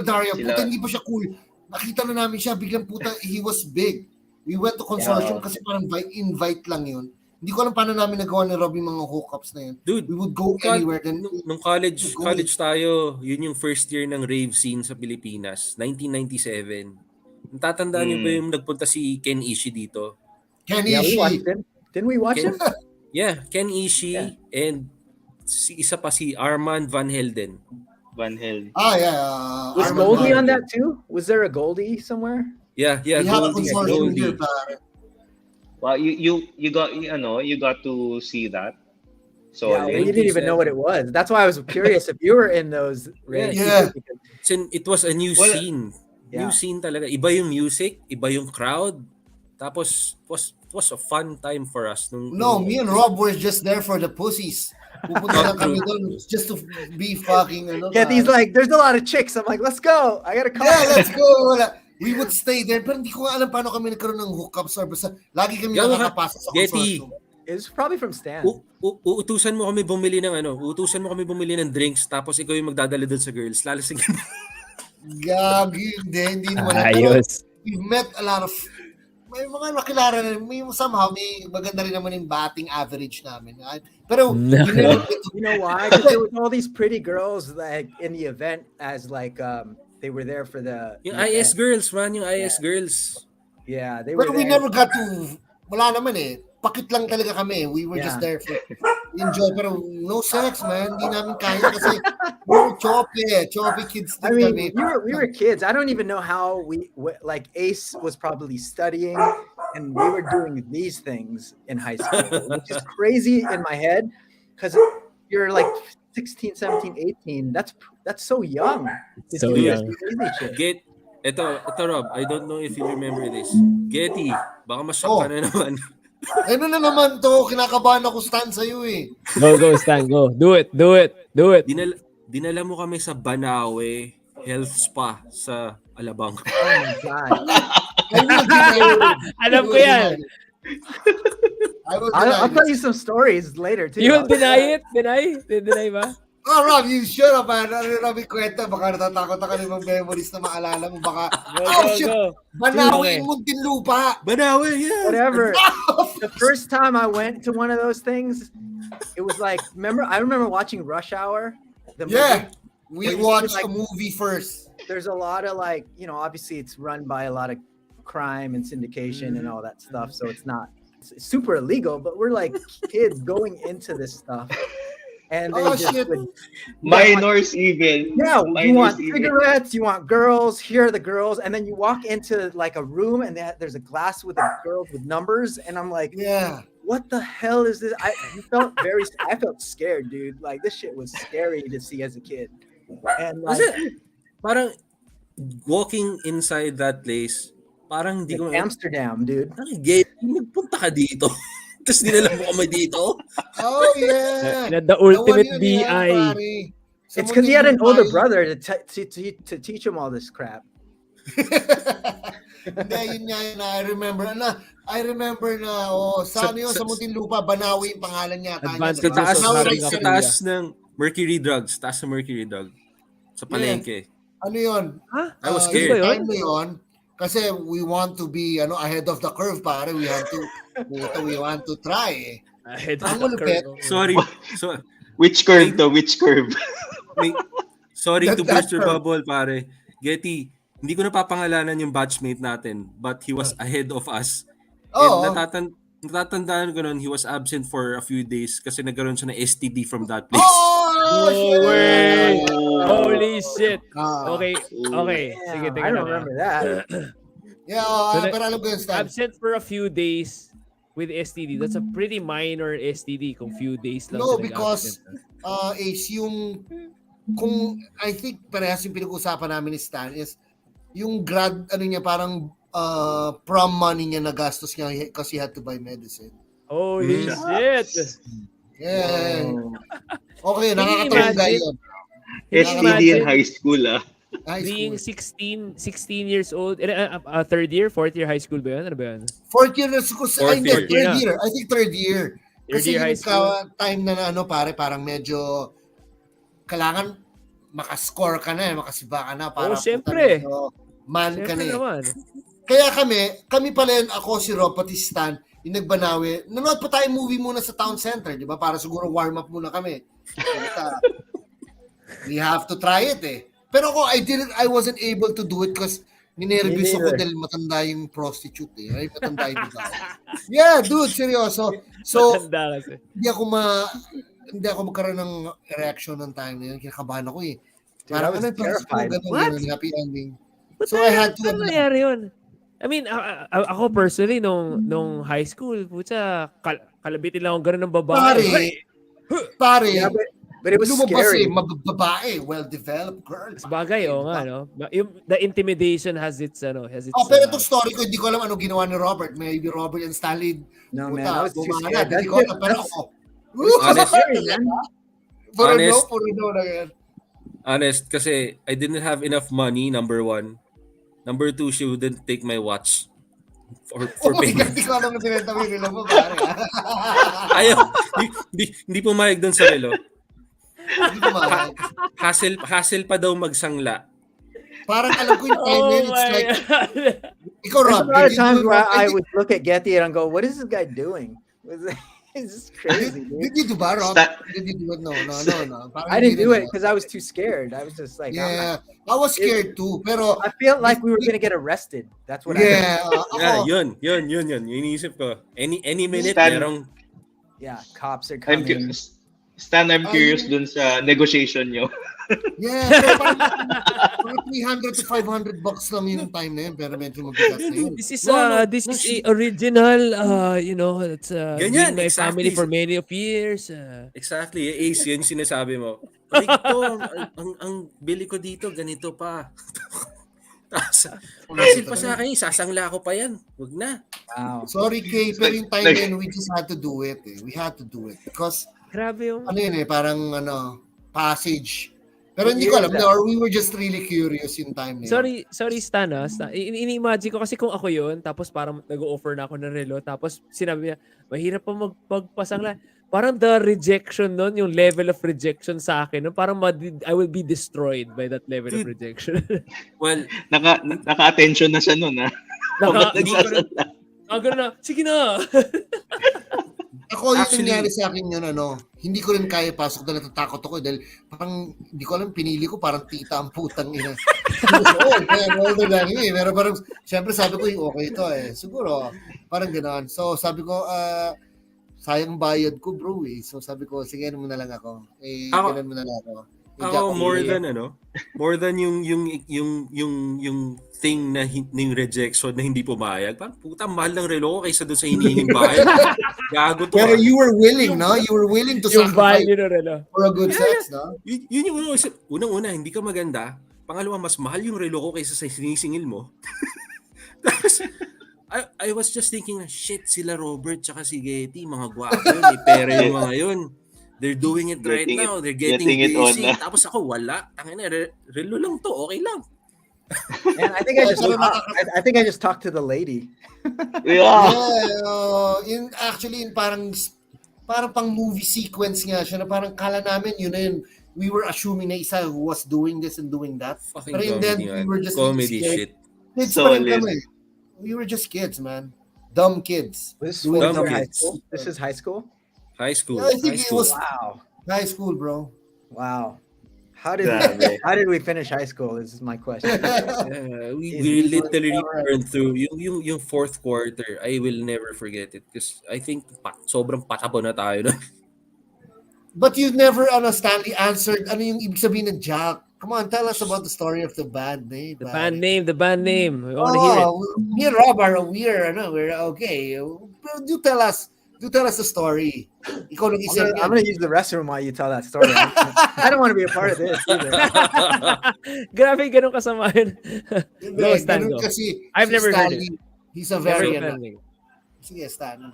Dario. Sila. Puta, hindi pa siya cool. Nakita na namin siya, biglang puta, he was big. We went to Consortium kasi parang invite lang yun. Hindi ko alam paano namin nagawa ni Rob yung mga hookups na yun. dude, We would go anywhere. Then, nung college tayo, yun yung first year ng rave scene sa Pilipinas, 1997. Natatandaan niyo ba yung nagpunta si Ken Ishii dito? Ken Yeah, we Ishii. watched him. Didn't we watch him? Yeah, Ken Ishii and isa pa si Armand Van Helden. Van Hel. Yeah. Was Armand Goldie Van on that too? Was there a Goldie somewhere? Yeah, We had a Goldie. Consortium here, pare. Well, you got to see that. So Yeah, we didn't even know what it was. That's why I was curious if you were in those raves. Yeah. It was a new scene. New scene talaga. Iba yung music, iba yung crowd. Tapos, it was a fun time for us. No, me and Rob were just there for the pussies. Pupunta lang kami doon just to be fucking, Getty's like, there's a lot of chicks. I'm like, let's go. I gotta come. Yeah, let's go. We would stay there. Pero hindi ko alam paano kami nagkaroon ng hookups or basta lagi kami nakakapasok sa Getty. consortium. It's probably from Stan. Uutusan mo kami bumili ng drinks tapos ikaw yung magdadala doon sa girls. Lalasing mo. Gagi, hindi naman. Ayos. We've met a lot of, may mga nakilala na, may somehow, may maganda rin naman yung batting average namin. Pero, You know why? Because there was all these pretty girls like in the event as like they were there for the Yung IS girls, man. Yung IS girls. Yeah, they were but there. we never got to, wala naman eh. Pakit lang talaga kami. We were just there for enjoy. Pero no sex, man. Hindi namin kaya kasi we're choppy kids I din mean, kami. we were kids. I don't even know how like Ace was probably studying and we were doing these things in high school, which is crazy in my head because you're like 16, 17, 18. That's so young. So young. Ito Rob, I don't know if you remember this. Getty, baka masyak ka na naman. Ano na naman to? Kinakabahan ako stand sa'yo eh. Go, Stan, go. Do it. Dinala mo kami sa Banawe Health Spa sa Alabang. Oh my God. Alam ko yan. I'll tell you some stories later too. You will deny it? Deny ba? Oh, Rob, you shut up, man. Ano na may kwenta? Baka natatakot ako ng mga memories na maalala mo. Baka, shit! Banawi, Muntinlupa! Banawe, yeah! Whatever. The first time I went to one of those things, it was like, I remember watching Rush Hour. The movie. We watched the movie first. There's a lot of like, obviously it's run by a lot of crime and syndication and all that stuff. So it's super illegal, but we're like kids going into this stuff. And they minors even. Yeah, you want even. cigarettes, you want girls, here are the girls, and then you walk into like a room and there's a glass with the girls with numbers, and I'm like, yeah, what the hell is this? I felt scared, dude. Like this shit was scary to see as a kid. And like, parang walking inside that place, parang di ko Amsterdam, dude. Parang gay, punta ka dito. Tapos dinala mo kami dito. Oh, yeah. The ultimate BI. It's because he had an older brother to teach him all this crap. Hindi, yun nga yun. I remember na, sa Muntinlupa, Banawi yung pangalan niya. Sa taas ng Mercury Drugs. Taas ng Mercury Drug. Sa palengke. Ano yun? I was scared. Time na yun. Kasi we want to be ahead of the curve, pare. We want to try. Ahead of the curve. Sorry. Which curve to? Which curve? Sorry to burst your bubble, pare. Getty, hindi ko napapangalanan yung batchmate natin, but he was ahead of us. And natatandaan ko nun, he was absent for a few days kasi nagkaroon siya ng STD from that place. Oh, no way! Holy shit! Okay. Yeah, Sige, I don't remember that. Pero alam ko yun, Stan. Absent for a few days with STD. That's a pretty minor STD kung few days lang. No, because Ace, I think parehas yung pinag-usapan namin ni Stan is yung parang prom money niya nagastos niya kasi he had to buy medicine. Holy shit! Yeah. Okay, nakakatawag yun. STD in high school, Being 16 years old, third year, fourth year high school ba yun? Ano ba yun? Fourth year na school. Third year. I think third year. Kasi yung time na pare, parang medyo kailangan makascore ka na, makasiba ka na. Para syempre. Man ka na. Naman. Kaya kami pala yun, ako, si Rob, pati si Stan, yung nagbanawi. Nanood pa tayo movie muna sa town center, di ba? Para siguro warm up muna kami. We have to try it eh. Pero ako, I wasn't able to do it because ninervous ako dahil matanda yung prostitute eh. Ay, matanda yung babae. Yeah, dude, seryoso. So, hindi ako magkaroon ng reaction ng time na yun. Kinakabahan ako eh. Parang terrified. What? Happy ending. So I had to... Ano nangyari yun? I mean, ako personally, nung high school, putya, kalabitin lang ako gano'n ng babae. Pare, But it was lumabas scary. babae, well-developed girl. Sabagay, oo nga, no? The intimidation has its, Pero itong story ko, hindi ko alam ano ginawa ni Robert. Maybe Robert and Stanley, No, man, I was too bumana. scared. Hindi ko alam. Pero ako, Honest, Scary, man. puro no na yan. honest, kasi I didn't have enough money, number one. Number two, she wouldn't take my watch for payment. Hindi ko alam na pinenta mo yung relo mo, pare. Ayaw, hindi pumayag doon sa relo. Hindi ko mahal. Hassle pa daw magsangla. Parang alam ko yung time na yun, it's like, ikaw There's Rob, a lot of did you times do- where I would look at Getty and go, "What is this guy doing? It's just crazy, dude." Did you do ba, Rob? Did you do it? No. Parang I didn't hindi do rin it because I was too scared. I was just like, Yeah, I was scared too, pero I felt like we were gonna get arrested. That's what I yeah, Yeah, ako, yun. Iniisip ko. Any minute, Stan- merong Yeah, cops are I'm coming. Stan, I'm curious dun sa negotiation nyo. yeah, pero parang 300 to 500 bucks lang yung time na yun, pero medyo mabigat na yun. This is No, this is a original it's Ganyan, been my family exactly. for many of years. exactly, Ace, yun yung sinasabi mo. Ito, ang bili ko dito, ganito pa. Hassle pa sa akin, sasangla ko pa yan. Wag na. Wow. Sorry, Kay, pero yung time na yun, we just had to do it. We had to do it. Because, Grabe yung ano yun parang, passage. Pero hindi ko alam, or we were just really curious yung time na yun. Sorry Stan, ini-imagine ko kasi kung ako yun, tapos parang nag-offer na ako ng relo, tapos sinabi niya, mahirap pa magpasangla. Parang the rejection nun, yung level of rejection sa akin, parang I will be destroyed by that level of rejection. Well, Naka-attention na siya nun, ha? Gano'n na, sige na. Ako, yung Actually- nangyari sa akin yun, hindi ko rin kaya pasok dahil natatakot ako dahil parang, hindi ko alam, pinili ko parang tita ang putang ina. Older than me. Pero parang, syempre sabi ko, okay ito Siguro, parang gano'n. So, sabi ko, sayang bayad ko, bro So, sabi ko, sige, ano mo na lang ako. Ganun mo na lang ako. ako more than yung thing na yung rejection na hindi pumayag. Parang puta, mahal ng relo ko kaysa doon sa hinihinging bayad. Gago to. Pero you were willing, no? You were willing to Yung sacrifice value ng relo. for a good sex, no? Yun yung unang-una, hindi ka maganda. Pangalawa, mas mahal yung relo ko kaysa sa sinisingil mo. Tapos, I was just thinking, shit, sila Robert tsaka si Getty, mga gwapo yun, may pera yung mga yun. They're doing it right now. They're getting it on busy. na. Tapos ako, wala. Tangina, relo lang to. Okay lang. And I think I just talked to the lady. Yeah. Actually, parang pang movie sequence nga siya na parang kala namin yun na yun. We were assuming na isa who was doing this and doing that. Fucking Pero in the end, comedy, we were just comedy scared. shit. Kids pa rin Solid. kami. We were just kids, man. Dumb kids. This Doing was dumb high kids. school. This is high school. High school. Yeah, I think High it school. was- Wow. High school, bro. Wow. How did Grabe. we finish high school? This is my question. Yeah, we literally burned through yung fourth quarter. I will never forget it because I think sobrang patabo na tayo na. But you never, Stanley, answered ano yung ibig sabihin ng Jack. Come on, tell us about the story of the band name. The band name. We want to hear it. Me and Rob are we're okay. Do tell us the story. Ikaw nag-isip I'm gonna use the restroom while you tell that story. I don't want to be a part of this either. Grabe, ganun kasama yun. No, Stan, Ganun go. kasi I've si never heard Stanley, he's a very, sige, Stan.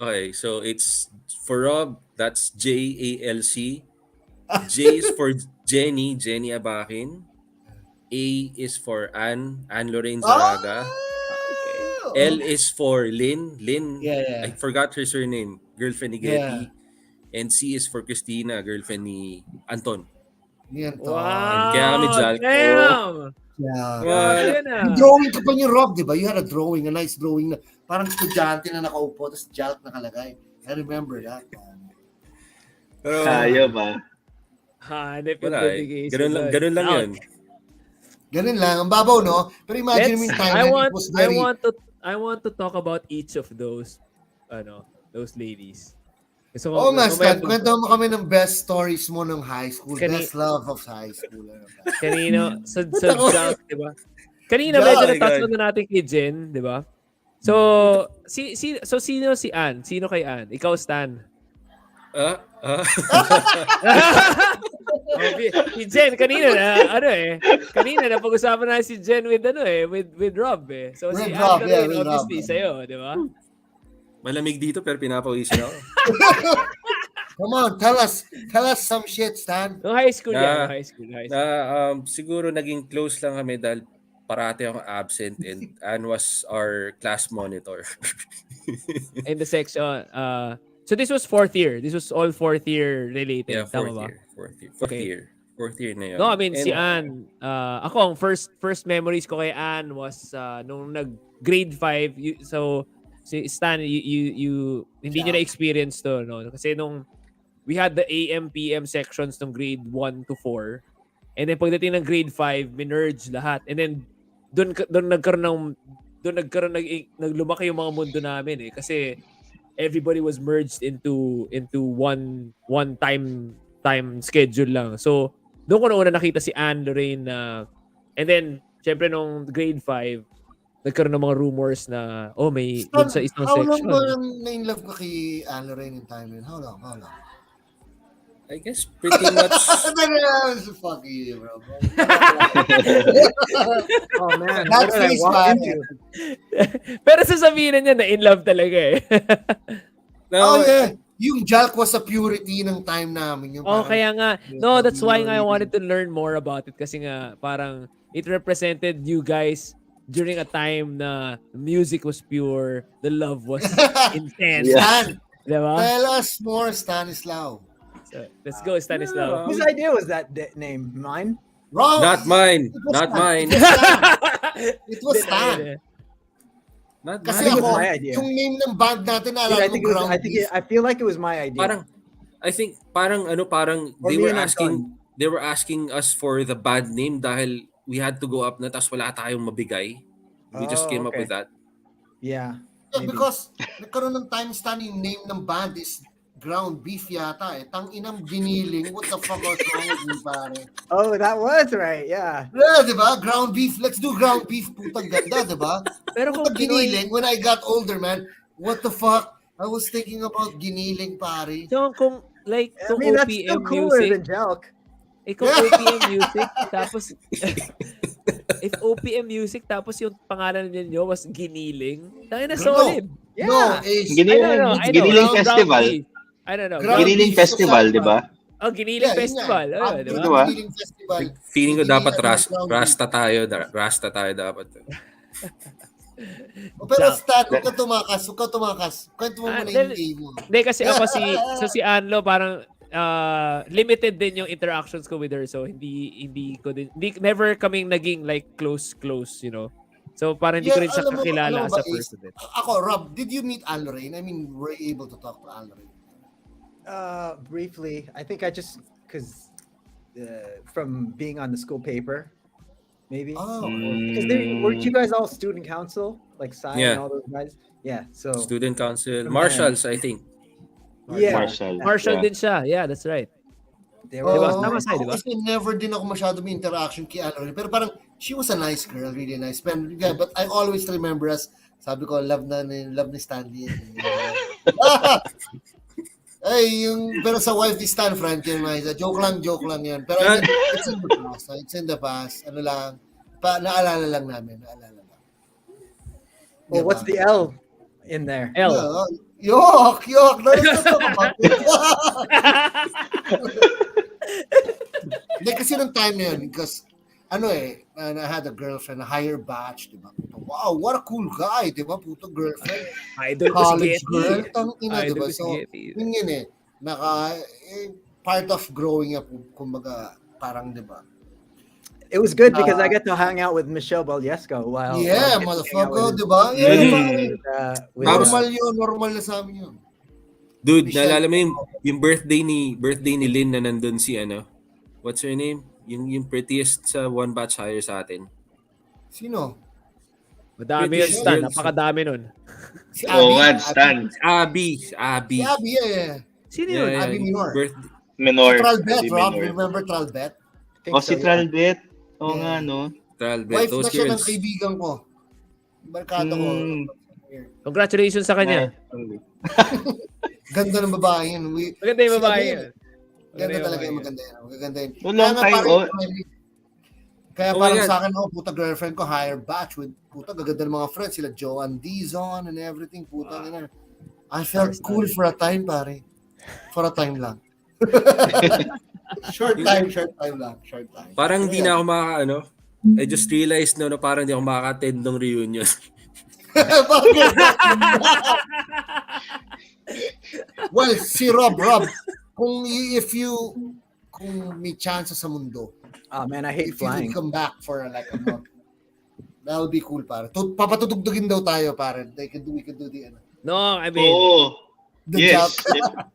Okay, so it's for Rob, that's JALC. J is for Jenny Abakin. A is for Anne Lorraine Zaraga. L is for Lynn. Yeah. I forgot her surname. Girlfriend ni Getty. And C is for Christina, girlfriend ni Anton. Yan to. Wow. Kaya kami Jalk. Damn. Yeah. Yan Yung drawing ka pa niyo, Rob, di ba? You had a drawing, a nice drawing na parang estudyante na nakaupo, tapos Jalk nakalagay. I remember that. Pero, Kaya ba? Hanip yung wala eh. dedication. Ganun lang yun. Ganun lang. Ang babaw, no? Pero imagine mo yung time na it was very... I want to talk about each of those those ladies. So, Oh, Stan, kwento mo kami ng best stories mo ng high school. Best love of high school. Kanina, sa Junk, di ba? Kanina, medyo natatlo na natin kay Jen, di ba? So, sino si Ann? Sino kay Ann? Ikaw, Stan. Si Jen kanina kanina napag-usapan na si Jen with with Rob eh. So With si Rob, Anna yeah, rin with obviously Rob. sa'yo, di ba? Malamig dito pero pinapawisin ako. Come on, tell us some shit, Stan. No high school Na- yan, high school. Siguro naging close lang kami dahil parati akong absent and Ann was our class monitor. In the section, so this was fourth year. This was all fourth year related. Yeah, Tama fourth ba? year. Okay. Fourth year na yun. No, I mean, si And, Ann, ako, ang first memories ko kay Ann was nung grade 5. So, si Stan, you hindi nyo na-experience to, no? Kasi nung we had the AM, PM sections nung grade 1 to 4. And then pagdating ng grade 5, minerge lahat. And then, doon naglumaki yung mga mundo namin eh. Kasi everybody was merged into one time schedule lang. So, doon ko na una nakita si Anne Lorraine na and then syempre nung grade 5 nagkaroon ng mga rumors na may dun sa isang How long section. ba na-in love ka kay Anne Lorraine in time? How long? I guess pretty much Fuck you, bro. Oh man, That's what did I his walk man. into? Pero sasabihin na niya na in love talaga eh. Oh yeah. Yung Jalk was a purity ng time namin. Yung parang- Kaya nga. No, that's why I wanted to learn more about it kasi nga parang it represented you guys during a time na music was pure, the love was intense. Stan, Diba? tell us more, Stanislaw. So, let's go, Stanislaw. Whose idea was that name? Mine? Wrong. not mine. It was Not Stan. mine. It was Stan. Not Kasi I think it ako, was my idea. yung name ng band natin, Dude, alam I ko think it was, ground beef. I feel like it was my idea. Parang Or they me were and asking us for the band name dahil we had to go up na tas wala tayong mabigay. We just came up okay. with that. Yeah. Yeah, maybe. because nagkaroon ng time Stan, yung name ng band is ground beef yata eh. Tang inang giniling. What the fuck was wrong with me, pare? Oh, that was right. Yeah. Yeah, di ba? Ground beef. Let's do ground beef. Putang ganda, di ba? Pero kung Putang giniling, when I got older, man, what the fuck? I was thinking about giniling, pare. So, kung like I kung mean, that's still OPM cooler music, than Jelk. kung OPM music, tapos if OPM music tapos yung pangalan niyo was Giniling, tangina na solid. Yeah. No, is Giniling Festival. I don't know. Ground Giniling beef Festival, society. di ba? Oh, Giniling Yeah, Festival. yun Oh, nga. di ba? Di ba? Giniling Festival. Feeling ko Giniling dapat at ground beef. Rasta tayo dapat. Pero Stan, huwag ka tumakas. Kwento mo muna yung game mo. Hindi kasi ako si Anlo parang limited din yung interactions ko with her, so never kaming naging like close, you know. So parang hindi ko rin siya alam mo kakilala ba as a is, person din. Ako, Rob, did you meet Anne Lorraine? I mean, were you able to talk to Anne Lorraine? Briefly, I think I just because from being on the school paper, maybe. Oh, Because weren't you guys all student council, like Sai Yeah. and all those guys? Yeah. So Student council, marshals, I think. yeah, Marshall din siya. Yeah, that's right. they were. Diba? Oh, Tama sa'yo, diba? Kasi never din ako masyado may interaction kay Anne Lorraine. Pero parang, she was a nice girl, really nice. But I always remember as, sabi ko, love ni Stanley. Ay, pero sa wife ni Stan, Frank, yun, joke lang yan. Pero I mean, it's in the past. Ano lang, naalala lang namin. Well, what's the L in there? L. Yok. Let's talk about it. Hindi, kasi nung time na yun, because, I had a girlfriend, a higher batch, di ba? Wow, what a cool guy, di ba? Puto girlfriend. Idol ko si College Getty. girl, tangina, di Idol ba? ko si So, Getty. yun part of growing up, kumbaga, parang, di ba? It was good because I get to hang out with Michelle Balesco while. Yeah, while motherfucker, getting di ba? Yeah, Mm. with, normal na sa amin yun. Dude, Michelle. naalala mo yung birthday ni Lynn na nandun si what's her name? Yung prettiest sa one batch higher sa atin. Sino? Madami yun, Stan. Napakadami nun. Si Oo nga, Stan. Abby. Si Abby, yeah. Sino yun? Yeah, Abby Minor. Minor. Tralbet, Si Rob. Minor. Remember Tralbet? Si Tralbet. Oo nga, no? Tralbet. Wife Those na siya ng girls. kaibigan ko. Barkada ko. Congratulations sa kanya. Ganda ng babae yun. Maganda yung babae ano yun. Ganda talaga babae yung yun. maganda yun. Maganda yun. So, long time, Kaya Oh my parang God. sa akin, puta girlfriend ko, higher batch with, puta, gaganda ng mga friends, sila Joanne Dizon and everything, puta na. I felt cool for a time, pare. For a time lang. short time lang. Parang So, hindi yeah. na ako I just realized na parang hindi ako makaka-attend ng reunion. Bakit? Well, si Rob, kung may chance sa mundo, Oh man, I hate if you flying. would come back for like a month, that would be cool, pare. Papatutugtugin daw tayo, pare. We could do the No, I mean, the yes. job.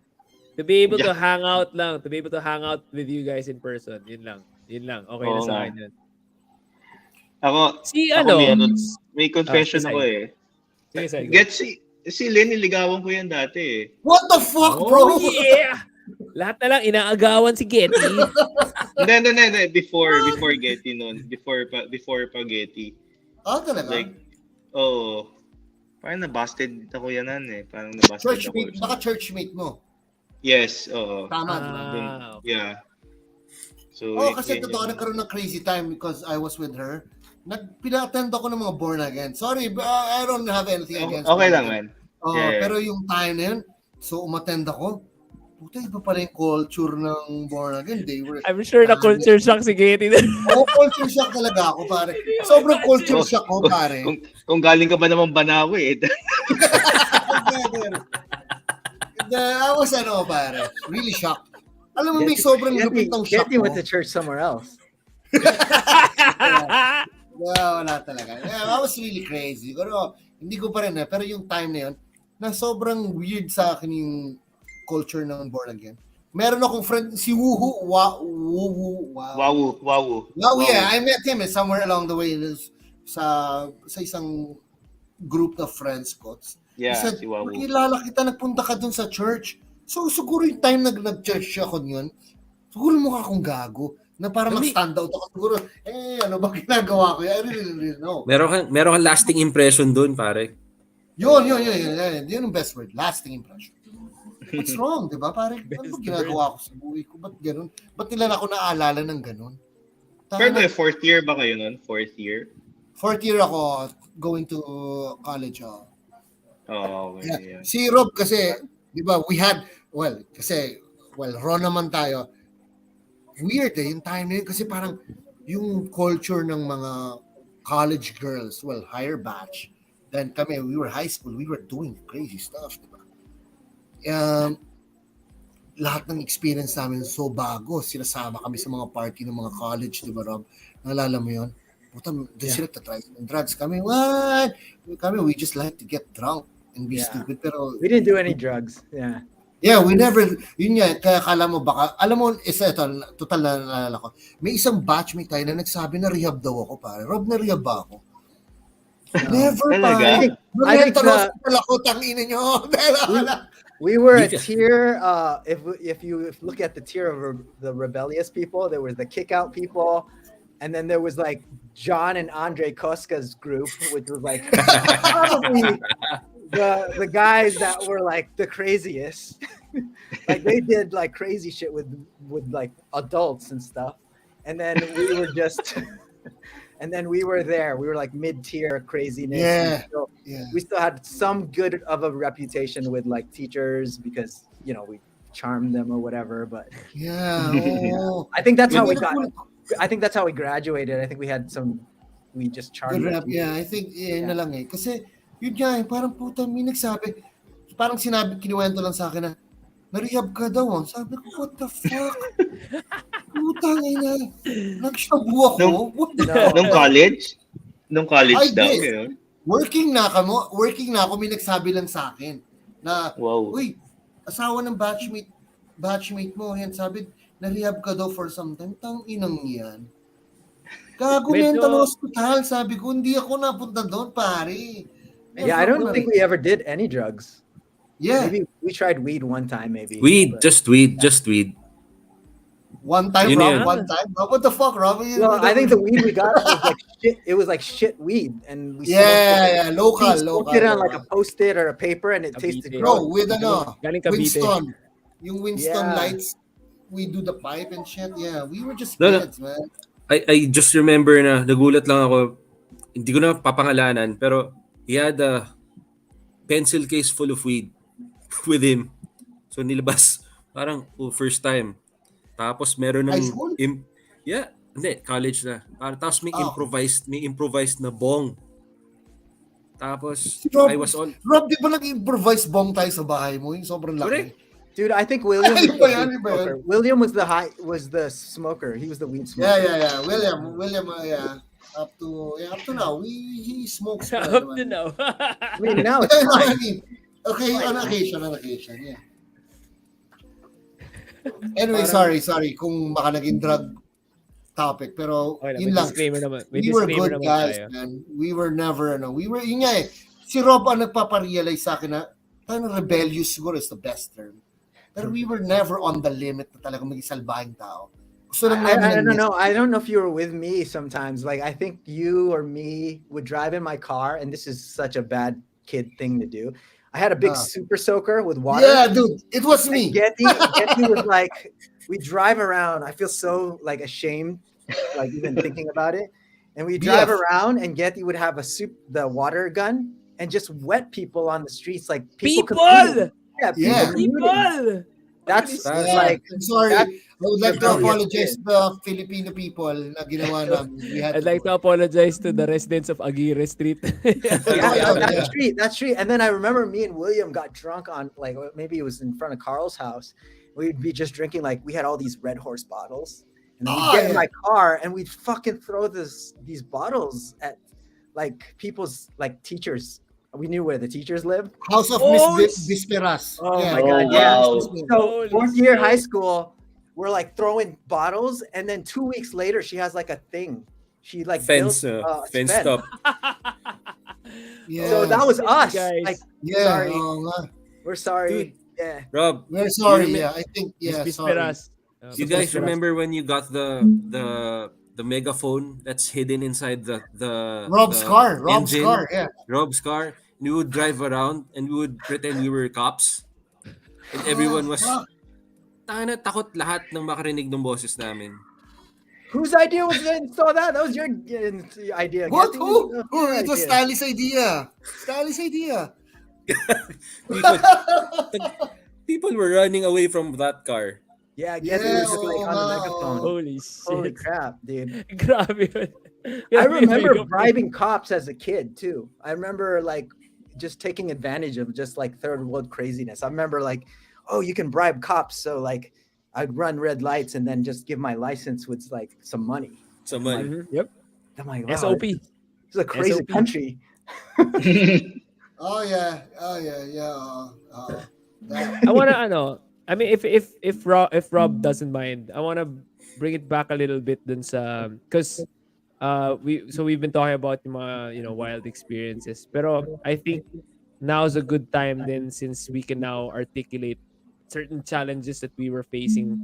to be able to hang out with you guys in person. Yun lang. Okay na Oo sa nga. akin yun. Ako may confession ako eh. Sige, sige. Get si Lynn, niligawan ko yan dati eh. What the fuck, bro? Oh, yeah! Lahat na lang inaagawan si Getty. Hindi. Before Getty noon. Before pa Getty. Talaga? Like, parang na-busted ako yanan eh. Parang na-busted ako. Baka churchmate mo. Yes, oo. Tama, di ba? Okay. Yeah. So, Kasi totoo, nagkaroon ng crazy time because I was with her. Pina-attend ako ng mga born again. Sorry, I don't have anything against okay born lang, again. man. Yeah. Pero yung time na yun, so umattend ako. Puta, iba pala yung culture ng born again. I'm sure na culture shock si Getty. Culture shock talaga ako, pare. Sobrang culture shock ko, pare. Kung galing ka ba naman Banawi eh. I was pare. Really shocked. Alam mo, may sobrang lupitang shock Getty mo. went to church somewhere else. Wala talaga. I was really crazy. Pero hindi ko pa rin Pero yung time na yun, na sobrang weird sa akin yung culture ng born again. Meron akong friend, si Wuhu. Wow. Yeah, I met him somewhere along the way sa isang group of friends ko. Yeah, He said, si Wawu. Kilala kita, nagpunta ka dun sa church. So siguro yung time nag-church ako yun, siguro mukha akong gago na para mag-stand out ako. Siguro, ano ba ginagawa ko? I really know. Meron kang lasting impression doon, pare. Yun. Yun yung best word. Lasting impression. What's wrong, di ba? Pare, ano ba ginagawa ko sa buhay ko? Ba't ganun? Ba't nila ako naalala ng ganun? Pero fourth year ba kayo nun? Fourth year ako going to college. Oh, okay. Yeah. Si Rob kasi, di ba, Ron naman tayo. Weird yung time na yun kasi parang yung culture ng mga college girls, higher batch. Then kami, we were high school, we were doing crazy stuff. Di ba? Lahat ng experience namin so bago. Sinasama kami sa mga party ng mga college, di ba, Rob? Naalala mo yun? Puta, sila tatry ng drugs. Kami, what? We just like to get drunk and be stupid. Pero we didn't do any drugs. Yeah. Yeah, we never, yun nga, kaya kala mo baka, alam mo, total na naalala ko, may isang batchmate tayo na nagsabi na rehab daw ako, pare. Rob, na rehab ba ako? Never, pare. I think hospital ako, tangina nyo. We were a tier, if you look at the tier of the rebellious people, there was the kick out people, and then there was like John and Andre Koska's group, which was like probably the guys that were like the craziest. Like they did like crazy shit with like adults and stuff. And then we were just and then we were there. We were like mid-tier craziness. Yeah. We still had some good of a reputation with like teachers because, you know, we charmed them or whatever, but I think that's how we got. I think that's how we graduated. I think we just charmed them. Yeah, I think na lang kasi yun nga parang puta may nagsabi, parang kinuwento lang sa akin na na-rehab ka daw. Sabi ko, what the fuck? Putang ina. Nagsabu ako. Nung college daw. Yeah. Working na ako, may nagsabi lang sa akin na, uy, asawa ng batchmate mo, yan, sabi, na-rehab ka daw for some time. Tang inang yan. Gago mental hospital. Sabi ko, hindi ako napunta doon, pare. Yeah, I don't think we ever did any drugs. Yeah. Maybe we tried weed one time, maybe. Just weed. One time, Yun Rob. yun. One time. Rob, what the fuck, Rob? Well, I think the weed we got was like shit. It was like shit weed, and we smoked Yeah, it. local, We smoked it on like a local. Post-it or a paper, and it tasted Cavite. gross. Bro, with Galing Cavite. Winston. Yung Winston Yeah. lights, we do the pipe and shit. Yeah, we were just No, no. kids, man. I just remember na nagulat lang ako. Hindi ko na papangalanan, pero he had a pencil case full of weed with him. So nilabas, parang first time. Tapos meron ng High school? yeah, hindi, college na. Tapos may Ah. improvised na bong. Tapos Si Rob, I was all Rob, di ba nag-improvise bong tayo sa bahay mo? Yung sobrang correct. laki. Dude, I think William was Iba the yan, weed iba yan. smoker. William was the smoker. He was the weed smoker. Yeah. William, yeah. Up to now, he smokes. Up to now. I mean, now it's You know what I fine. mean? Okay, on occasion, yeah. Anyway, sorry kung baka naging drug topic, pero Okay, yun may lang. disclaimer naman. May We were disclaimer good naman guys, tayo. man. We were never, yun nga eh. Si Rob ang nagpaparealize sa akin na tayo rebellious siguro is the best term. Pero we were never on the limit na talaga maging salbahing tao. Gusto lang namin I ng- don't know. I don't know if you were with me sometimes. Like, I think you or me would drive in my car, and this is such a bad kid thing to do. I had a big super soaker with water. Yeah, dude. It was And me. Getty was like, we drive around. I feel so like ashamed, like even thinking about it. And we drive Yes. around, and Getty would have the water gun and just wet people on the streets, like people. People! commuting. Yeah, Yeah. commuting. People! That's Yeah, like I'm sorry. that- I would like to rebellious apologize to the Filipino people na ginawa namin. We had I'd like to apologize to the residents of Aguirre Street. yeah, Yeah. that's street. And then I remember me and William got drunk on, like, maybe it was in front of Carl's house. We'd be just drinking, like, we had all these Red Horse bottles, and then we'd get in my car and we'd fucking throw these bottles at like people's, like, teachers. We knew where the teachers lived. House of Oh, Miss Bisperas. Oh Yeah. my god, Oh, yeah. wow. So Holy fourth year shit. high school, we're like throwing bottles, and then 2 weeks later, she has like a thing. She like Fence, built, fence fence. up. Yeah. So that was us. guys. Like, yeah. sorry. nga. we're sorry. Dude. Yeah. Rob, We're sorry. You Yeah, I think, yeah, Miss sorry. Bisperas. you Miss guys Bisperas. remember when you got the megaphone that's hidden inside the Rob's the car. Rob's engine? car. Yeah. Rob's car. And we would drive around and we would pretend we were cops. And everyone was Fuck. takot lahat ng makarinig ng boses namin. Whose idea was that? Saw that? That was your idea. What? Getty? Who? That was Who? your It was idea. Stanley's idea. Stanley's idea. People were running away from that car. Yeah, Getty Yeah, was just like on the oo, megaphone. Holy Holy shit. crap, dude. Grabe yun. I Grabe remember yun. bribing cops as a kid too. I remember like just taking advantage of just like third world craziness. I remember like, oh, you can bribe cops, so like I'd run red lights and then just give my license with like some money. Someone. Mhm. Yep. I'm like, wow, SOP. this is a crazy SOP. country. Oh yeah. That- I wanna I mean if Rob doesn't mind, I wanna bring it back a little bit dun sa because we've been talking about yung mga wild experiences. Pero I think now's a good time then since we can now articulate certain challenges that we were facing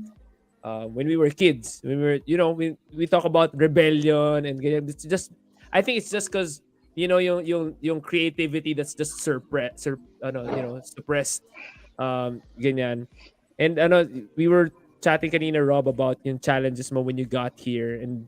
when we were kids. When we were we talk about rebellion and ganyan. It's just I think it's just because yung creativity that's just suppressed ganyan. And we were chatting kanina, Rob, about yung challenges mo when you got here, and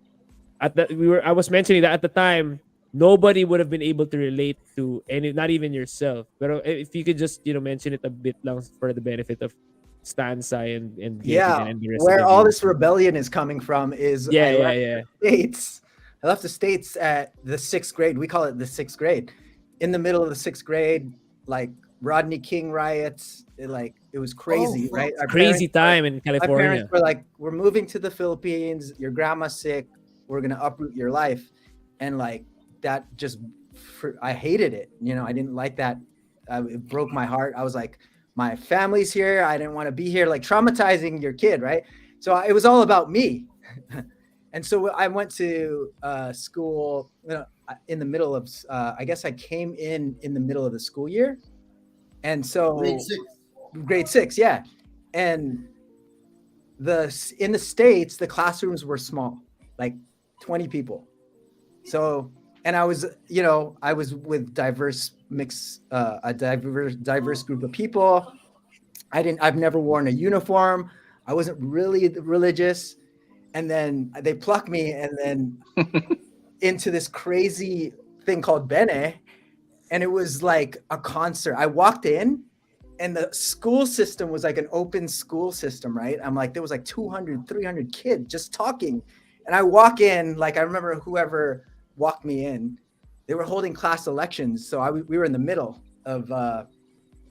I was mentioning that at the time nobody would have been able to relate to any, not even yourself. Pero if you could just mention it a bit lang for the benefit of Stanza and Getty Yeah, and the rest where of all you. this rebellion is coming from is I left the States. I left the States at the 6th grade. We call it the 6th grade. In the middle of the 6th grade, like Rodney King riots, it was crazy, fuck. right? Our Crazy parents- time in My California. parents were like, "We're moving to the Philippines. Your grandma's sick. We're gonna uproot your life," and like that just, I hated it. I didn't like that. It broke my heart. I was like, my family's here. I didn't want to be here. Like traumatizing your kid, right? So it was all about me. And so I went to school in the middle of. I guess I came in the middle of the school year, and so Grade 6. grade 6, yeah. And in the States, the classrooms were small, like 20 people. So, and I was with a diverse group of people. I've never worn a uniform. I wasn't really religious. And then they pluck me and then into this crazy thing called Bene. And it was like a concert. I walked in and the school system was like an open school system, right? I'm like, there was like 200, 300 kids just talking. And I walk in, like, I remember whoever walked me in, they were holding class elections. So we were in the middle of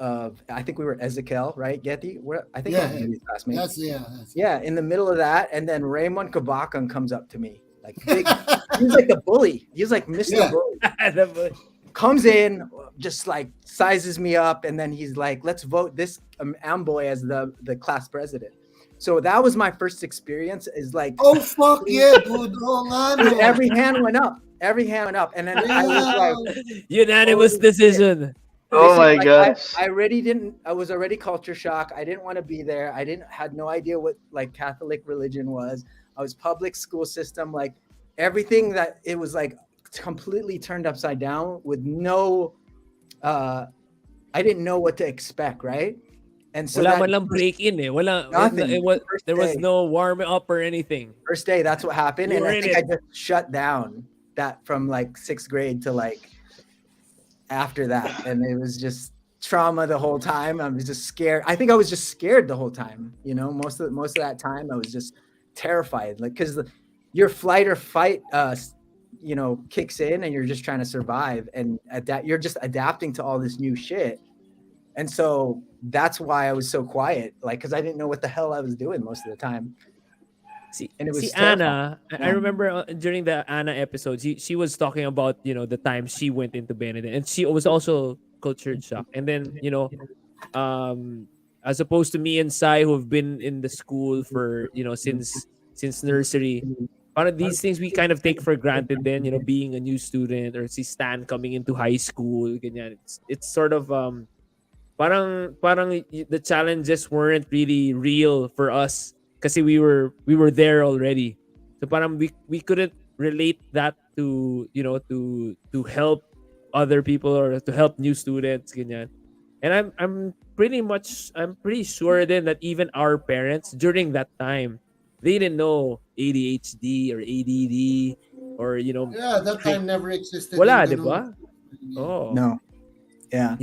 I think we were Ezekiel, right? Getty? I think Yeah, Getty's classmates. that's Yeah, in the middle of that. And then Raymond Kabakang comes up to me. Like big, he was like the bully. He was like Mr. Yeah. Bully. Comes in, just like sizes me up, and then he's like, let's vote this Amboy as the class president. So that was my first experience, is like, oh fuck yeah, dude. Oh, nga, no. every hand went up. And then I was like, Unanimous decision. Oh my like, gosh. I was already culture shock. I didn't want to be there. Had no idea what like Catholic religion was. I was public school system, like everything that it was like completely turned upside down with no, I didn't know what to expect, right? And so Wala man lang break in eh. Nothing. There was no warm up or anything. First day, that's what happened. You And were I in think it. I just shut down that from like 6th grade to like after that. And it was just trauma the whole time. I was just scared. I think I was just scared the whole time. You know, most of that time I was just terrified. Like, because your flight or fight kicks in and you're just trying to survive and you're just adapting to all this new shit. And so that's why I was so quiet, like, because I didn't know what the hell I was doing most of the time. And it was Anna, terrifying. I remember during the Anna episode, she was talking about, the time she went into Benedict, and she was also cultured shock. And then, as opposed to me and Sai, who've been in the school for, since nursery, one of these things we kind of take for granted then, being a new student, or si Stan coming into high school, ganyan. It's sort of, parang the challenges weren't really real for us kasi we were there already. So parang we couldn't relate that to to help other people or to help new students, ganyan. And I'm pretty sure then that even our parents during that time, they didn't know ADHD or ADD or Yeah, that time never existed. wala, yung di ganun. ba? Oh. No. Yeah.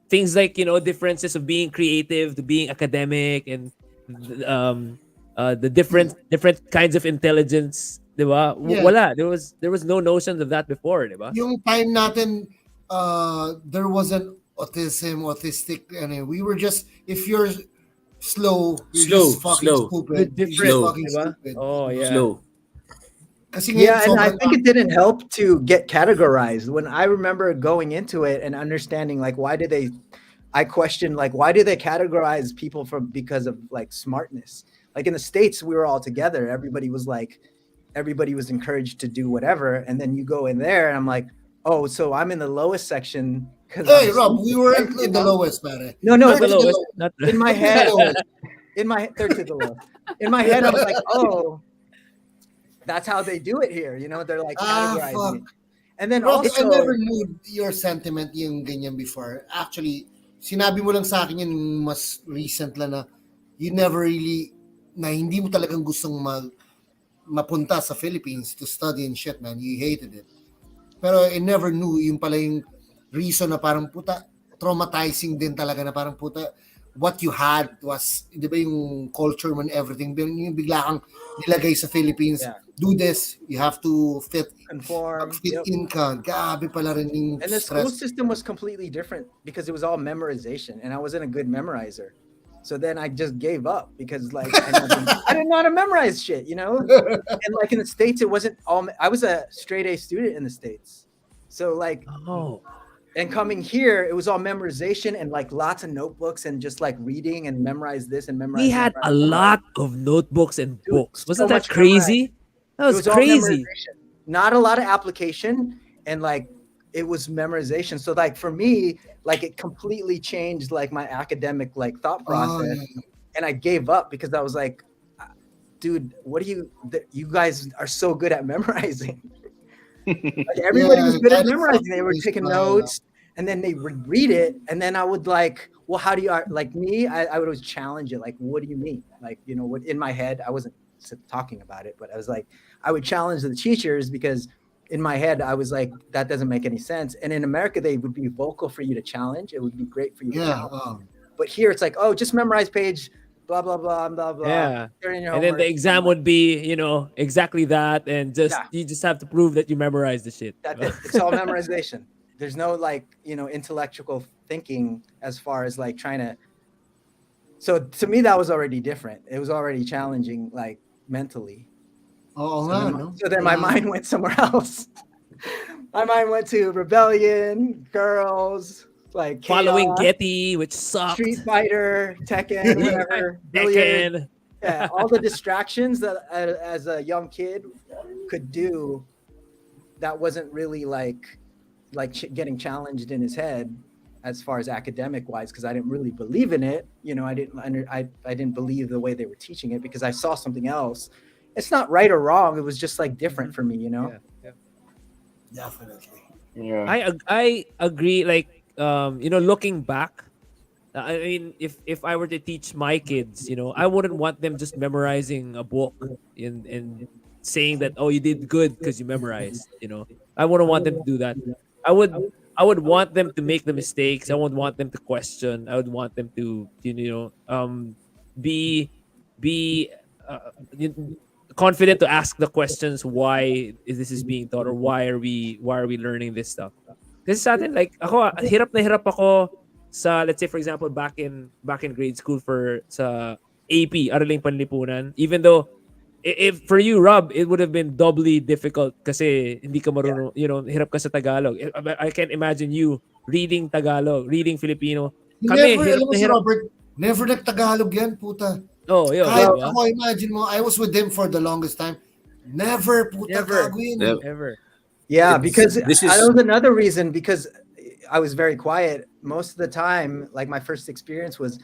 Things like differences of being creative to being academic, and the different kinds of intelligence, di ba? Yeah. Wala, there was no notions of that before, di ba? Yung time natin, there wasn't autistic, and we were just, if you're slow, you're just fucking Slow. stupid. You're just Different, fucking di ba? stupid. Oh yeah. Slow. Kasi ngayon, Yeah, and I sobrang- think it didn't help to get categorized. When I remember going into it and understanding, like, I questioned, like, why do they categorize people because of like smartness? Like in the States, we were all together. Everybody was encouraged to do whatever. And then you go in there and I'm like, oh, so I'm in the lowest section. Hey, Rob, we weren't in the lowest, pare. No, Not the Third to the lowest, lowest. not in my head, Lowest. third to the lowest. In my head, I was like, oh, that's how they do it here. They're like categorizing fuck. it. And then Rob, I also, never knew your sentiment yung ganyan before. Actually, sinabi mo lang sa akin yun mas recent lang na you never really, na hindi mo talagang gustong mapunta sa Philippines to study and shit, man. You hated it. Pero I never knew yung pala yung reason na parang puta, traumatizing din talaga na parang puta, what you had was, di ba yung culture man, everything, yung bigla kang nilagay sa Philippines, Yeah. do this, you have to conform. fit Yep. in ka. Grabe pala rin yung And the school stress. system was completely different because it was all memorization, and I wasn't a good memorizer. So then I just gave up because like I didn't know how to memorize shit, And like in the States, it wasn't all. I was a straight A student in the States, so like, and coming here, it was all memorization and like lots of notebooks and just like reading and memorize this and memorize. We had a lot of notebooks and Dude, books. Wasn't so that much crazy? That It was all crazy. memorization. Not a lot of application, and like it was memorization. So like for me, like it completely changed like my academic like thought process, and I gave up because I was like, dude, you guys are so good at memorizing. Like everybody was good at memorizing. They were taking notes, and then they would read it, and then I would like, well, how do you like me? I would always challenge it. Like, what do you mean? Like, you know, what in my head, I wasn't talking about it, but I was like, I would challenge the teachers because in my head, I was like, that doesn't make any sense. And in America, they would be vocal for you to challenge. It would be great for you to challenge. But here, it's like, oh, just memorize page, blah, blah, blah, blah, blah. Yeah. And then the exam would be, you know, exactly that. And you just have to prove that you memorized the shit. That's it. It's all memorization. There's no like, you know, intellectual thinking as far as like trying to. So to me, that was already different. It was already challenging, like mentally. So then my mind went somewhere else. My mind went to rebellion, girls, like chaos, following Getty, which sucked. Street Fighter, Tekken, whatever. Tekken. Yeah, all the distractions that as a young kid could do that wasn't really like getting challenged in his head as far as academic wise, because I didn't really believe in it. You know, I didn't believe the way they were teaching it because I saw something else. It's not right or wrong. It was just like different for me, you know? Yeah. Definitely. Yeah. I agree. Like, you know, looking back, I mean, if I were to teach my kids, you know, I wouldn't want them just memorizing a book and saying that, oh, you did good because you memorized, you know. I wouldn't want them to do that. I would want them to make the mistakes. I would want them to question. I would want them to, you know, be confident to ask the questions why is this being taught or why are we learning this stuff. Kasi sa atin, like ako, hirap na hirap ako sa, let's say for example, back in grade school for sa AP, Araling Panlipunan, even though if for you, Rob, it would have been doubly difficult kasi hindi ka marunong, you know, hirap ka sa Tagalog. I can't imagine you reading Tagalog, reading Filipino. Kami, Never, hirap alam mo na si hirap. Robert, never nag-Tagalog yan, puta. Oh, yo, Kahit diba? ako, imagine mo, I was with them for the longest time. Never, puta, Never. gago yun. Ever. Yeah, because this is- that was another reason, because I was very quiet most of the time. Like my first experience was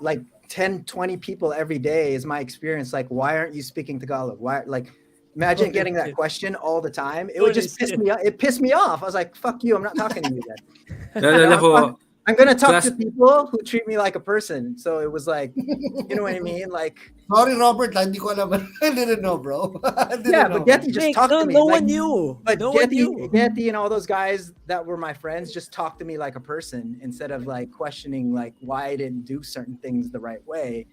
like 10, 20 people every day is my experience. Like, why aren't you speaking Tagalog? Why, like, imagine getting that question all the time. It would just piss me off. It pissed me off. I was like, fuck you. I'm not talking to you then. Naalala ko, I'm going to talk Class- to people who treat me like a person. So it was like, you know what I mean? Like, Sorry, Robert, hindi ko alam. I didn't know, bro. yeah, but Getty just talked to me. No like, one knew. But No one Getty, knew. Getty and all those guys that were my friends just talked to me like a person instead of like questioning like why I didn't do certain things the right way.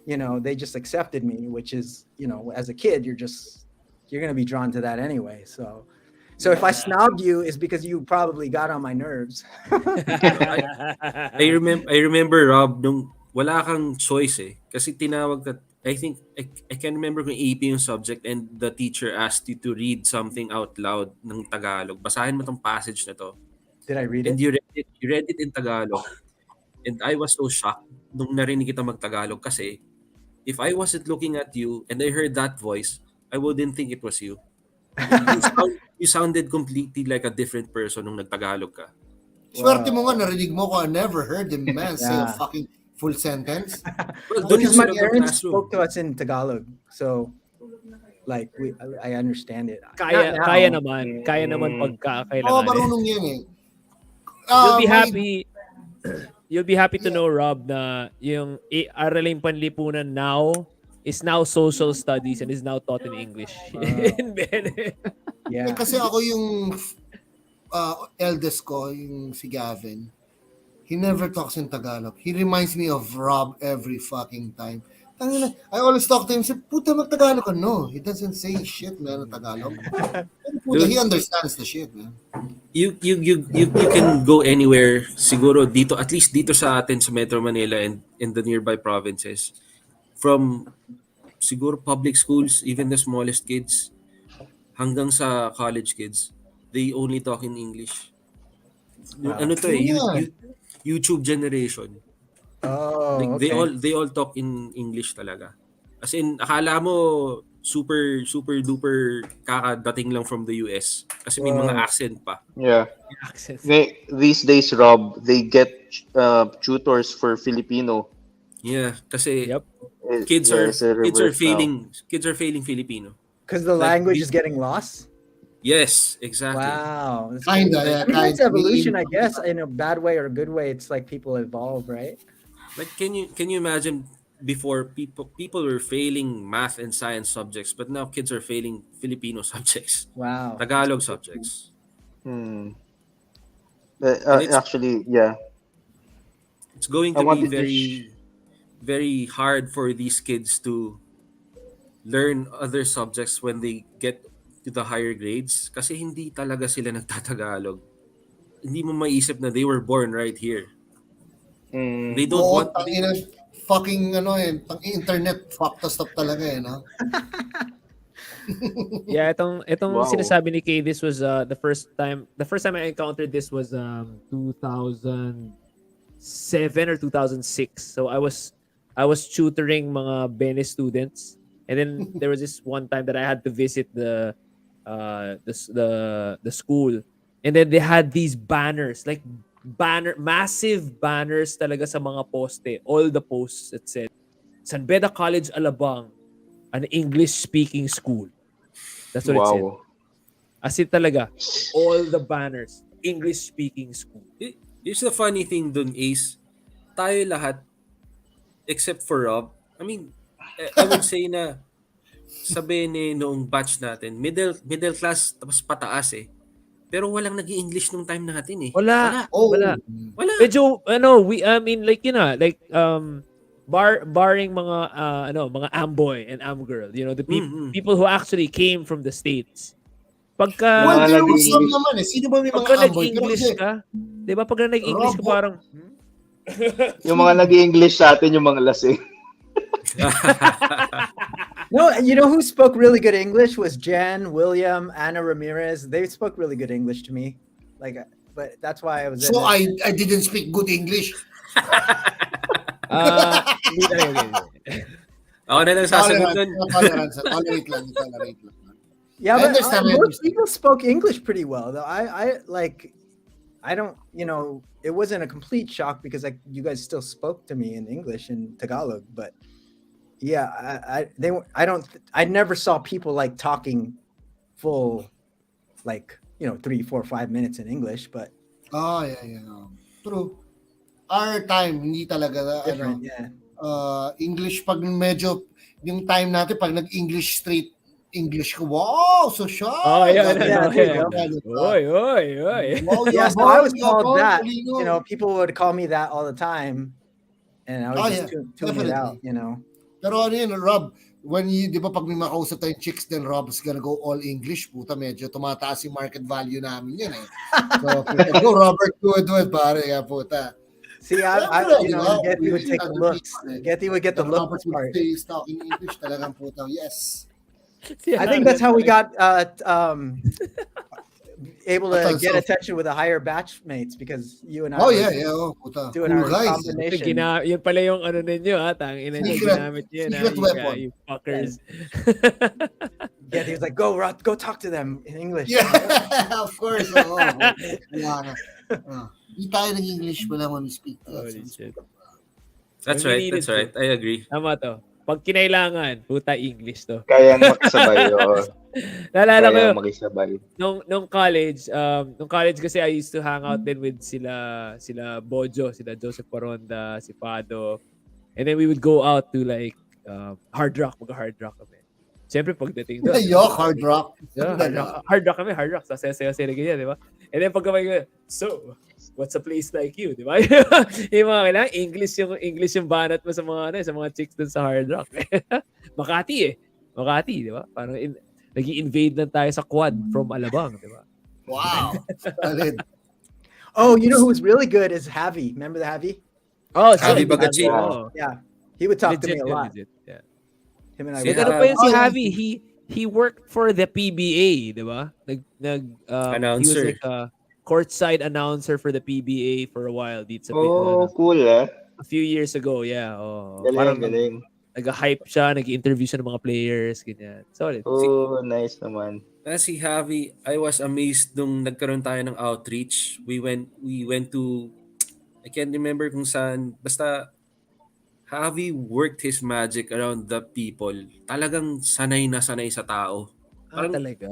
You know, they just accepted me, which is, you know, as a kid, you're going to be drawn to that anyway. So if I snobbed you, it's because you probably got on my nerves. I remember, Rob, nung wala kang choice eh. Kasi tinawag ka, I think, I can remember kung AP yung subject and the teacher asked you to read something out loud ng Tagalog. Basahin mo tong passage na to. Did I read And it? you read it in Tagalog. And I was so shocked nung narinig kita mag-Tagalog kasi if I wasn't looking at you and I heard that voice, I wouldn't think it was you. You sounded completely like a different person nung nag-Tagalog ka. Swerte mo nga, narinig mo ko, I never heard the man say a Yeah. fucking full sentence. Well, doon Because yung my sila parents classroom. spoke to us in Tagalog. So like I understand it. Kaya Not now. kaya naman. Kaya naman pagka Oo, kailangan. marunong yan eh. You'll be My- happy. You'll be happy to know, Rob, na yung Araling Panlipunan now is now social studies and is now taught in English. In Bene. Yeah. Kasi ako yung eldest ko, yung si Gavin, he never talks in Tagalog. He reminds me of Rob every fucking time. Tangina, I always talk to him, say, puta, mag-Tagalog ka. No, he doesn't say shit, man, in Tagalog. Puta, he understands the shit, man. You can go anywhere siguro dito, at least dito sa atin sa Metro Manila and in the nearby provinces, from siguro public schools, even the smallest kids hanggang sa college kids, they only talk in English. Ano to eh, Yeah. YouTube generation. Oh, Like, okay. they all talk in English talaga. As in, akala mo super duper kakadating lang from the US kasi may mga accent pa. Yeah. Accents. These days, Rob, they get tutors for Filipino Yeah, kasi Yep. kids Yeah, are it's a reverse now. kids are failing Filipino. Because the Like language this- is getting lost. Yes, exactly. Wow, that's Kinda, cool. yeah, I mean, that's kinda. evolution, I guess. In a bad way or a good way, it's like people evolve, right? Like can you imagine before people were failing math and science subjects, but now kids are failing Filipino subjects, Wow. Tagalog subjects, Hmm. and Actually, yeah. it's going I to be wanted to. very hard for these kids to learn other subjects when they get to the higher grades kasi hindi talaga sila nagtatagalog. Hindi mo maiisip na they were born right here. Hmm. They don't Oo, want tangina, fucking internet fucked us up talaga no? Yeah, itong Wow. sinasabi ni Kay, this was the first time I encountered this was 2007 or 2006. So I was tutoring mga Bene students, and then there was this one time that I had to visit the school, and then they had these banners, like massive banners talaga sa mga poste, all the posts that said San Beda College Alabang, an English speaking school. That's what it said. Wow. As in talaga, all the banners, English speaking school. Here's the funny thing dun is, tayo lahat, except for Rob, I mean, I would say na sa Bene noong batch natin, middle class tapos pataas eh. Pero walang nag-i-English nung time natin eh. Wala. Oh, Wala. Wala. Medyo I mean like barring mga amboy and amgirl, the people who actually came from the States. Pagka well, Mga there were some nag-i-English. naman Sino ba may pagka mga amboy? Pero nag-English hindi. ka, 'di ba? Pagka nag-English ka Robo. parang Yung mga nag-i-English sa atin, yung mga lasing. No, you know who spoke really good English was Jen, William, Anna Ramirez. They spoke really good English to me. But that's why I was. So I didn't speak good English. hindi talaga. Ako na lang sasagot dun. Tolerate lang. Yeah, I but understand what most you're saying. people spoke English pretty well, though. I don't, it wasn't a complete shock because you guys still spoke to me in English and Tagalog, but yeah, I never saw people like talking full, 3, 4, 5 minutes in English, but Yeah. True. Our time, hindi talaga, different, yeah. English, pag medyo, yung time natin, pag nag-English straight, English ko, wow, so shy. Oh, yeah. Yeah, there you go. Oy. Wow, Yeah, so I was called that. Polino. People would call me that all the time, and I was just tuning it out, Pero ano yun, Rob, di ba pag may makausap tayong chicks, then Rob's gonna go all English, puta, medyo tumataas yung market value namin yun eh. So, go Robert, do it, pare, puta. See, Getty would take the looks. Getty would get the Robert looks would part. stay talking English, talagang puta, yes. I think that's how we got able to Attention. get attention with the higher batchmates because you and I Oh, were yeah, weputa. doing Cool our guys. combination. Yun pala yung ano ninyo, tangina niyo, Secret- ginamit yun, secret weapon. you fuckers. Getty was like, go talk to them in English. Yeah, of course. Oo. Wala na. Hindi tayo nag-English pala when we speak. Holy shit. That's right. I agree. Tama to. Pag kinailangan, puta English to. Kayang makisabay. Oo. Naalala ko Kayang makisabay. nung college kasi I used to hang out din with sila Bojo, sila Joseph Paronda, si Pado. And then we would go out to hard rock kami. Siyempre pagdating doon. Yok, hard rock. Yeah, hard rock kami, hard rock. Sa sayo-sayo ganyan, di ba? And then pagka so, what's a place like you, di ba? Yung mga kailangan, English yung banat mo sa mga chicks dun sa hard rock. Makati, di ba? Parang nag-i-invade lang tayo sa quad from Alabang, di ba? Wow. Solid. Oh, you know who's really good is Javi. Remember the Javi? Oh, Javi Bagachi. Oh. Yeah, he would talk to me a lot. Legit, yeah. Him and I. Si would Ano talk. pa yun si Oh, yeah. Javi? He worked for the PBA, di ba? He was Announcer. like a courtside announcer for the PBA for a while dito sa Oh, cool a few years ago, yeah. Oh, parang Galing. nag-hype siya, nag-interview siya ng mga players, ganyan. Solid. Oh, nice naman. Si Javi, I was amazed nung nagkaroon tayo ng outreach. We went to, I can't remember kung saan, basta Javi worked his magic around the people. Talagang sanay na sanay sa tao. Parang Talaga.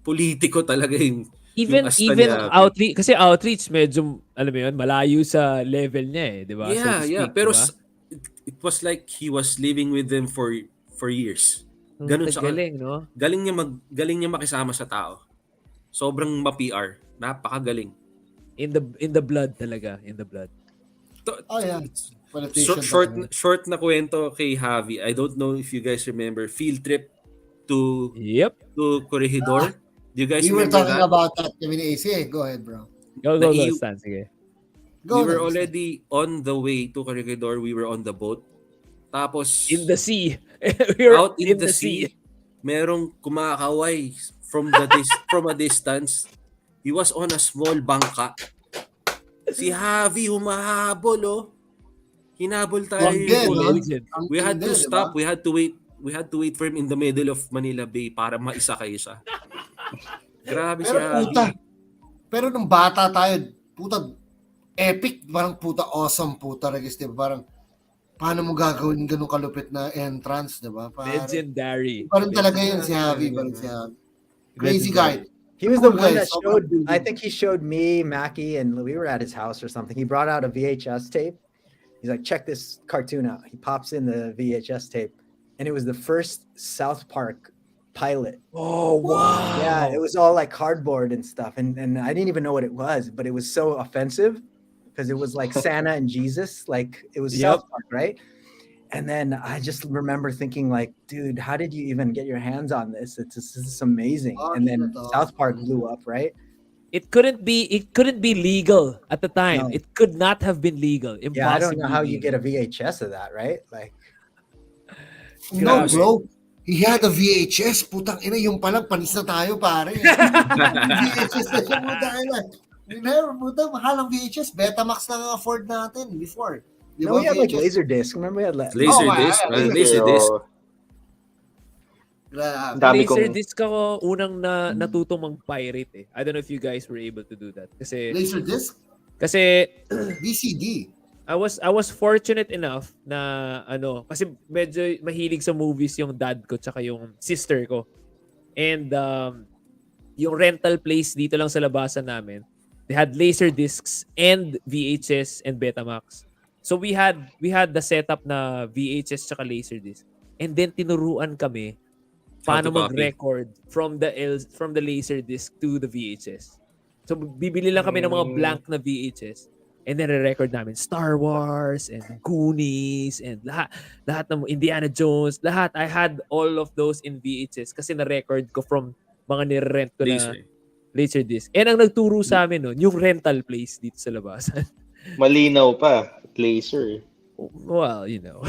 politiko talaga yung asta ni Even Javi. outreach, kasi outreach medyo, alam mo yun, malayo sa level niya eh, di ba? So to Yeah. speak, Pero di ba? it was like he was living with them for years. Ganun siya. Galing, no? Galing niya makisama sa tao. Sobrang ma-PR. Napakagaling. In the blood talaga, in the blood. Oh, yeah. Politician Short na kwento kay Javi. I don't know if you guys remember field trip to Yep. Corregidor. Do you guys We were remember talking that? about that kami ni AC. Go ahead, bro. Go, Naiiw- Stan, sige. Go We were na, AC. already on the way to Corregidor. We were on the boat. Tapos In the sea. We were out in the sea, merong kumakaway from a distance. He was on a small bangka. Si Javi humahabol, oh. Hinabol tayo. Again, yung no? boat. Legend. We had to Diba? stop. We had to wait. We had to wait for him in the middle of Manila Bay para maisakay siya. Grabe si Pero Javi. puta, pero nung bata tayo, puta, epic, parang puta, awesome puta, Regis, diba? Parang, paano mo gagawin ganun kalupit na entrance, diba? Legendary. Parang talaga yun si Javi, parang si Javi. Crazy guy. He was the Cool one guy, that sobrang showed. cool I dude. think he showed me, Mackie, and we were at his house or something. He brought out a VHS tape. He's like, "Check this cartoon out." He pops in the VHS tape, and it was the first South Park pilot. Oh, wow. Yeah, it was all like cardboard and stuff, and I didn't even know what it was, but it was so offensive because it was like Santa and Jesus, like it was Yep. South Park, right? And then I just remember thinking, like, dude, how did you even get your hands on this? This is amazing. Oh, And then shit, South Park blew up, right? It couldn't be legal at the time. No. It could not have been legal. Impossible. Yeah, I don't know how you get a VHS of that, right? Like, No, Grabe. bro. He had a VHS. Putang ina, yung palang panis na tayo, pare. VHS na siya, putang ina. Remember, puta, mahal ang VHS. Betamax lang ang afford natin before. Di no, ba, we had like VHS? Laserdisc. Remember we had like Laserdisc, Oh, man. yeah. Laserdisc. Grabe. Dami Laser kong disc ako unang natutong mag-pirate eh. I don't know if you guys were able to do that. Laserdisc? Kasi VCD. I was fortunate enough na kasi medyo mahilig sa movies yung dad ko tsaka yung sister ko. And yung rental place dito lang sa labasan namin, they had laser discs and VHS and Betamax. So we had the setup na VHS tsaka laser disc. And then tinuruan kami paano How to copy. mag-record from the laser disc to the VHS. So bibili lang kami ng mga blank na VHS. And then re-record namin Star Wars and Goonies and lahat ng Indiana Jones, lahat. I had all of those in VHS kasi na-record ko from mga nire-rent ko na laser disc. And ang nagturo sa amin nun, yung rental place dito sa labasan. malinaw pa. Laser. Well, you know.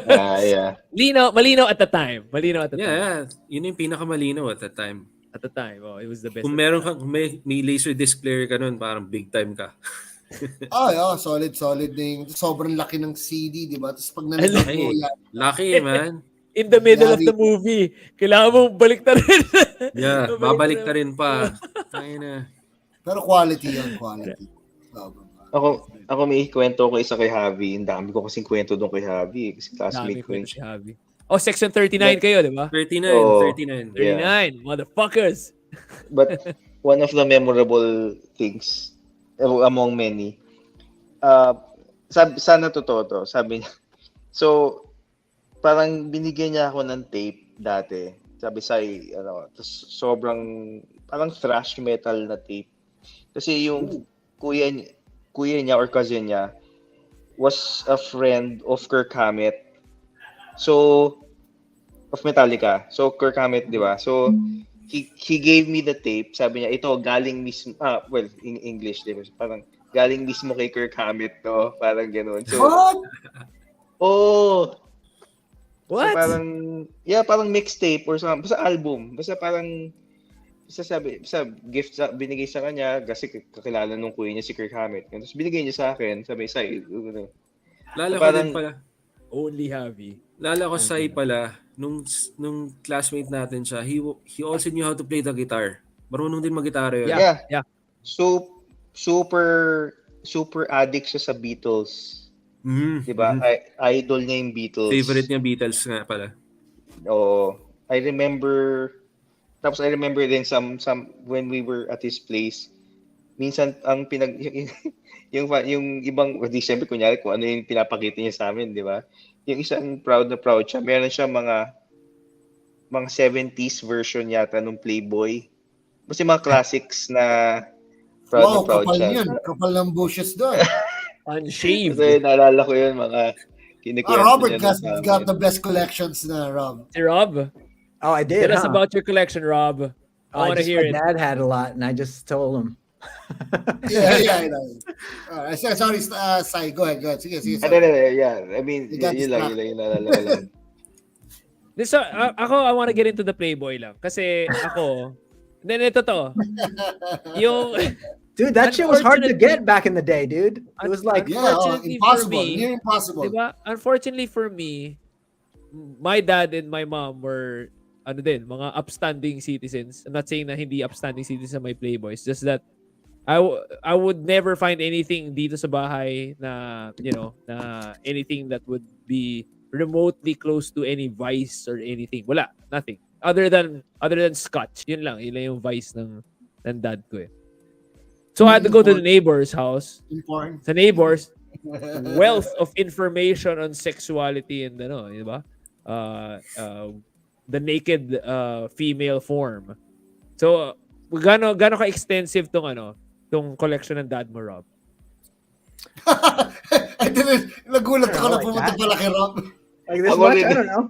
Yeah. Malinaw at the time. Malinaw at the time. Yeah, yun yung pinakamalinaw at that time. At the time, it was the best. Kung meron kang may laser disc player ka nun, parang big time ka. Yeah, solid na yung sobrang laki ng CD, di ba? Tapos pag nanonood mo yan, Lucky, man. In the middle of the movie, kailangan mong balik na rin. Yeah, babalik ka rin pa. Ay na. pero quality yun, quality. Sobrang Ako may kwento ko isa kay Javi. Ang dami ko kasing kwento doon kay Javi. Kasi classmate Dami ko ko yun. si Javi. Section 39 kayo, di ba? 39, Oh. 39. 39, motherfuckers. But one of the memorable things among many, sana totoo to. Sabi niya, so, parang binigyan niya ako ng tape dati. Sabi sa sobrang, parang thrash metal na tape. Kasi yung kuya niya or cousin niya was a friend of Kirk Hammett. So, of Metallica. So, Kirk Hammett, di ba? So, he gave me the tape. Sabi niya, ito, galing mismo, well, in English, di ba? Parang, galing mismo kay Kirk Hammett to. Parang gano'n. So, What? oh, What? so parang, parang mixtape or something. Basta album. Basta parang, gift binigay sa kanya kasi kakilala nung kuya niya si Kirk Hammett. Tapos binigay niya sa akin. Sabi, Lala ko parang- din pala. Only Javi. Lala ko Sai pala, nung classmate natin siya, he also knew how to play the guitar. Marunong din mag-gitara yun. Yeah. So, super addict siya sa Beatles. Diba? Idol niya yung Beatles. Favorite niya Beatles nga pala. Oo. I remember, tapos I remember din some when we were at his place, minsan ang yung ibang, di syempre kunyari kung ano yung pinapakita niya sa amin, di ba? Yung isang proud na proud siya. Meron siya mga 70s version yata nung Playboy. Basta yung mga classics na proud na Wow, proud kapal siya. yan. Kapal ng bushes doon. Unshaved. Kasi naalala ko yun, mga kinikwento Robert niya got the best collections na, Rob. Si Rob, Oh, I did. tell us Huh? about your collection, Rob. I want to hear my it. dad had a lot, and I just told him. Yeah. Sorry, Sai. Go ahead. Sige. Ano, yeah. I mean, You got yun lang naalala ko lang. So, ako, I want to get into the Playboy lang. Kasi ako, then ito to. Yung, Dude, that shit was hard to get back in the day, dude. It was like, Unfortunately impossible. for me, Near impossible. diba? Unfortunately for me, my dad and my mom were mga upstanding citizens. I'm not saying na hindi upstanding citizens sa my Playboys. Just that I would never find anything dito sa bahay na, na anything that would be remotely close to any vice or anything. Wala, nothing. Other than scotch. Yun lang yung vice ng dad ko eh. So I had to go to the neighbor's house. Important. Sa neighbors, wealth of information on sexuality and di ba? The naked female form. So gaano ka extensive tong collection ng dad mo, Rob? Nagulat ako na like pumunta that. pala kay Rob. like this Ako much? rin. I don't know.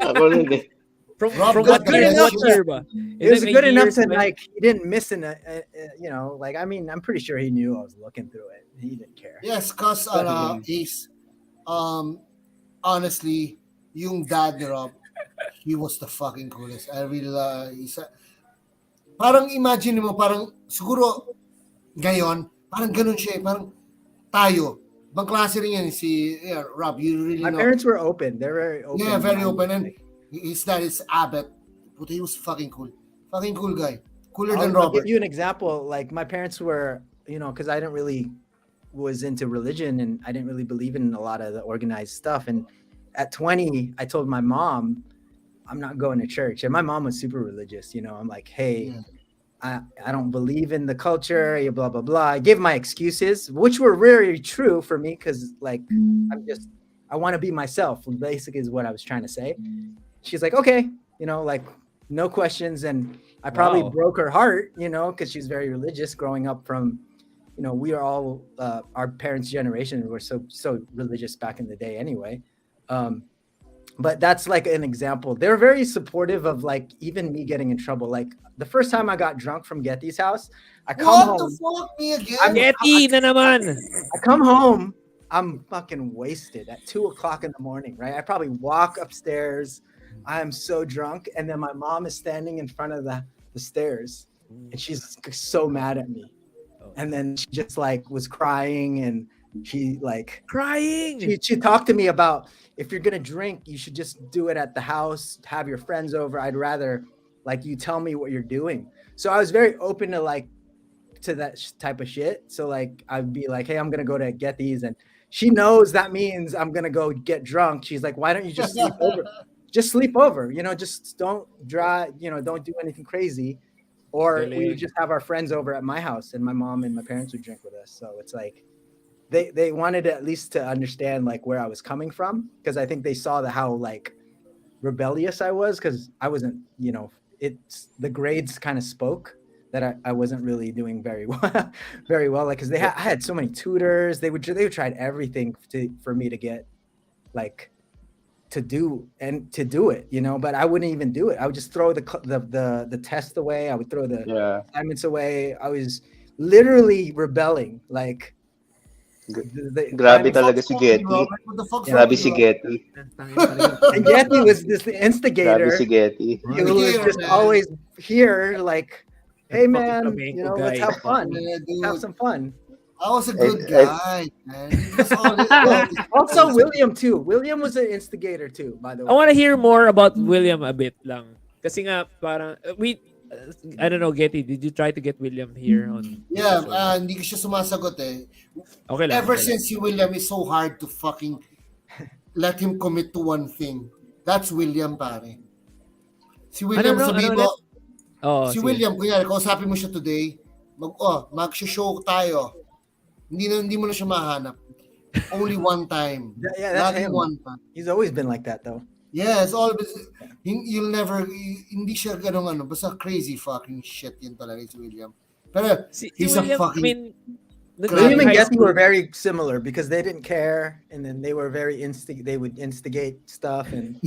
Ako rin eh. From Rob what got year, the what best year ba? It was Is good enough years to ba? like he didn't miss like I mean I'm pretty sure he knew I was looking through it. He didn't care. Yes, cause he's honestly, yung dad ni Rob, he was the fucking coolest. I really parang imagine mo, parang siguro ngayon, parang ganun siya, parang tayo. Bang klase rin yan si Rob, you really My know. parents were open. They're very open. Yeah, very open. And his dad is Abbott, but he was fucking cool. Fucking cool guy. Cooler than I'll Robert. give you an example. Like my parents were, because I didn't really was into religion and I didn't really believe in a lot of the organized stuff. And at 20, I told my mom, I'm not going to church. And my mom was super religious. I'm like, hey, I don't believe in the culture, blah, blah, blah. I gave my excuses, which were very true for me because like I want to be myself, basically is what I was trying to say. She's like, okay, like no questions. And I probably broke her heart, because she's very religious growing up from, we are all, our parents' generation were so religious back in the day anyway. But that's like an example. They're very supportive of like even me getting in trouble. Like the first time I got drunk from Getty's house, I come What home. the fuck, me again? Getty na naman. I come home, I'm fucking wasted at 2:00 in the morning, right? I probably walk upstairs. I am so drunk. And then my mom is standing in front of the stairs and she's so mad at me. And then she just like was crying and she like Crying. she talked to me about if you're gonna drink, you should just do it at the house, have your friends over. I'd rather like you tell me what you're doing. So I was very open to like to that type of shit. So like I'd be like, hey, I'm gonna go to Getty's, and she knows that means I'm gonna go get drunk. She's like, why don't you just sleep over? Just sleep over, just don't drive, don't do anything crazy. Or we would just have our friends over at my house and my mom and my parents would drink with us. So it's like they wanted at least to understand like where I was coming from, because I think they saw how like rebellious I was, because I wasn't, it's the grades kind of spoke that I wasn't really doing very well, very well. Like, because I had so many tutors, they would try everything for me to get like to do it, but I wouldn't even do it. I would just throw the test away. I would throw the assignments away. I was literally rebelling. Like, Grabe talaga si Getty. What the fuck? Grabe si Getty. And Getty was this instigator. Grabe si Getty. He was just always here, like, hey man, flamenco let's guy. have fun. Yeah, dude. Have some fun. I was a good guy, man. He was all- Also, William too. William was an instigator too, by the I way. want to hear more about William a bit lang. Kasi nga, parang, I don't know, Getty, did you try to get William here on Yeah, the show? hindi ko siya sumasagot eh. Okay lang. Ever okay lang. since si William is so hard to fucking let him commit to one thing. That's William, pare. Si William, Ano sabihin ulit? mo, Oo, si sige. William, kunyari, kausapin mo siya today, mag-show tayo. Hindi mo na siya mahanap. Only one time. Yeah, that's Laging him. one time. He's always been like that, though. Yes, always. You'll never, hindi siya ganong basta crazy fucking shit yun talaga si William. Pero, Si he's William, a fucking... I mean, William and high Getty school- were very similar because they didn't care, and then they were very they would instigate stuff, and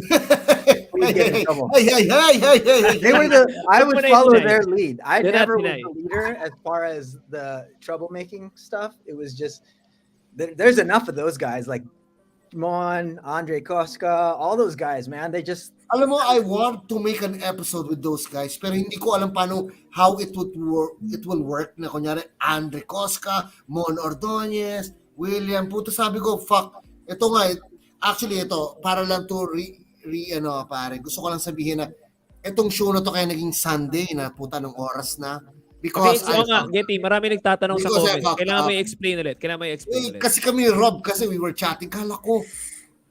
we'd get in trouble. Hey. They were I would They're not follow Pinay. their lead. I They're not never was Pinay. the leader as far as the troublemaking stuff. It was just there's enough of those guys like Mon, Andre Koska, all those guys, man. They just Alam mo, I want to make an episode with those guys, pero hindi ko alam paano, how it will work na kunyari, Andre Koska, Mon Ordonez, William, puto sabi ko, fuck, ito nga, actually ito, para lang to pare, gusto ko lang sabihin na, itong show na to kaya naging Sunday na, puta, ng oras na, Okay, because so nga, Getty, marami nagtatanong sa Because I comments. fucked Kailangan up. mo i-explain ulit. kasi kami, Rob, kasi we were chatting, kala ko,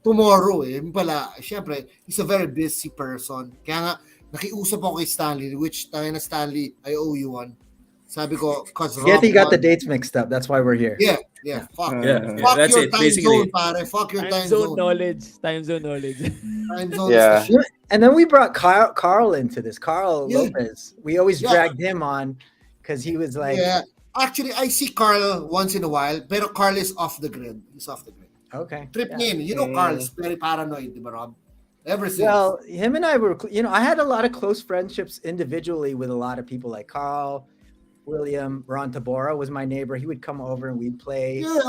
tomorrow yung pala, syempre, he's a very busy person. Kaya nga, nakiusap ako kay Stanley, which tayo na Stanley, I owe you one. Sabi ko, cause Rob Getty got the won. dates mixed up. That's why we're here. Yeah, fuck. Fuck that's your it, time basically. zone, pare. Fuck your Time time zone zone. knowledge. Time zone knowledge. Time zone Yeah. is the shit. And then we brought Carl into this. Carl Yeah. Lopez. We always Yeah. dragged him on because he was like, Yeah. Actually, I see Carl once in a while, pero Carl is off the grid. He's off the grid. okay. Trip yeah. niya yun. You know Carl is very paranoid, di ba, Rob? Ever since. Well, him and I were, I had a lot of close friendships individually with a lot of people like Carl, William, Ron Tabora was my neighbor. He would come over and we'd play. Yeah,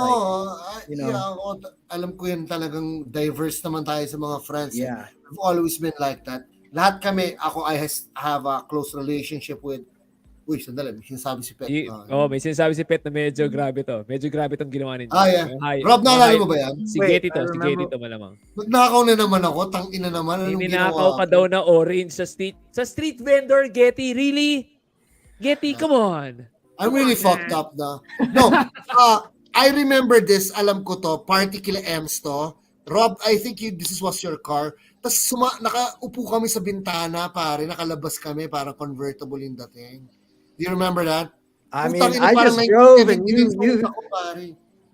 you know. alam ko yun talagang diverse naman tayo sa mga friends. Yeah. We've always been like that. Lahat kami, I have a close relationship with, sandali, may sinasabi si Pet. May sinasabi si Pet na medyo grabe to. Medyo grabe tong ginawa ninyo. Yeah. Hi- Rob, naalala hi- mo ba yan? Si Wait, Getty to. I Si remember- Getty to malamang. Nagnakaw na naman ako, tangina naman. Anong Ninakaw ginawa ka ko? daw na orange sa street. Sa street vendor, Getty. Really? Getty, come on. I'm really fucked up na. No, I remember this, alam ko to, party kila Ems to. Rob, I think this was your car. Tapos nakaupo kami sa bintana, pare, nakalabas kami, parang convertible yung dating. Do you remember that? I mean, Putang ina, I parang just drove and 1970 ako, pare.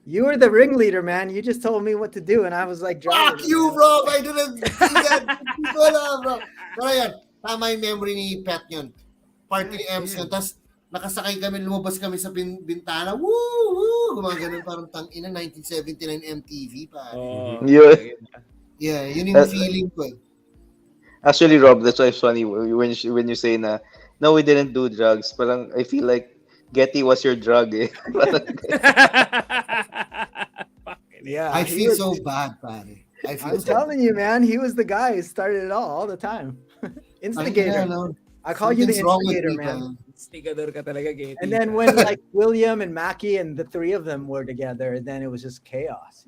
you were the ringleader, man. You just told me what to do and I was like, Fuck driving. you, Rob! I didn't see that. Wala, bro. Pero yan, tama yung memory ni Pat yun. Party ni Ems yun. Tapos, nakasakay kami, lumabas kami sa bintana. Woo! Gumagano'n parang tangina, 1979 MTV, pare. Oh, Yun. Yeah, yun yung feeling ko. Actually, Rob, that's why it's funny when you say na, no, we didn't do drugs. Parang I feel like Getty was your drug. Eh. Yeah. I he feel was- so bad, pare. I'm telling you, man, he was the guy who started it all the time. Instigator. I call you the instigator, man. Instigador ka talaga, Getty. And then when like William and Mackie and the three of them were together, then it was just chaos,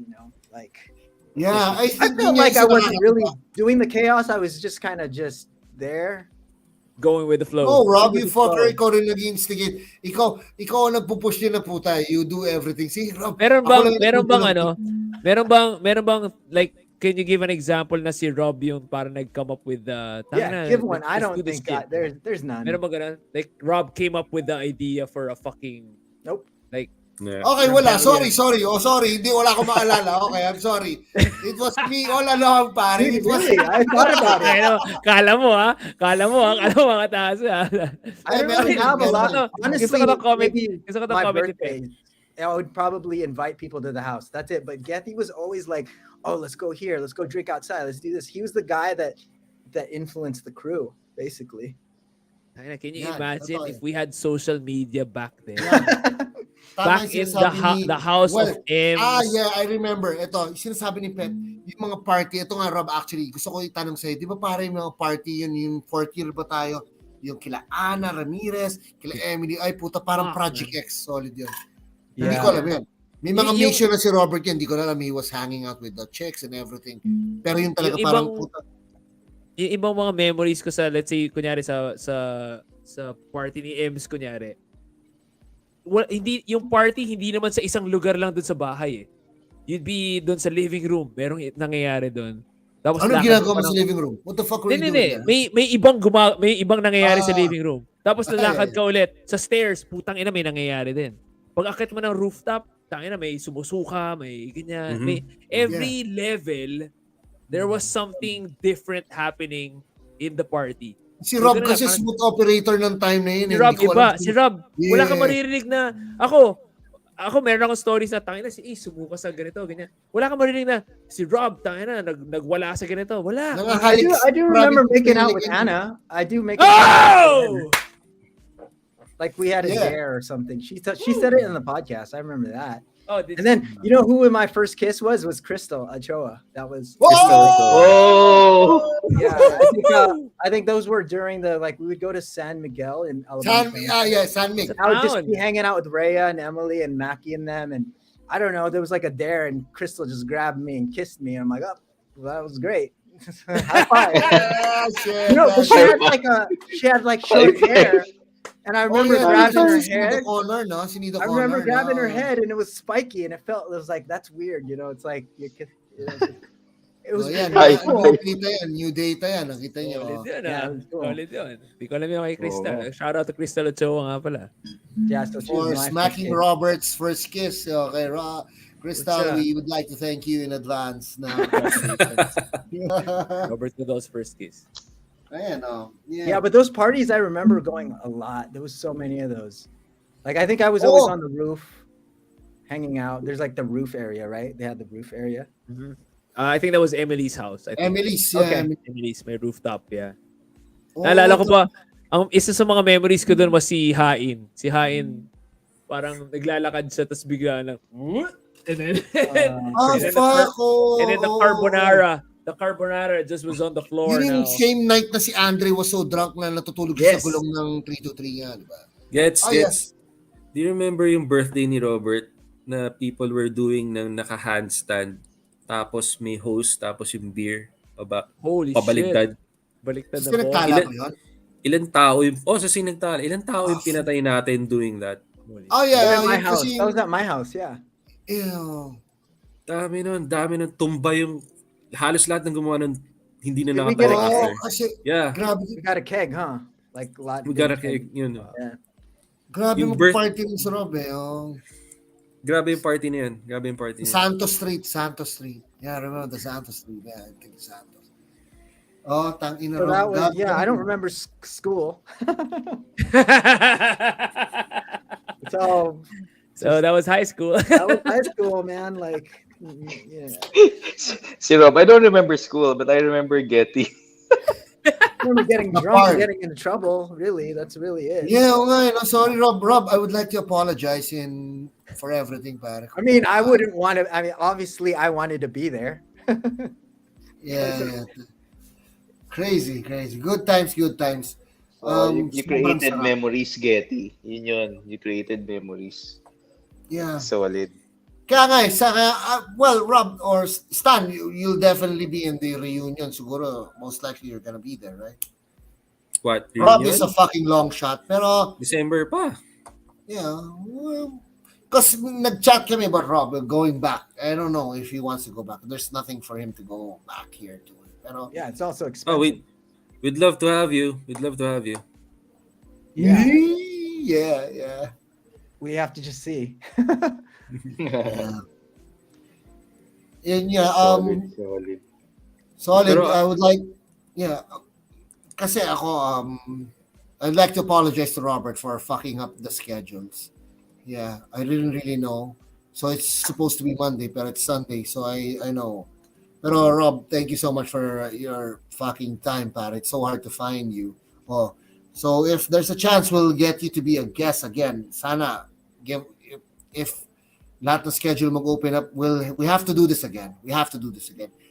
Like Yeah, I I think felt yun like yung I wasn't isa- really doing the chaos. I was just kind of just there. Going with the flow. Oh, Rob, you With the fucker, flow. ikaw rin nag-instigate. Ikaw ang nagpupush din na puta. You do everything. See, Rob, Meron ako bang lang meron bang like can you give an example na si Rob yung parang nag-come up with the Yeah, give one. I let's don't do this think skit. there's none. Meron bang ganun? Like Rob came up with the idea for a fucking Nope. like Yeah. Okay, wala. Sorry. Oh, sorry. Hindi, wala akong maalala. Okay, I'm sorry. It was me all along, pare. It was... Really, I thought about it. Ano, kala mo mga taas. I don't really have a lot. Honestly, gusto ko ng comment. maybe Gusto ko ng my comment ni Pet. birthday, I would probably invite people to the house. That's it. But Getty was always like, "Oh, let's go here. Let's go drink outside. Let's do this." He was the guy that influenced the crew, basically. Can you Yeah, imagine totoo if we had social media back then? Tama Back yung in sinasabi ni- the house Well, of M's. yeah, I remember. Ito, sinasabi ni Pet, yung mga party, ito nga, Rob, actually, gusto ko itanong sa'yo, di ba pare yung mga party yun, yung fourth year ba tayo? Yung kila Ana Ramirez, kila Emily, ay puta, parang Fuck, Project X, solid yun. Hindi Yeah. ko alam yan. May mga Yung- mission na si Robert yan, hindi ko na alam, he was hanging out with the chicks and everything. Pero yung talaga Yung parang ibang- puta. Yung ibang mga memories ko sa let's say kunyari sa sa party ni Ems kunyari, hindi yung party hindi naman sa isang lugar lang doon sa bahay eh. You'd be doon sa living room, merong nangyayari doon. Tapos Anong lakad ginagawa pa mo sa ng- living room? What the fuck were you Hindi, doing there? may ibang nangyayari sa Ah. living room. Tapos Ay, lalakad ay. ka ulit sa stairs, putang ina may nangyayari din. Pag akit mo ng rooftop, tangina may sumusuka, may ganyan, Mhm. may every level there was something different happening in the party. Si So, Rob ganun kasi lang, parang- smooth operator ng time na yun. Si eh. Rob Hindi ko iba, alam si Rob wala kang Yeah. maririnig na ako meron akong stories na tangina si Ace sumuka sa ganito, ganyan. Wala kang maririnig na si Rob tangina nagwala sa ganito. Wala. Nangahalik. I do remember Grabe, making out with pinalikin. Anna. I do make out with Anna. Oh! Like we had a Yeah. dare or something. She said it in the podcast. I remember that. Oh, And then you know who my first kiss was Crystal Ochoa. That was Whoa! Oh! yeah. I think those were during the like we would go to San Miguel in San, Alabama. San Mig. I would just Town. be hanging out with Rhea and Emily and Mackie and them, and I don't know. There was like a dare, and Crystal just grabbed me and kissed me, and I'm like, oh, well, that was great. High five. Ah, shit. You know, but she had like short hair, and I remember grabbing her head. I remember grabbing her head, and it was spiky, and it was like that's weird. You know, it's like it was yan, Ay, cool. nakita yan, new data yan, nakita niyo. Solid yun, Yeah, ah. it was cool. Solid yun. Hindi ko alam yung kay Crystal. Oo. Shout out to Crystal Ochoa nga pala. Yeah, so she For was my smacking first Robert's first kiss. Okay, Crystal, What's up? we would like to thank you in advance. Na, Robert Goodall's first kiss. ayan, kid. Yeah, but those parties I remember going a lot. There was so many of those. Like I think I was always Oh. on the roof, hanging out. There's like the roof area, right? They had the roof area. I think that was Emily's house. I think. Emily's, Okay. Emily's may rooftop, yeah. Oh, Naalala ko pa, ang isa sa mga memories ko doon was si Hain. Si Hain, parang naglalakad siya, tapos bigla lang, and then, Oh, and then fuck. Oh, and then the carbonara just was on the floor Yun now. yung same night na si Andre was so drunk na natutulog siya Yes. sa gulong ng 323 nga, di ba? Gets. Yes. Do you remember yung birthday ni Robert na people were doing ng naka-handstand tapos may host tapos yung beer Holy pabaligtad. shit. Baliktad Tapos na po. nagkala ko yun. Ilan tao yung sa sinagtala, ilan tao yung pinatay natin doing that? Oh, That yeah. was at my yun house. kasi- That was at my house. Yeah. Ew. Dami nun tumba yung halos lahat ng gumawa nun hindi na Did we nakatalik get a- after. Kasi, Yeah, grabe, We got a keg, huh? Like a lot. we gotta yun. grabe Yung mag-party rin si Rob eh. Grabe yung party na yun. Santos Street. Yeah, remember the Santos Street. Yeah, I think Santos. Oh, tangina So that Rob. was Grabe yeah. ka I don't rin. remember school. So So that was high school. that was high school, man. Like yeah. Si Rob, I don't remember school, but I remember Getty. I remember getting The drunk, bar. and getting into trouble. Really, that's really it. Yeah, oo nga. No, sorry, Rob. Rob, I would like to apologize for everything, pare. I mean, I wouldn't want to. I mean, obviously, I wanted to be there. Yeah. Crazy. Good times. You sobrang created sarap. memories, Getty. Yun. You created memories. Yeah. Solid. Kaya nga, well, Rob or Stan, you'll definitely be in the reunion. Siguro, most likely you're gonna be there, right? What? Rob Reunion? is a fucking long shot. Pero, December pa. yeah, well, because nag-chat kami about Rob going back. I don't know if he wants to go back. There's nothing for him to go back here to. Pero, Yeah, it's also expensive. Oh, we'd love to have you. Yeah, yeah. we have to just see. Yeah. And yeah, Solid. solid. Pero- I would like, yeah, kasi ako, I'd like to apologize to Robert for fucking up the schedules. Yeah, I didn't really know. So it's supposed to be Monday, but it's Sunday, so I know. Pero Rob, thank you so much for your fucking time, pare. It's so hard to find you. Oh, so if there's a chance, we'll get you to be a guest again. Sana, if lahat ng schedule mag-open up, we have to do this again.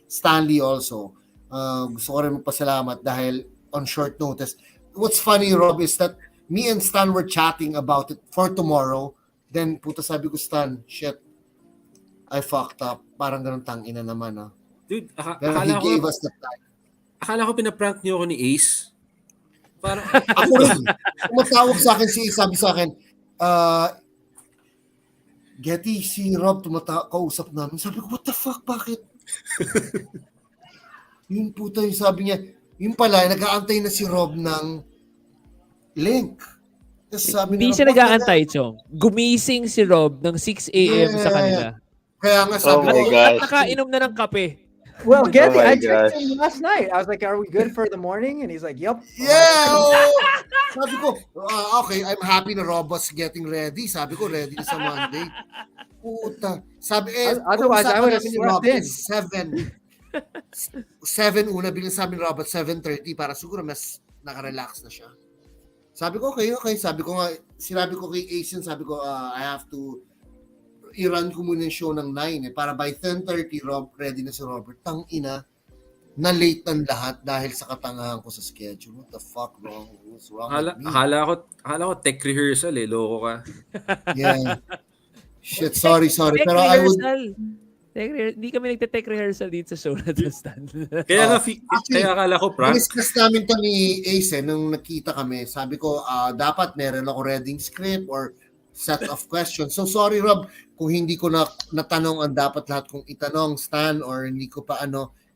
Stanley also. Gusto ko rin magpasalamat dahil on short notice. What's funny, Rob, is that me and Stan were chatting about it for tomorrow. Then, puta sabi ko, Stan, shit, I fucked up. Parang ganun tangina naman, Dude, Pero he gave us the time. akala ko pinaprank niyo ako ni Ace. Parang, Ako rin. Tumatawag sa akin sabi sa akin, Getty, si Rob kausap namin. Sabi ko, what the fuck, bakit? Yun puta yung sabi niya. Yun pala, nag-aantay na si Rob ng link. Tapos sabi Hindi ni Rob, siya "What the nag-aantay, hell?" Chong. Gumising si Rob ng 6 a.m. sa kanila. Kaya nga Oh sabi my ko, At gosh. nakainom na ng kape. Well, Getty, my I texted gosh. him last night. I was like, "Are we good for the morning?" And he's like, "Yep." yeah! Oh! Sabi ko, okay, I'm happy na Rob was getting ready. Sabi ko, ready na sa Monday. Puta. Sabi, Otherwise, I would have namin ni slept Rob in. is 7 una, bilang sabi ni Rob at 7:30 para siguro mas nakarelax na siya. Sabi ko, okay. Sabi ko nga, sinabi ko kay Asian, sabi ko, I have to i-run ko muna yung show ng 9 para by 10:30 ready na si Robert. Tang ina, na late ng lahat dahil sa katangahan ko sa schedule. What the fuck what's wrong with me? akala ko tech rehearsal loko ka. Yeah. Shit, sorry. Tech Pero I would, rehearsal. Hindi kami nagte-tech rehearsal dito sa show na to, Stan. Kaya actually, kaya akala ko prank. discuss namin to ni Ace nung nakita kami. Sabi ko, dapat meron ako reading script or set of questions. So sorry Rob, kung hindi ko na natanong ang dapat lahat kong itanong, Stan, or hindi ko pa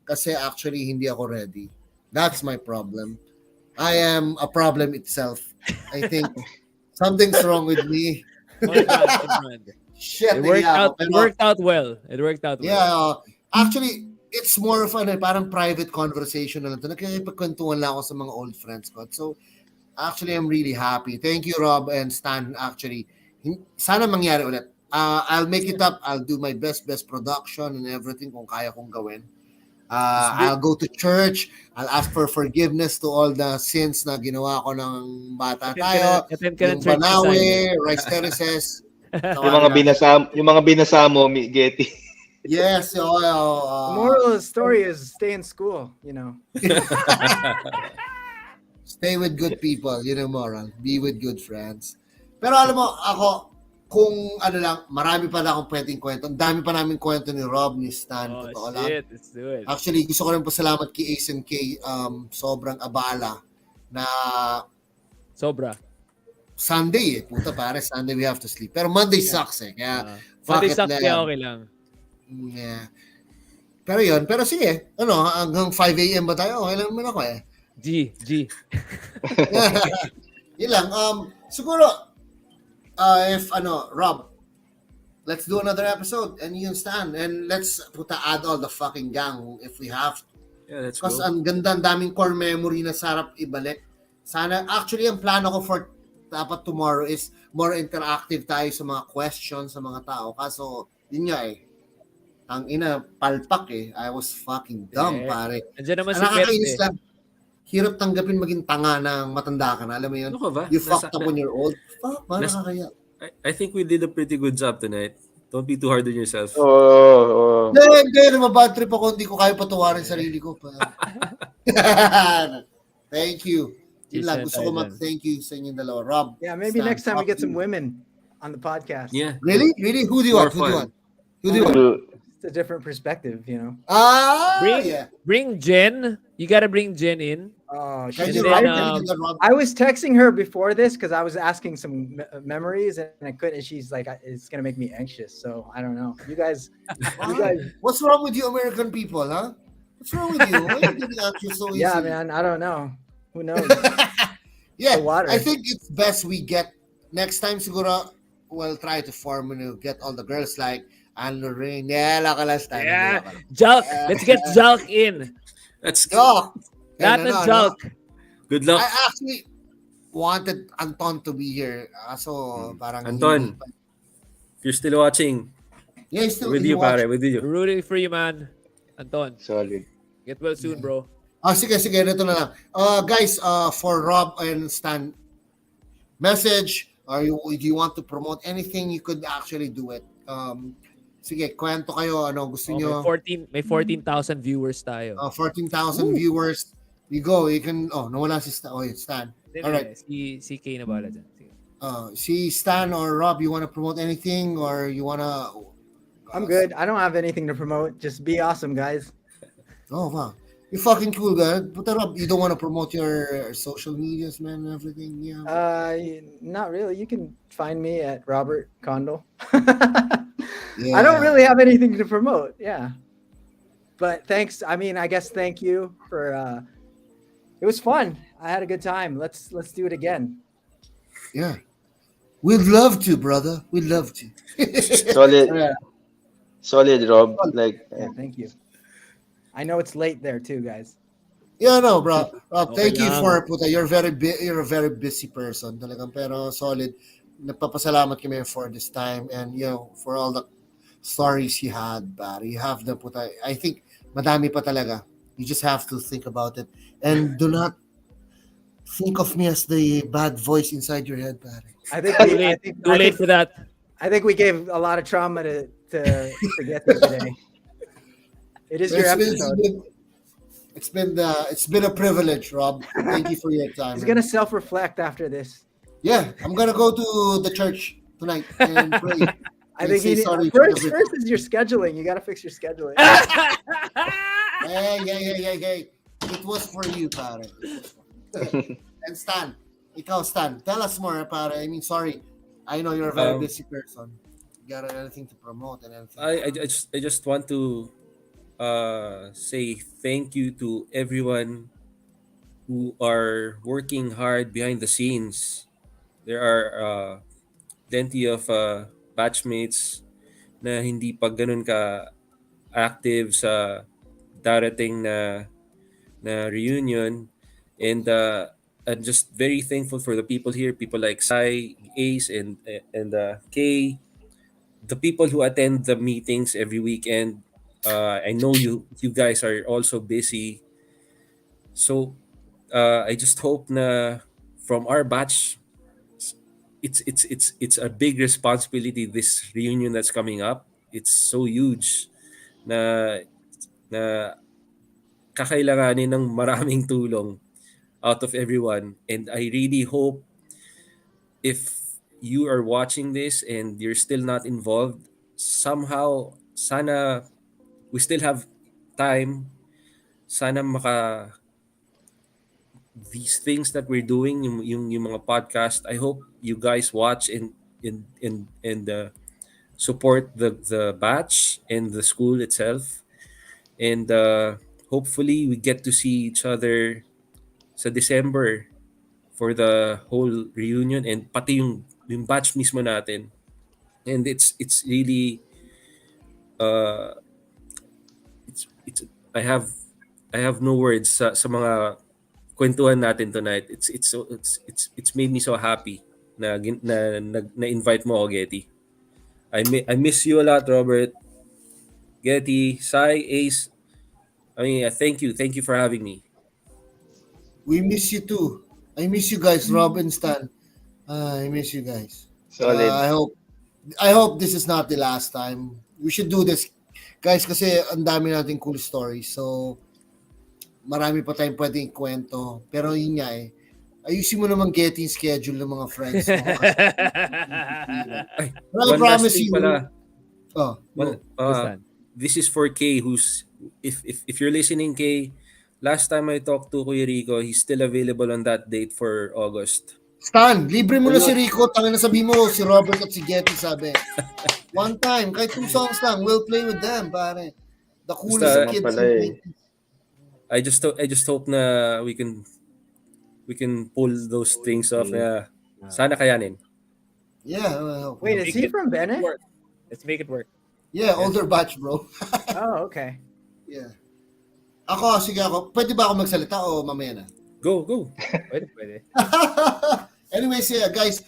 kasi actually hindi ako ready. That's my problem. I am a problem itself. I think something's wrong with me. On brand. Shit, It worked yeah, out. It pero- worked out well. Yeah, actually, it's more of parang private conversation na lang ito. Nagkikipagkwentuhan lang ako sa mga old friends ko. So, actually, I'm really happy. Thank you, Rob and Stan, actually. Sana mangyari ulit. I'll make it up. I'll do my best production and everything kung kaya kong gawin. I'll go to church. I'll ask for forgiveness to all the sins na ginawa ko ng bata tayo. Attend ka ng Yung church Banawe, assignment. Rice Terraces. Yung mga binasa mo, Getty. Yes. The moral of the story is stay in school. Stay with good people. Yun ang moral. Be with good friends. Pero alam mo, ako, kung marami pa na akong pwedeng kwento. Ang dami pa namin kwento ni Rob, ni Stan. Oh, totoo shit. lang. Let's do it. Actually, gusto ko rin pasalamat kay Ace and Kay. Sobrang abala na Sobra. Sunday Puta pare, Sunday we have to sleep. Pero Monday sucks Kaya, fuck Monday it sucks na kaya lang. okay lang. Yeah. Pero sige. Hanggang 5 a.m. ba tayo? Okay lang naman ako G. Yun lang. Siguro, if Rob, let's do another episode and you can stand and let's add all the fucking gang if we have to. Yeah, let's Kasi go. ang ganda, ang daming core memory na sarap ibalik. Sana, actually, ang plano ko for dapat tomorrow is more interactive tayo sa mga questions sa mga tao. Kaso, yun nga ang palpak I was fucking dumb, pare. Nandiyan naman si Nakakainis Pet lang. Hirap tanggapin maging tanga ng matanda ka na. Alam mo yun? Ano ka ba? You fucked up when you're old. Fuck, nakakaya. I think we did a pretty good job tonight. Don't be too hard on yourself. Oo. Hindi, mabad trip ako. Hindi ko kaya patawarin sarili ko. Thank you. Yun lang. Gusto ko mag-thank you sa inyong dalawa. Rob. Yeah, maybe Stan, next time we fuck get some you. women on the podcast. Yeah. Really? Who do you want? Who do you want? It's a different perspective. Bring Jen. You gotta bring Jen in. Oh, Can shit. you then, write that, Rob? I was texting her before this because I was asking some memories and I couldn't. And she's like, "It's gonna make me anxious." So I don't know. You guys. What's wrong with you American people, huh? What's wrong with you? Why are you getting anxious so easy? Yeah, man. I don't know. Who knows? Yeah, The water. I think it's best we get next time siguro we'll try to get all the girls like Anne Lorraine. Yeah, laka last time. Yeah. Julk. Let's get Julk in. That's Yo, Lahat ng Julk. good luck. I actually wanted Anton to be here. So parang Anton. If you're still watching, yeah, he's still with you, pare, with you. Rooting for you, man. Anton. Solid. Get well soon, bro. Sige, ito na lang. Guys, for Rob and Stan, message, or do you want to promote anything, you could actually do it. Sige, kwento kayo, gusto nyo. May 14,000 viewers tayo. 14,000 viewers. You go, you can, nawala si Stan. Stan. Alright. Si Kay na bala dyan. Sige. Si Stan or Rob, you want to promote anything, or you want to... I'm good. I don't have anything to promote. Just be awesome, guys. Oh, wow. You're fucking cool, guy. But Rob, you don't want to promote your social medias, man, and everything. Yeah. Not really. You can find me at Robert Condal. Yeah. I don't really have anything to promote. Yeah. But thanks. I mean, I guess thank you for it was fun. I had a good time. Let's do it again. Yeah. We'd love to, brother. We'd love to. Solid, Yeah. solid, Rob. Like, Yeah, thank you. I know it's late there too, guys. Yeah, no, bro. Rob, Okay thank you lang. for puta. You're a very busy person, talagang pero solid. Nagpapasalamat kami for this time and for all the stories you had, but you have the puta. I think madami pa talaga. You just have to think about it and do not think of me as the bad voice inside your head, pare. I think Too we, late. Too late for that. I think we gave a lot of trauma to Getty today. It is your episode. It's been a privilege, Rob. Thank you for your time. He's man. gonna self-reflect after this. Yeah, I'm gonna go to the church tonight and pray. I and think say you sorry need, for first everything. is your scheduling. You got to fix your scheduling. Hey. It was for you, pare. And Stan, ikaw Stan, tell us more, pare. I mean, sorry. I know you're a very busy person. You got anything to promote and anything? I just want to say thank you to everyone who are working hard behind the scenes. There are plenty of batchmates na hindi pa ganun ka active sa darating na reunion, and I'm just very thankful for the people here, people like Sai, Ace, and Kay, the people who attend the meetings every weekend. I know you guys are also busy, so I just hope na from our batch, it's a big responsibility, this reunion that's coming up. It's so huge na na kakailanganin ng maraming tulong out of everyone, and I really hope if you are watching this and you're still not involved, somehow sana we still have time, sana maka these things that we're doing, yung mga podcast, I hope you guys watch and support the batch and the school itself, and hopefully we get to see each other sa December for the whole reunion, and pati yung batch mismo natin, and it's really uh it's I have no words sa mga kwentuhan natin tonight. It's made me so happy na invite mo ako, Getty. I miss you a lot, Robert, Getty, Sai, Ace. I mean, thank you for having me. We miss you too. I miss you guys, Rob and Stan. I miss you guys. solid. I hope this is not the last time. We should do this, guys, kasi ang dami nating cool stories. So, marami pa tayong pwedeng kwento. Pero yun nga ayusin mo naman getting schedule ng mga friends mo. Ay, But I one last promise thing you. pala. Oh, Well, Stan. this is for Kay, who's if you're listening, Kay. Last time I talked to Kuya Rico, he's still available on that date for August. Stan, libre mo na si Rico. Tangin na sabi mo, si Robert at si Getty sabi. One time, kahit 2 songs lang, we'll play with them, pare. The coolest Basta, kids pala in eh. I just hope na we can pull those things off. Na sana kayanin. Yeah. Well, Wait, is he from Bennett? Work. Let's make it work. yeah, older batch, bro. Oh, okay. Yeah. Sige ako. Pwede ba ako magsalita o mamaya na? Go. Pwede. Anyways, yeah, guys,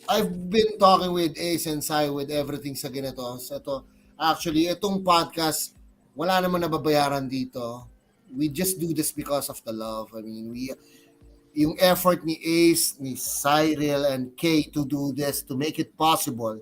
I've been talking with Ace and Sai with everything sa ganito. So, actually, itong podcast, wala naman nababayaran dito. We just do this because of the love. I mean, yung effort ni Ace, ni Cyril, and Kay to do this, to make it possible,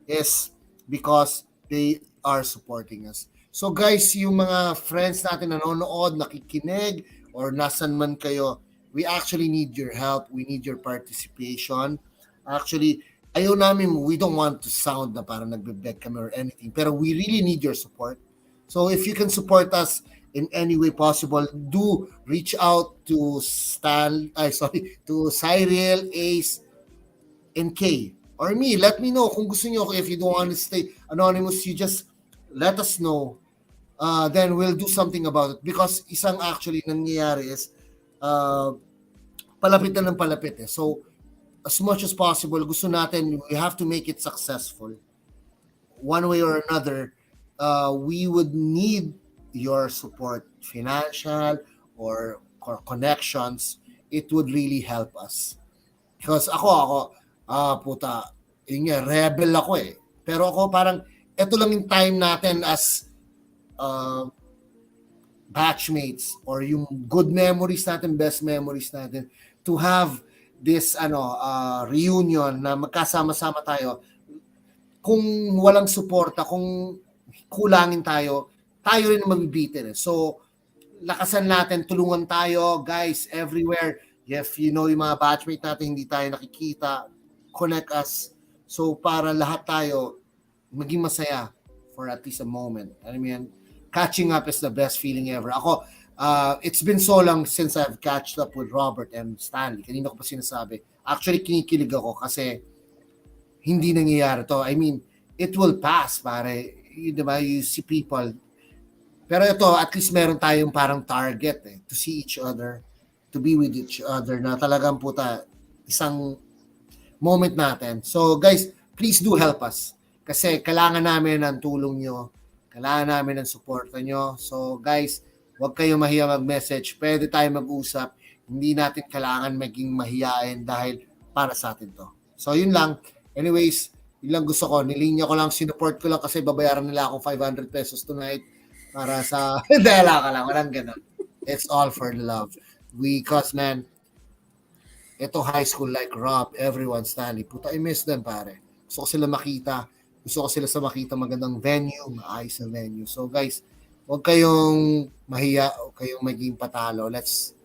is because they are supporting us. So guys, yung mga friends natin nanonood, nakikinig, or nasan man kayo, we actually need your help. We need your participation. Actually, ayaw namin, we don't want to sound na parang nagbe-beg kami or anything, pero we really need your support. So if you can support us, in any way possible, do reach out to to Cyril, Ace, and K. Or me, let me know kung gusto nyo. If you don't want to stay anonymous, you just let us know. Then we'll do something about it. Because isang actually nangyayari is, palapit na ng palapit eh. So, as much as possible, gusto natin, we have to make it successful. One way or another, we would need your support, financial or connections. It would really help us. Because puta, yun nga, rebel ako eh. Pero ako parang, ito lang yung time natin as uh, batchmates or yung good memories natin, best memories natin, to have this reunion na magkasama-sama tayo. Kung walang suporta, kung kulangin tayo rin mabibitin eh. So, lakasan natin, tulungan tayo, guys, everywhere. If you know yung mga batchmate natin, hindi tayo nakikita, connect us. So, para lahat tayo maging masaya for at least a moment. I mean, catching up is the best feeling ever. Ako, it's been so long since I've catched up with Robert and Stanley. Kanina ko pa sinasabi. Actually, kinikilig ako kasi hindi nangyayari to. I mean, it will pass, pare. Diba? You see people. Pero ito, at least meron tayong parang target eh, to see each other, to be with each other, na talagang puta, isang moment natin. So guys, please do help us. Kasi kailangan namin ng tulong nyo. Kailangan namin ng suporta nyo. So guys, huwag kayong mahiya mag-message. Pwede tayo mag-usap. Hindi natin kailangan maging mahiyain dahil para sa atin to. So yun lang. Anyways, yun lang gusto ko. Nilinya ko lang, sinuport ko lang kasi babayaran nila ako 500 pesos tonight para sa... Dala ka lang. Walang ganun. It's all for love. Because man, ito high school like Rob, everyone, Stanley. Puta, I miss them pare. Gusto ko sila makita. Gusto ko sila sa makita magandang venue, maayos na venue. So guys, huwag kayong mahiya, huwag kayong maging patalo. Let's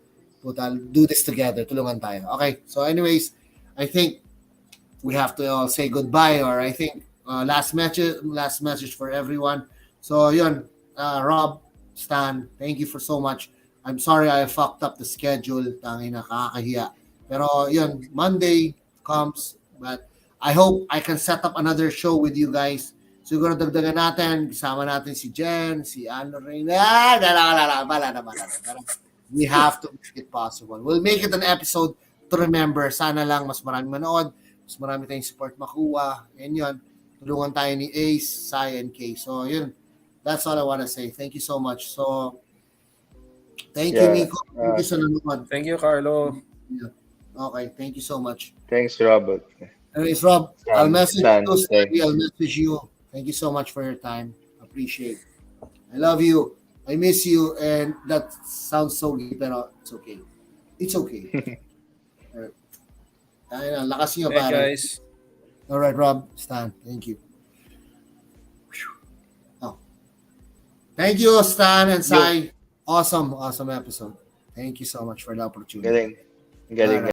do this together. Tulungan tayo. Okay, so anyways, I think we have to all say goodbye, or I think last message for everyone. So yun, Rob, Stan, thank you for so much. I'm sorry I fucked up the schedule. Tangina, nakakahiya. Pero yun, Monday comes, but I hope I can set up another show with you guys. Siguro dagdagan natin, kasama natin si Jen, si Anne Lorraine. Bala na. Pero we have to make it possible. We'll make it an episode to remember. Sana lang mas marami manood, mas marami tayong support makuha. And yun, tulungan tayo ni Ace, Sai, and Kay. So yun, that's all I want to say. Thank you so much. So, thank you, Miko. Thank you sa nanonood. Thank you, Carlo. Yeah. Okay, thank you so much. Thanks, Robert. Anyways, Rob, I'll message Stan, you. thanks. I'll message you. Thank you so much for your time. Appreciate it. I love you. I miss you. And that sounds so gay, pero it's okay. It's okay. Ayun, lakas nyo, Hey, pare. guys. All right, Rob, Stan. Thank you. Oh. Thank you, Stan and Sai. Awesome episode. Thank you so much for the opportunity. Galing. Galing. Alright.